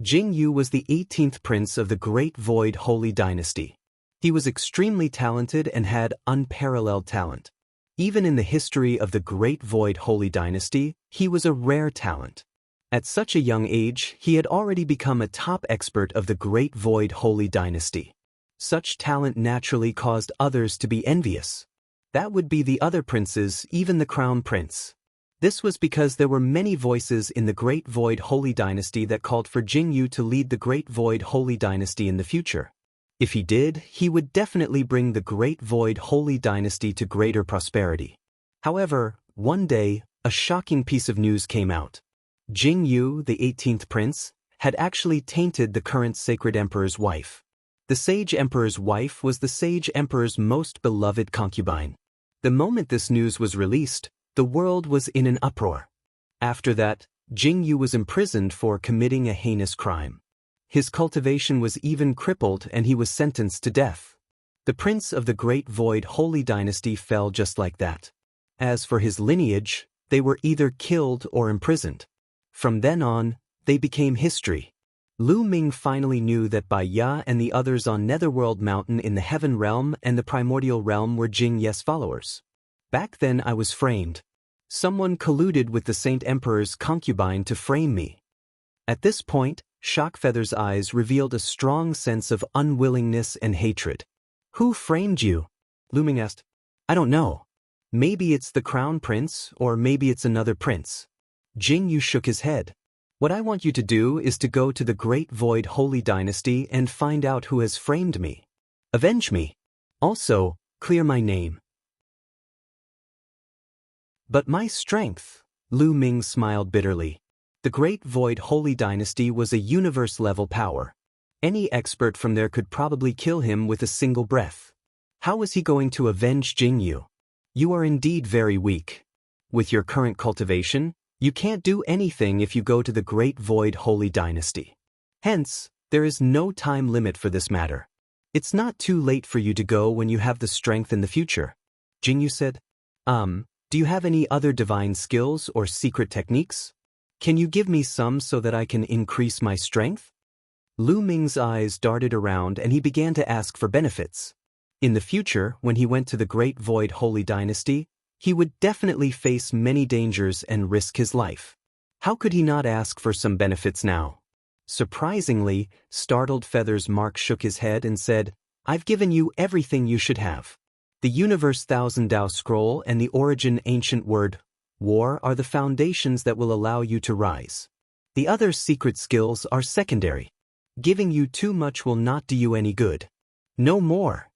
Jianghu was the 18th prince of the Great Void Holy Dynasty. He was extremely talented and had unparalleled talent. Even in the history of the Great Void Holy Dynasty, he was a rare talent. At such a young age, he had already become a top expert of the Great Void Holy Dynasty. Such talent naturally caused others to be envious. That would be the other princes, even the crown prince. This was because there were many voices in the Great Void Holy Dynasty that called for Jianghu to lead the Great Void Holy Dynasty in the future. If he did, he would definitely bring the Great Void Holy Dynasty to greater prosperity. However, one day, a shocking piece of news came out. Jianghu, the 18th prince, had actually tainted the current sacred emperor's wife. The sage emperor's wife was the sage emperor's most beloved concubine. The moment this news was released, the world was in an uproar. After that, Jianghu was imprisoned for committing a heinous crime. His cultivation was even crippled and he was sentenced to death. The prince of the Great Void Holy Dynasty fell just like that. As for his lineage, they were either killed or imprisoned. From then on, they became history. Lu Ming finally knew that Bai Ya and the others on Netherworld Mountain in the Heaven Realm and the Primordial Realm were Jing Ye's followers. Back then I was framed. Someone colluded with the Saint Emperor's concubine to frame me. At this point, Shockfeather's eyes revealed a strong sense of unwillingness and hatred. Who framed you? Lu Ming asked. I don't know. Maybe it's the crown prince, or maybe it's another prince. Jianghu shook his head. What I want you to do is to go to the Great Void Holy Dynasty and find out who has framed me. Avenge me. Also, clear my name. But my strength, Lu Ming smiled bitterly. The Great Void Holy Dynasty was a universe-level power. Any expert from there could probably kill him with a single breath. How was he going to avenge Jianghu? You are indeed very weak. With your current cultivation, you can't do anything if you go to the Great Void Holy Dynasty. Hence, there is no time limit for this matter. It's not too late for you to go when you have the strength in the future. Jianghu said, do you have any other divine skills or secret techniques? Can you give me some so that I can increase my strength? Lu Ming's eyes darted around and he began to ask for benefits. In the future, when he went to the Great Void Holy Dynasty, he would definitely face many dangers and risk his life. How could he not ask for some benefits now? Surprisingly, startled Feathers Mark shook his head and said, I've given you everything you should have. The Universe Thousand Dao Scroll and the Origin Ancient Word, War, are the foundations that will allow you to rise. The other secret skills are secondary. Giving you too much will not do you any good. No more.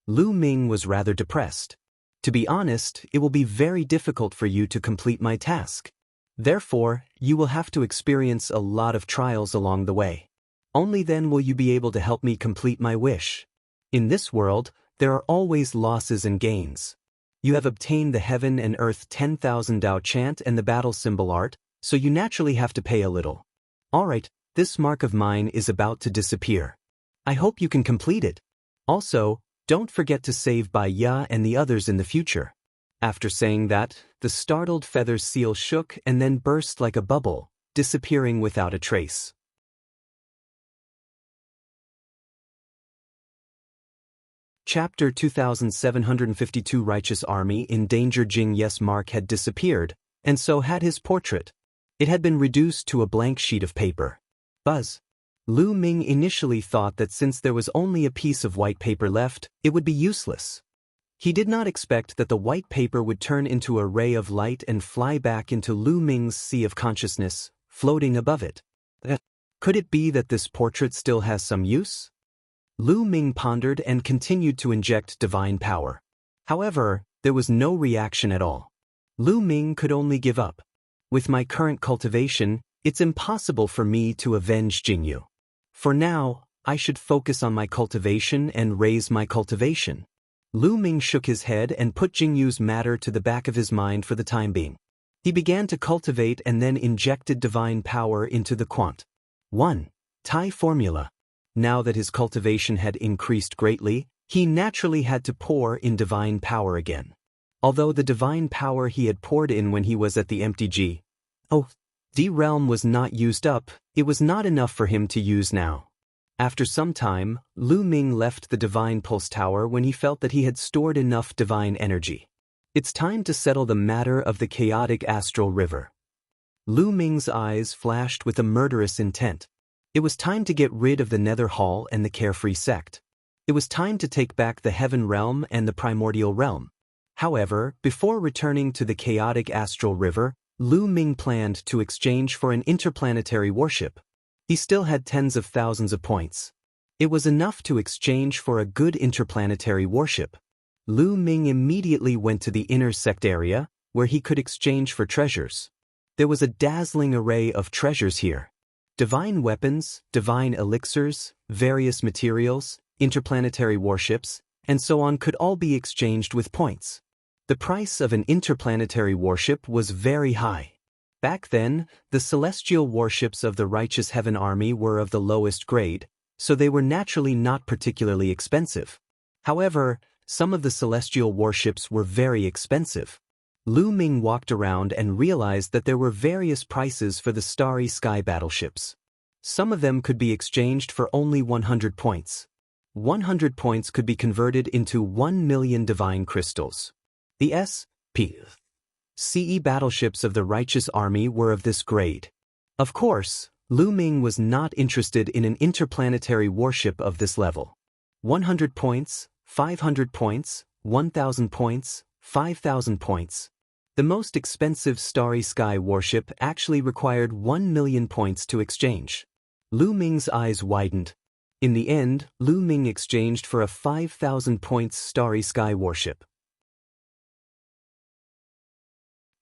Lu Ming was rather depressed. To be honest, it will be very difficult for you to complete my task. Therefore, you will have to experience a lot of trials along the way. Only then will you be able to help me complete my wish. In this world, there are always losses and gains. You have obtained the Heaven and Earth 10,000 Dao chant and the battle symbol art, so you naturally have to pay a little. Alright, this mark of mine is about to disappear. I hope you can complete it. Also, don't forget to save Bai Ya and the others in the future. After saying that, the startled Feather's seal shook and then burst like a bubble, disappearing without a trace. Chapter 2752 Righteous Army in Danger. Jing Ye's mark had disappeared, and so had his portrait. It had been reduced to a blank sheet of paper. Buzz. Lu Ming initially thought that since there was only a piece of white paper left, it would be useless. He did not expect that the white paper would turn into a ray of light and fly back into Lu Ming's sea of consciousness, floating above it. Could it be that this portrait still has some use? Lu Ming pondered and continued to inject divine power. However, there was no reaction at all. Lu Ming could only give up. With my current cultivation, it's impossible for me to avenge Jianghu. For now, I should focus on my cultivation and raise my cultivation. Lu Ming shook his head and put Jianghu's matter to the back of his mind for the time being. He began to cultivate and then injected divine power into the quant. 1. Tai formula. Now that his cultivation had increased greatly, he naturally had to pour in divine power again. Although the divine power he had poured in when he was at the empty G. D realm was not used up, it was not enough for him to use now. After some time, Lu Ming left the Divine Pulse Tower when he felt that he had stored enough divine energy. It's time to settle the matter of the chaotic astral river. Lu Ming's eyes flashed with a murderous intent. It was time to get rid of the Nether Hall and the Carefree sect. It was time to take back the Heaven Realm and the Primordial Realm. However, before returning to the chaotic astral river, Lu Ming planned to exchange for an interplanetary warship. He still had tens of thousands of points. It was enough to exchange for a good interplanetary warship. Lu Ming immediately went to the inner sect area, where he could exchange for treasures. There was a dazzling array of treasures here. Divine weapons, divine elixirs, various materials, interplanetary warships, and so on could all be exchanged with points. The price of an interplanetary warship was very high. Back then, the celestial warships of the Righteous Heaven Army were of the lowest grade, so they were naturally not particularly expensive. However, some of the celestial warships were very expensive. Lu Ming walked around and realized that there were various prices for the Starry Sky battleships. Some of them could be exchanged for only 100 points. 100 points could be converted into 1 million divine crystals. The CE battleships of the Righteous Army were of this grade. Of course, Lu Ming was not interested in an interplanetary warship of this level. 100 points, 500 points, 1,000 points, 5,000 points. The most expensive Starry Sky warship actually required 1 million points to exchange. Lu Ming's eyes widened. In the end, Lu Ming exchanged for a 5,000 points Starry Sky warship.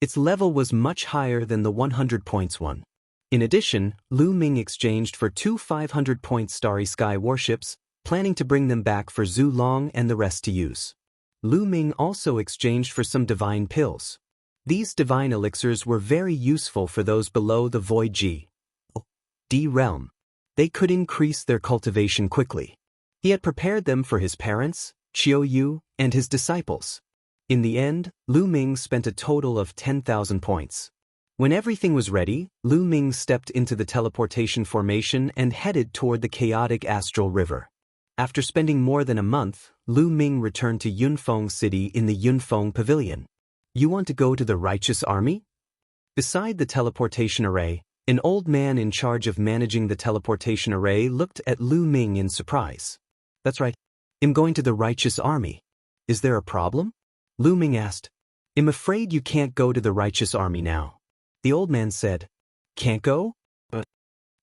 Its level was much higher than the 100 points one. In addition, Lu Ming exchanged for 2 500 points Starry Sky warships, planning to bring them back for Zhu Long and the rest to use. Lu Ming also exchanged for some divine pills. These divine elixirs were very useful for those below the Void D realm. They could increase their cultivation quickly. He had prepared them for his parents, Qiu Yu, and his disciples. In the end, Lu Ming spent a total of 10,000 points. When everything was ready, Lu Ming stepped into the teleportation formation and headed toward the chaotic astral river. After spending more than a month, Lu Ming returned to Yunfeng City in the Yunfeng Pavilion. You want to go to the Righteous Army? Beside the teleportation array, an old man in charge of managing the teleportation array looked at Lu Ming in surprise. That's right. I'm going to the Righteous Army. Is there a problem? Lu Ming asked. I'm afraid you can't go to the Righteous Army now. The old man said. Can't go? But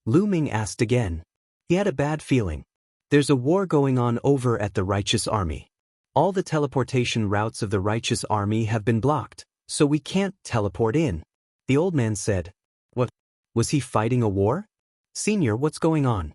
Lu Ming asked again. He had a bad feeling. There's a war going on over at the Righteous Army. All the teleportation routes of the Righteous Army have been blocked, so we can't teleport in. The old man said. What? Was he fighting a war? Senior, what's going on?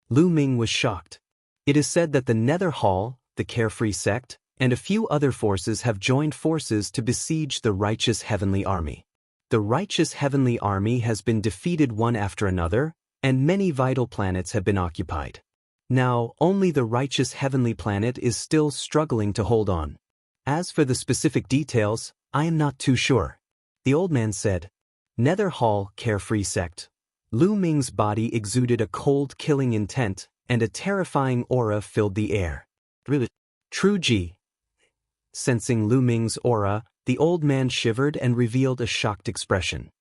Lu Ming was shocked. It is said that the Nether Hall, the Carefree sect, and a few other forces have joined forces to besiege the Righteous Heavenly Army. The Righteous Heavenly Army has been defeated one after another, and many vital planets have been occupied. Now, only the Righteous Heavenly Planet is still struggling to hold on. As for the specific details, I am not too sure. The old man said. Nether Hall, Carefree sect. Lu Ming's body exuded a cold, killing intent, and a terrifying aura filled the air. Really? True G. Sensing Lu Ming's aura, the old man shivered and revealed a shocked expression.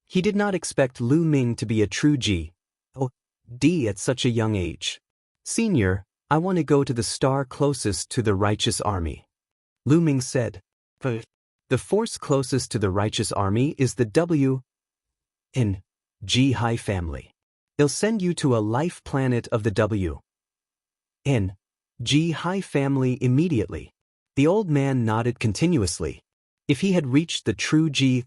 He did not expect Lu Ming to be a true D at such a young age. Senior, I want to go to the star closest to the Righteous Army. Lu Ming said. But the force closest to the Righteous Army is the G High family. They'll send you to a life planet of the G High family immediately. The old man nodded continuously. If he had reached the true D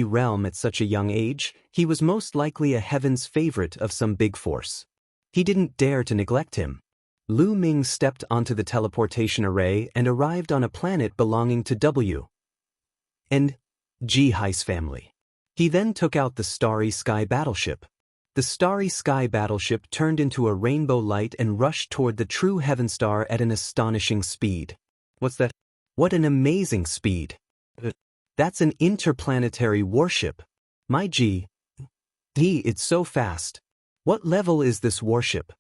realm at such a young age, he was most likely a heaven's favorite of some big force. He didn't dare to neglect him. Lu Ming stepped onto the teleportation array and arrived on a planet belonging to G High's family. He then took out the Starry Sky battleship. The Starry Sky battleship turned into a rainbow light and rushed toward the true heaven star at an astonishing speed. What's that? What an amazing speed! That's an interplanetary warship. My G. It's so fast. What level is this warship?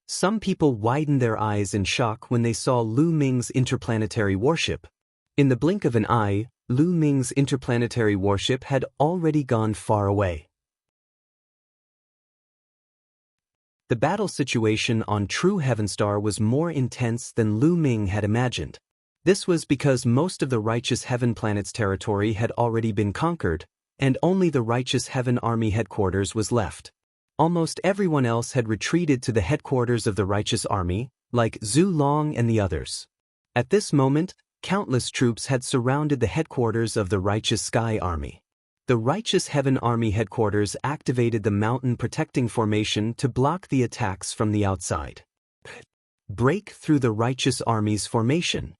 Some people widened their eyes in shock when they saw Lu Ming's interplanetary warship. In the blink of an eye, Lu Ming's interplanetary warship had already gone far away. The battle situation on True Heavenstar was more intense than Lu Ming had imagined. This was because most of the Righteous Heaven planet's territory had already been conquered, and only the Righteous Heaven Army headquarters was left. Almost everyone else had retreated to the headquarters of the Righteous Army, like Zhu Long and the others. At this moment, countless troops had surrounded the headquarters of the Righteous Sky Army. The Righteous Heaven Army headquarters activated the mountain protecting formation to block the attacks from the outside. Break through the Righteous Army's formation.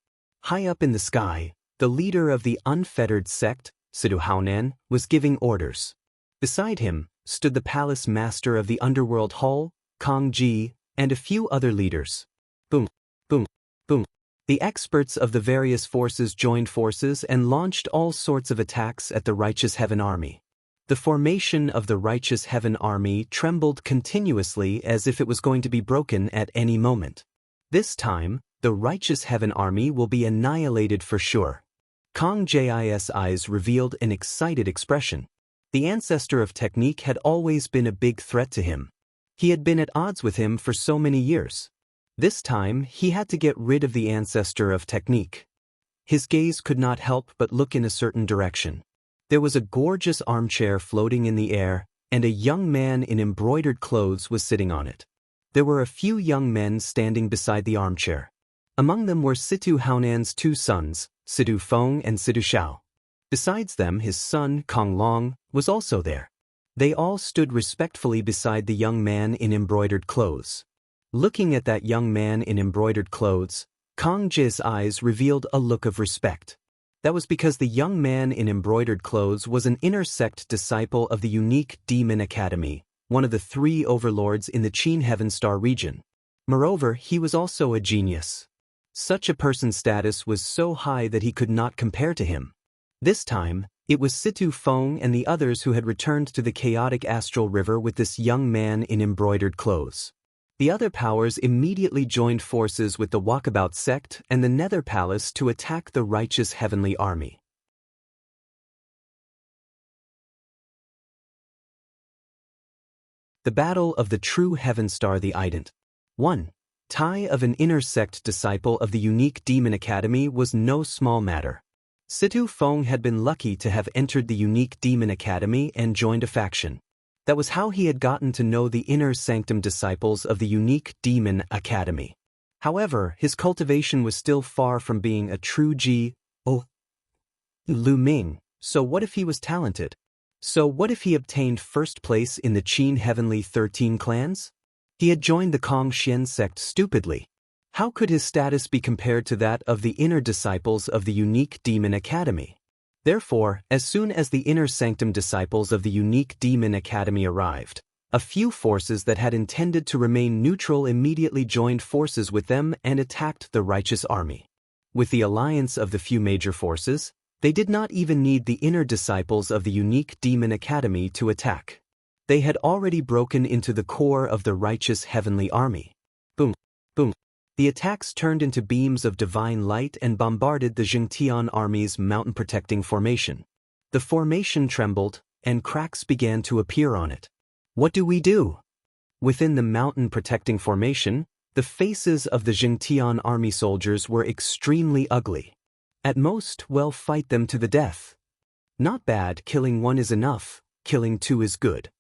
High up in the sky, the leader of the unfettered sect, Sidu Haonan, was giving orders. Beside him stood the palace master of the underworld hall, Kong Ji, and a few other leaders. Boom, boom, boom. The experts of the various forces joined forces and launched all sorts of attacks at the Righteous Heaven Army. The formation of the Righteous Heaven Army trembled continuously as if it was going to be broken at any moment. This time, the Righteous Heaven Army will be annihilated for sure. Kong Ji's eyes revealed an excited expression. The ancestor of technique had always been a big threat to him. He had been at odds with him for so many years. This time, he had to get rid of the ancestor of technique. His gaze could not help but look in a certain direction. There was a gorgeous armchair floating in the air, and a young man in embroidered clothes was sitting on it. There were a few young men standing beside the armchair. Among them were Situ Haonan's two sons, Sidu Feng and Sidu Xiao. Besides them, his son, Kong Long, was also there. They all stood respectfully beside the young man in embroidered clothes. Looking at that young man in embroidered clothes, Kong Ji's eyes revealed a look of respect. That was because the young man in embroidered clothes was an inner sect disciple of the unique Demon Academy, one of the 3 overlords in the Qin Heavenstar region. Moreover, he was also a genius. Such a person's status was so high that he could not compare to him. This time, it was Situ Feng and the others who had returned to the chaotic astral river with this young man in embroidered clothes. The other powers immediately joined forces with the Walkabout sect and the Nether Palace to attack the Righteous Heavenly Army. The Battle of the True Heavenstar the Ident. 1. Tai of an inner sect disciple of the unique Demon Academy was no small matter. Situ Feng had been lucky to have entered the unique Demon Academy and joined a faction. That was how he had gotten to know the inner sanctum disciples of the unique Demon Academy. However, his cultivation was still far from being a true Lu Ming, so what if he was talented? So what if he obtained first place in the Qin Heavenly 13 clans? He had joined the Kong Xian sect stupidly. How could his status be compared to that of the inner disciples of the unique Demon Academy? Therefore, as soon as the inner sanctum disciples of the unique Demon Academy arrived, a few forces that had intended to remain neutral immediately joined forces with them and attacked the Righteous Army. With the alliance of the few major forces, they did not even need the inner disciples of the unique Demon Academy to attack. They had already broken into the core of the Righteous Heavenly Army. Boom, boom. The attacks turned into beams of divine light and bombarded the Zhengtian army's mountain-protecting formation. The formation trembled, and cracks began to appear on it. What do we do? Within the mountain-protecting formation, the faces of the Zhengtian army soldiers were extremely ugly. At most, well, fight them to the death. Not bad, killing one is enough, killing two is good.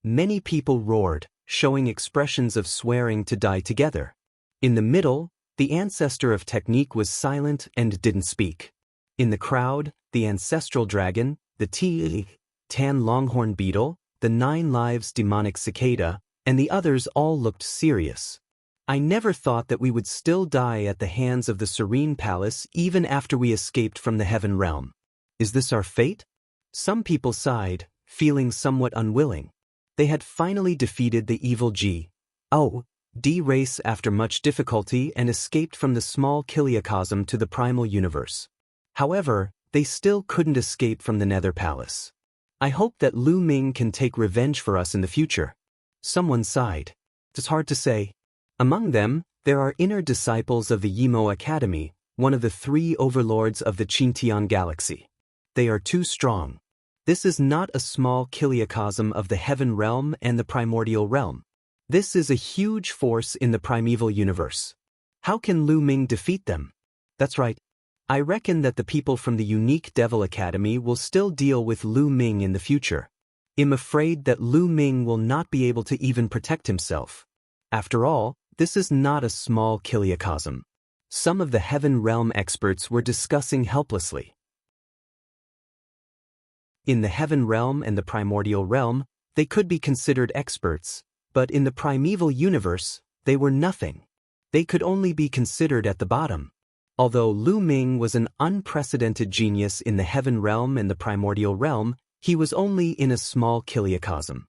Many people roared, showing expressions of swearing to die together. In the middle, the ancestor of technique was silent and didn't speak. In the crowd, the ancestral dragon, the tan longhorn beetle, the 9 lives demonic cicada, and the others all looked serious. I never thought that we would still die at the hands of the Serene Palace even after we escaped from the Heaven Realm. Is this our fate? Some people sighed, feeling somewhat unwilling. They had finally defeated the evil D race after much difficulty and escaped from the small Kiliacosm to the primal universe. However, they still couldn't escape from the Nether Palace. I hope that Lu Ming can take revenge for us in the future. Someone sighed. It's hard to say. Among them, there are inner disciples of the Yimo Academy, one of the 3 overlords of the Qintian galaxy. They are too strong. This is not a small kiliacosm of the heaven realm and the primordial realm. This is a huge force in the primeval universe. How can Lu Ming defeat them? That's right. I reckon that the people from the unique Devil Academy will still deal with Lu Ming in the future. I'm afraid that Lu Ming will not be able to even protect himself. After all, this is not a small kiliacosm. Some of the heaven realm experts were discussing helplessly. In the heaven realm and the primordial realm, they could be considered experts, but in the primeval universe, they were nothing. They could only be considered at the bottom. Although Lu Ming was an unprecedented genius in the heaven realm and the primordial realm, he was only in a small kiliacosm.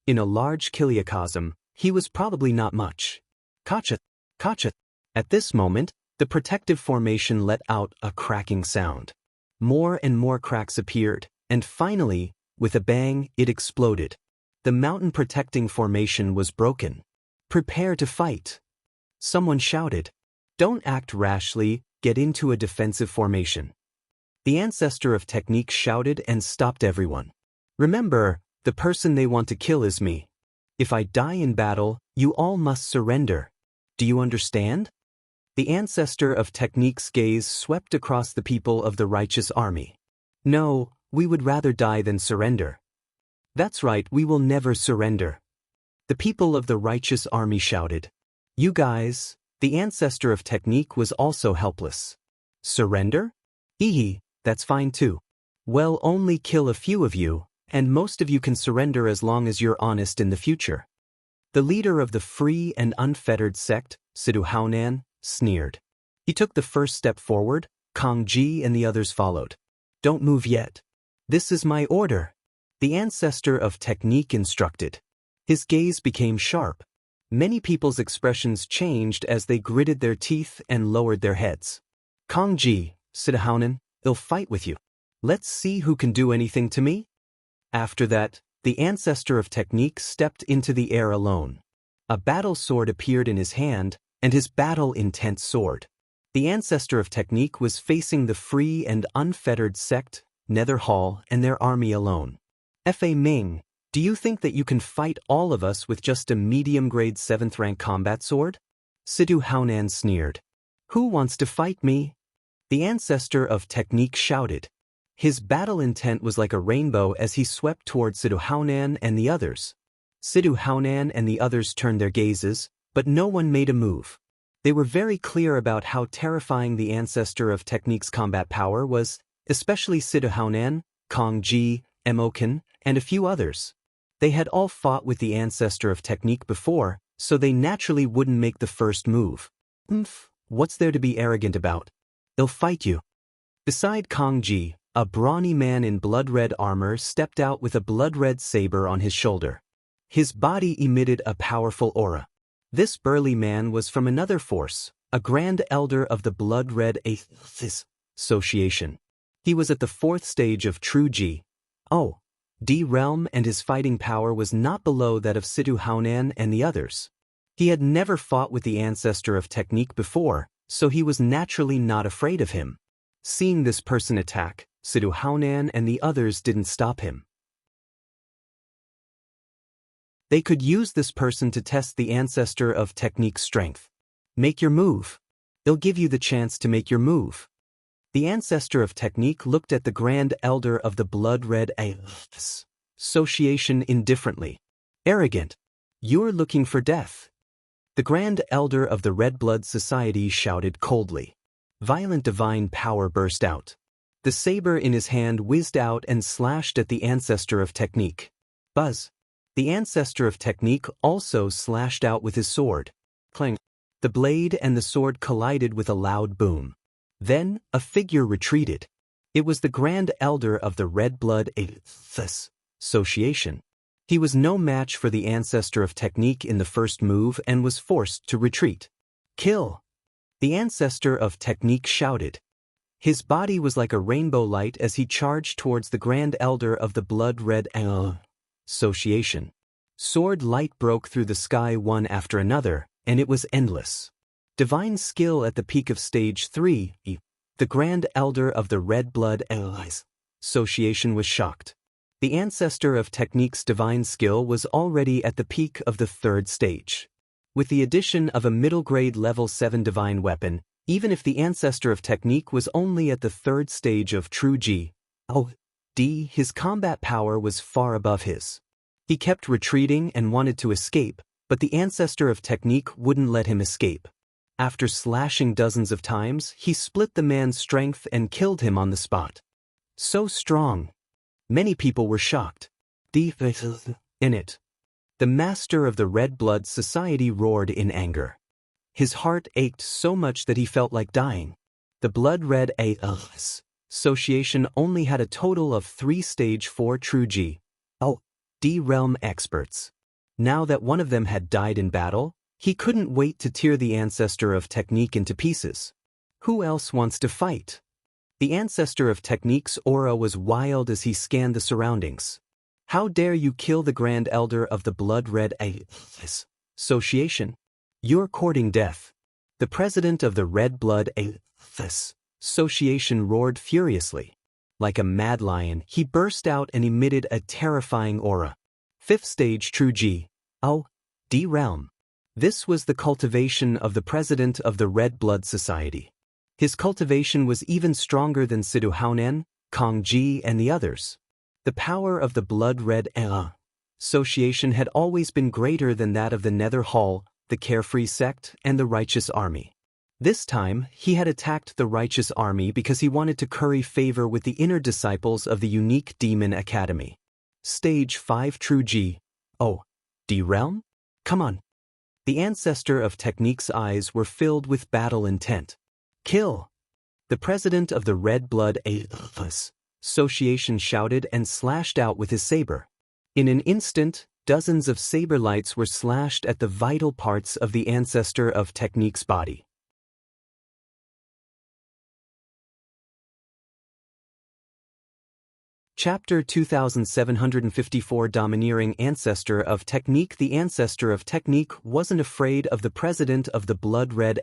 In a large kiliacosm, he was probably not much. Kachat, kachat. At this moment, the protective formation let out a cracking sound. More and more cracks appeared, and finally, with a bang, it exploded. The mountain protecting formation was broken. Prepare to fight. Someone shouted. Don't act rashly, get into a defensive formation. The ancestor of technique shouted and stopped everyone. Remember, the person they want to kill is me. If I die in battle, you all must surrender. Do you understand? The ancestor of technique's gaze swept across the people of the righteous army. No, we would rather die than surrender. That's right, we will never surrender. The people of the righteous army shouted. You guys, the ancestor of technique was also helpless. Surrender? Hee, that's fine too. Well, only kill a few of you, and most of you can surrender as long as you're honest in the future. The leader of the free and unfettered sect, Sidu Haonan, sneered. He took the first step forward, Kong Ji and the others followed. Don't move yet. This is my order. The ancestor of technique instructed. His gaze became sharp. Many people's expressions changed as they gritted their teeth and lowered their heads. Kong Ji, Sidu Haonan, they'll fight with you. Let's see who can do anything to me. After that, the ancestor of technique stepped into the air alone. A battle sword appeared in his hand, and his battle-intent sword. The ancestor of technique was facing the free and unfettered sect, Nether Hall, and their army alone. Fa Ming, do you think that you can fight all of us with just a medium-grade 7th-rank combat sword? Sidu Haonan sneered. Who wants to fight me? The ancestor of technique shouted. His battle intent was like a rainbow as he swept toward Sidu Haonan and the others. Sidu Haonan and the others turned their gazes, but no one made a move. They were very clear about how terrifying the ancestor of technique's combat power was, especially Sidu Haonan, Kong Ji, Emokan, and a few others. They had all fought with the ancestor of technique before, so they naturally wouldn't make the first move. What's there to be arrogant about? They'll fight you. Beside Kong Ji, a brawny man in blood-red armor stepped out with a blood-red saber on his shoulder. His body emitted a powerful aura. This burly man was from another force, a grand elder of the blood-red association. He was at the 4th stage of true G. D realm, and his fighting power was not below that of Sidu Haonan and the others. He had never fought with the ancestor of technique before, so he was naturally not afraid of him. Seeing this person attack, Sidu Haonan and the others didn't stop him. They could use this person to test the ancestor of technique's strength. Make your move. They'll give you the chance to make your move. The ancestor of technique looked at the grand elder of the blood-red association indifferently. Arrogant. You're looking for death. The grand elder of the Red Blood Society shouted coldly. Violent divine power burst out. The saber in his hand whizzed out and slashed at the ancestor of technique. Buzz. The ancestor of technique also slashed out with his sword. Clang. The blade and the sword collided with a loud boom. Then, a figure retreated. It was the Grand Elder of the Red Blood Association. He was no match for the ancestor of technique in the first move and was forced to retreat. Kill! The ancestor of technique shouted. His body was like a rainbow light as he charged towards the Grand Elder of the Blood-Red Association. Sword light broke through the sky one after another, and it was endless. Divine skill at the peak of Stage 3, the Grand Elder of the Red Blood Association was shocked. The Ancestor of Technique's divine skill was already at the peak of the 3rd stage. With the addition of a middle-grade level 7 divine weapon, even if the Ancestor of Technique was only at the 3rd stage of True G.O.D., his combat power was far above his. He kept retreating and wanted to escape, but the Ancestor of Technique wouldn't let him escape. After slashing dozens of times, he split the man's strength and killed him on the spot. So strong. Many people were shocked. In it. The Master of the Red Blood Society roared in anger. His heart ached so much that he felt like dying. The Blood-Red Association only had a total of 3 Stage 4 True G.O.D. realm experts. Now that one of them had died in battle, he couldn't wait to tear the Ancestor of Technique into pieces. Who else wants to fight? The Ancestor of Technique's aura was wild as he scanned the surroundings. How dare you kill the Grand Elder of the Blood-Red Association? You're courting death. The president of the Red Blood Association roared furiously. Like a mad lion, he burst out and emitted a terrifying aura. 5th stage True G.O.D. realm. This was the cultivation of the president of the Red Blood Society. His cultivation was even stronger than Sidu Haonan, Kong Ji, and the others. The power of the Blood-Red Association had always been greater than that of the Nether Hall, the Carefree Sect, and the Righteous Army. This time, he had attacked the Righteous Army because he wanted to curry favor with the inner disciples of the unique Demon Academy. Stage 5 True G.O.D. realm? Come on. The Ancestor of Technique's eyes were filled with battle intent. Kill! The president of the Red Blood Association shouted and slashed out with his saber. In an instant, dozens of saber lights were slashed at the vital parts of the Ancestor of Technique's body. Chapter 2754 Domineering Ancestor of Technique. The Ancestor of Technique wasn't afraid of the president of the Blood-Red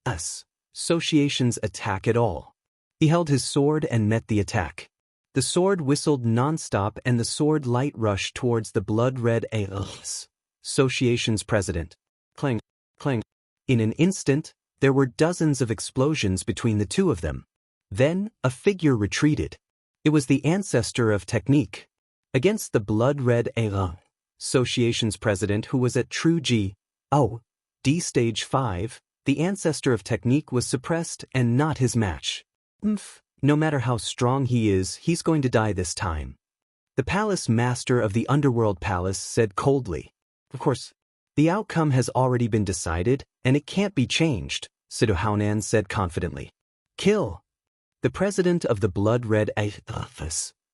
Association's attack at all. He held his sword and met the attack. The sword whistled non-stop and the sword light rushed towards the Blood-Red Association's president. Clang, clang. In an instant, there were dozens of explosions between the two of them. Then, a figure retreated. It was the Ancestor of Technique. Against the Blood-Red Association's president who was at True G.O.D. Stage 5, the Ancestor of Technique was suppressed and not his match. No matter how strong he is, he's going to die this time. The Palace Master of the Underworld Palace said coldly. Of course, the outcome has already been decided, and it can't be changed, Sidu Haonan said confidently. Kill! The president of the Blood-Red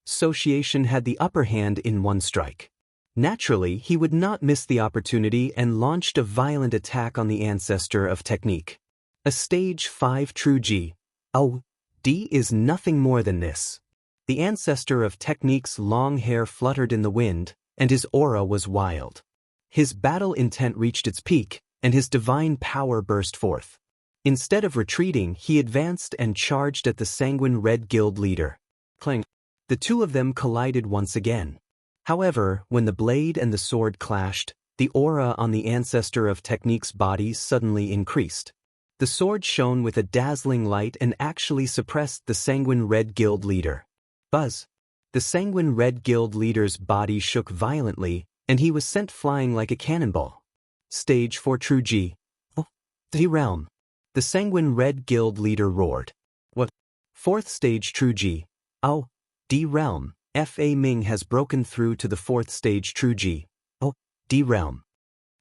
Association had the upper hand in one strike. Naturally, he would not miss the opportunity and launched a violent attack on the Ancestor of Technique. A Stage 5 True G.O.D. is nothing more than this. The Ancestor of Technique's long hair fluttered in the wind, and his aura was wild. His battle intent reached its peak, and his divine power burst forth. Instead of retreating, he advanced and charged at the Sanguine Red Guild leader. Clang. The two of them collided once again. However, when the blade and the sword clashed, the aura on the Ancestor of Technique's body suddenly increased. The sword shone with a dazzling light and actually suppressed the Sanguine Red Guild leader. Buzz. The Sanguine Red Guild leader's body shook violently, and he was sent flying like a cannonball. Stage 4 True G.O.D. realm. The Sanguine Red Guild leader roared. What? 4th stage True G.O.D. realm. Fa Ming has broken through to the 4th stage True G.O.D. realm.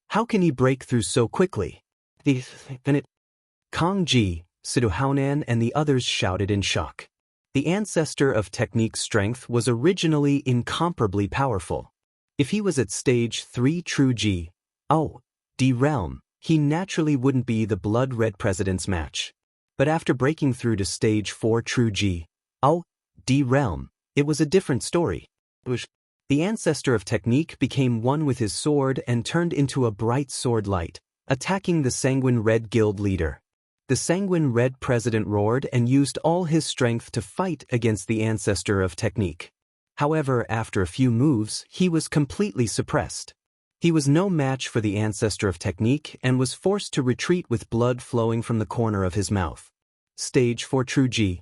How can he break through so quickly? Kong Ji, Sidu Haonan and the others shouted in shock. The Ancestor of Technique's strength was originally incomparably powerful. If he was at Stage 3 True G.O.D. realm, he naturally wouldn't be the Blood-Red President's match. But after breaking through to stage 4 True D realm, it was a different story. The ancestor of technique became one with his sword and turned into a bright sword light, attacking the Sanguine Red Guild leader. The Sanguine Red president roared and used all his strength to fight against the ancestor of technique. However, after a few moves, he was completely suppressed. He was no match for the ancestor of technique and was forced to retreat with blood flowing from the corner of his mouth. Stage 4 True D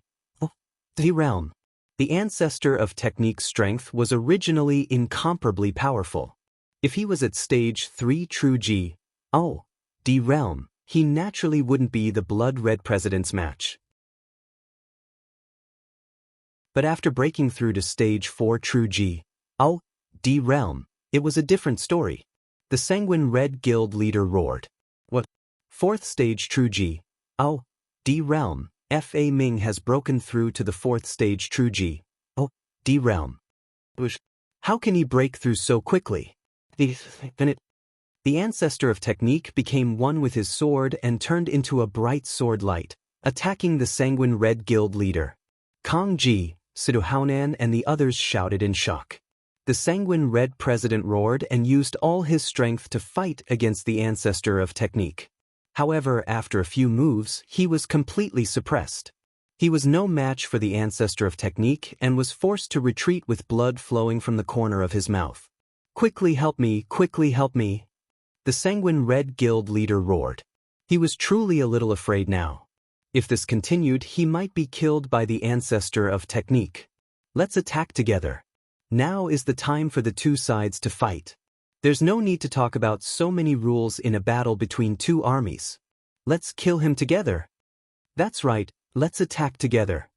realm. The ancestor of technique's strength was originally incomparably powerful. If he was at stage 3 True D realm, he naturally wouldn't be the blood-red president's match. But after breaking through to stage 4 True D realm, it was a different story. The Sanguine Red Guild leader roared. What? 4th stage True D realm. Fa Ming has broken through to the 4th stage True D realm. How can he break through so quickly? The ancestor of technique became one with his sword and turned into a bright sword light, attacking the Sanguine Red Guild leader. Kong Ji, Siduhaonan and the others shouted in shock. The Sanguine Red president roared and used all his strength to fight against the ancestor of technique. However, after a few moves, he was completely suppressed. He was no match for the ancestor of technique and was forced to retreat with blood flowing from the corner of his mouth. Quickly help me, quickly help me. The Sanguine Red Guild leader roared. He was truly a little afraid now. If this continued, he might be killed by the ancestor of technique. Let's attack together. Now is the time for the two sides to fight. There's no need to talk about so many rules in a battle between two armies. Let's kill him together. That's right, let's attack together.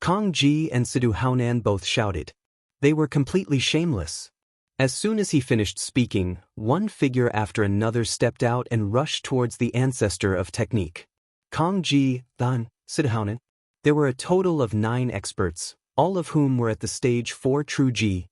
Kong Ji and Siduhaonan both shouted. They were completely shameless. As soon as he finished speaking, one figure after another stepped out and rushed towards the ancestor of technique. Kong Ji, Dan, Siduhaonan. There were a total of 9 experts, all of whom were at the stage 4 True D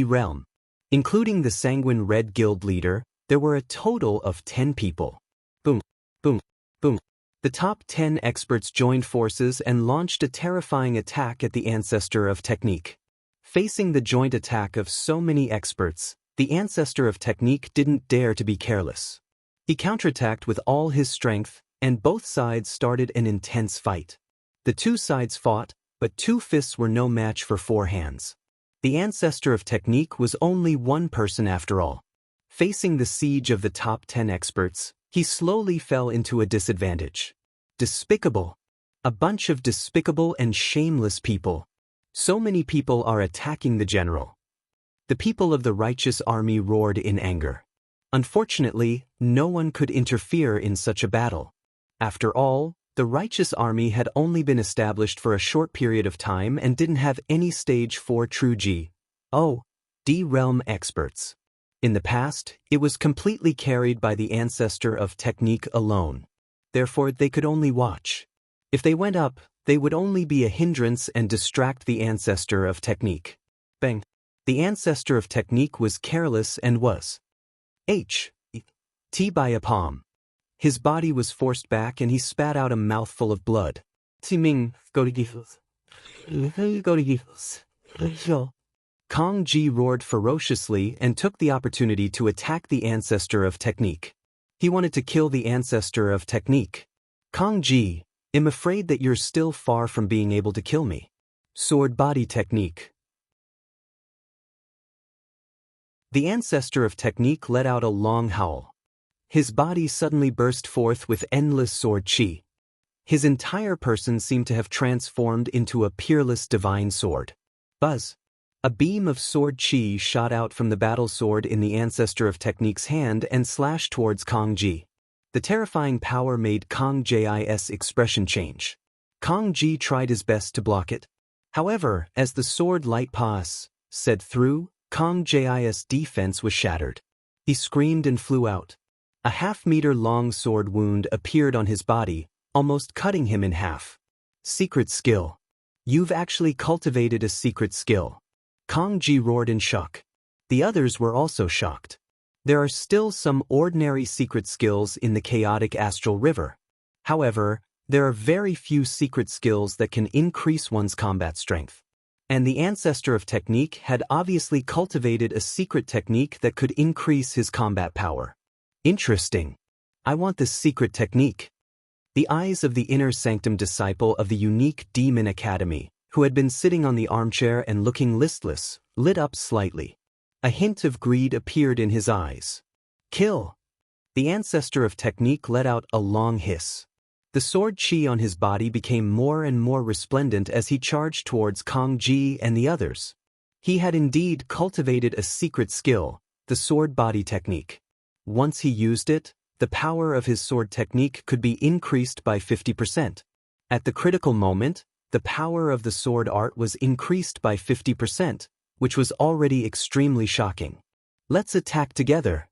realm. Including the Sanguine Red Guild leader, there were a total of 10 people. Boom, boom, boom. The top 10 experts joined forces and launched a terrifying attack at the ancestor of technique. Facing the joint attack of so many experts, the ancestor of technique didn't dare to be careless. He counterattacked with all his strength, and both sides started an intense fight. The two sides fought, but 2 fists were no match for 4 hands. The ancestor of technique was only one person after all. Facing the siege of the top 10 experts, he slowly fell into a disadvantage. Despicable. A bunch of despicable and shameless people. So many people are attacking the general. The people of the righteous army roared in anger. Unfortunately, no one could interfere in such a battle. After all, the righteous army had only been established for a short period of time and didn't have any stage 4 True D realm experts. In the past, it was completely carried by the ancestor of technique alone. Therefore, they could only watch. If they went up, they would only be a hindrance and distract the ancestor of technique. Bang! The ancestor of technique was careless and was T by a palm. His body was forced back and he spat out a mouthful of blood. Timing, go to Jesus. Go to Jesus. Kong Ji roared ferociously and took the opportunity to attack the ancestor of technique. He wanted to kill the ancestor of technique. Kong Ji, I'm afraid that you're still far from being able to kill me. Sword body technique. The ancestor of technique let out a long howl. His body suddenly burst forth with endless sword chi. His entire person seemed to have transformed into a peerless divine sword. Buzz! A beam of sword chi shot out from the battle sword in the ancestor of technique's hand and slashed towards Kong Ji. The terrifying power made Kong Ji's expression change. Kong Ji tried his best to block it. However, as the sword light said through, Kong Ji's defense was shattered. He screamed and flew out. A half-meter-long sword wound appeared on his body, almost cutting him in half. Secret skill. You've actually cultivated a secret skill. Kong Ji roared in shock. The others were also shocked. There are still some ordinary secret skills in the chaotic astral river. However, There are very few secret skills that can increase one's combat strength. And the ancestor of technique had obviously cultivated a secret technique that could increase his combat power. Interesting. I want this secret technique. The eyes of the inner sanctum disciple of the unique demon academy, who had been sitting on the armchair and looking listless, lit up slightly. A hint of greed appeared in his eyes. Kill! The ancestor of technique let out a long hiss. The sword chi on his body became more and more resplendent as he charged towards Kang Ji and the others. He had indeed cultivated a secret skill, the sword body technique. Once he used it, the power of his sword technique could be increased by 50%. At the critical moment, the power of the sword art was increased by 50%, which was already extremely shocking. Let's attack together.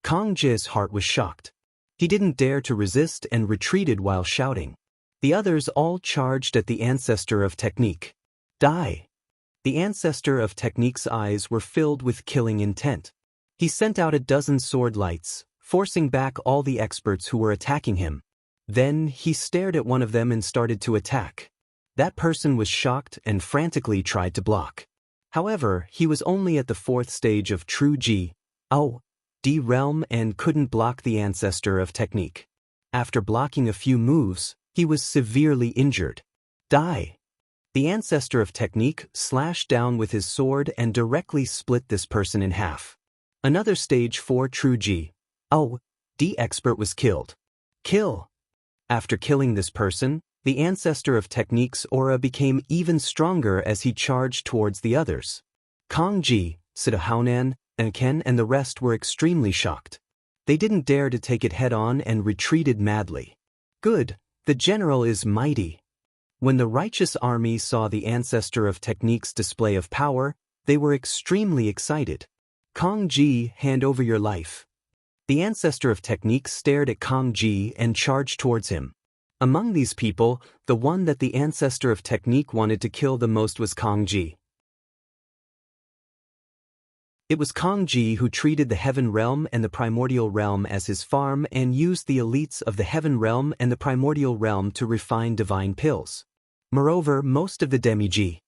Kang Ji's heart was shocked. He didn't dare to resist and retreated while shouting. The others all charged at the ancestor of technique. Die! The ancestor of technique's eyes were filled with killing intent. He sent out a dozen sword lights, forcing back all the experts who were attacking him. Then he stared at one of them and started to attack. That person was shocked and frantically tried to block. However, he was only at the 4th stage of true Ji, D realm and couldn't block the ancestor of technique. After blocking a few moves, he was severely injured. Die! The ancestor of technique slashed down with his sword and directly split this person in half. Another stage 4 true Ji, D expert was killed. Kill! After killing this person, the ancestor of technique's aura became even stronger as he charged towards the others. Kang Ji, Sita Haonan, and Ken and the rest were extremely shocked. They didn't dare to take it head-on and retreated madly. Good, the general is mighty. When the righteous army saw the ancestor of technique's display of power, they were extremely excited. Kang Ji, hand over your life. The ancestor of technique stared at Kang Ji and charged towards him. Among these people, the one that the ancestor of technique wanted to kill the most was Kang Ji. It was Kang Ji who treated the heaven realm and the primordial realm as his farm and used the elites of the heaven realm and the primordial realm to refine divine pills. Moreover, most of the demi-Ji,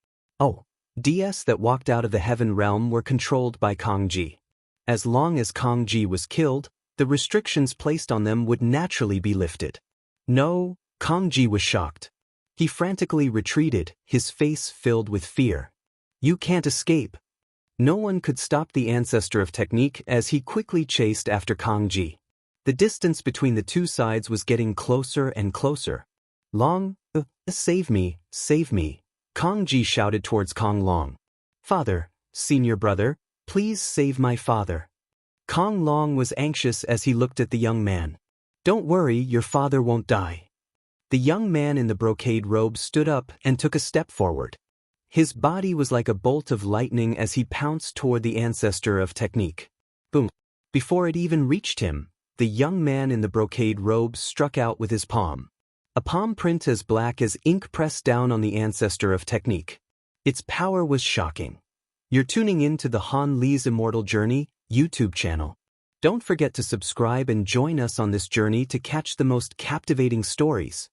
DS that walked out of the heaven realm were controlled by Kang Ji. As long as Kang Ji was killed, the restrictions placed on them would naturally be lifted. No, Kang Ji was shocked. He frantically retreated, his face filled with fear. You can't escape. No one could stop the ancestor of technique as he quickly chased after Kang Ji. The distance between the two sides was getting closer and closer. Long, save me, save me. Kang Ji shouted towards Kong Long. Father, senior brother, please save my father. Kong Long was anxious as he looked at the young man. Don't worry, your father won't die. The young man in the brocade robe stood up and took a step forward. His body was like a bolt of lightning as he pounced toward the ancestor of technique. Boom! Before it even reached him, the young man in the brocade robe struck out with his palm. A palm print as black as ink pressed down on the ancestor of technique. Its power was shocking. You're tuning in to the Han Li's Immortal Journey YouTube channel. Don't forget to subscribe and join us on this journey to catch the most captivating stories.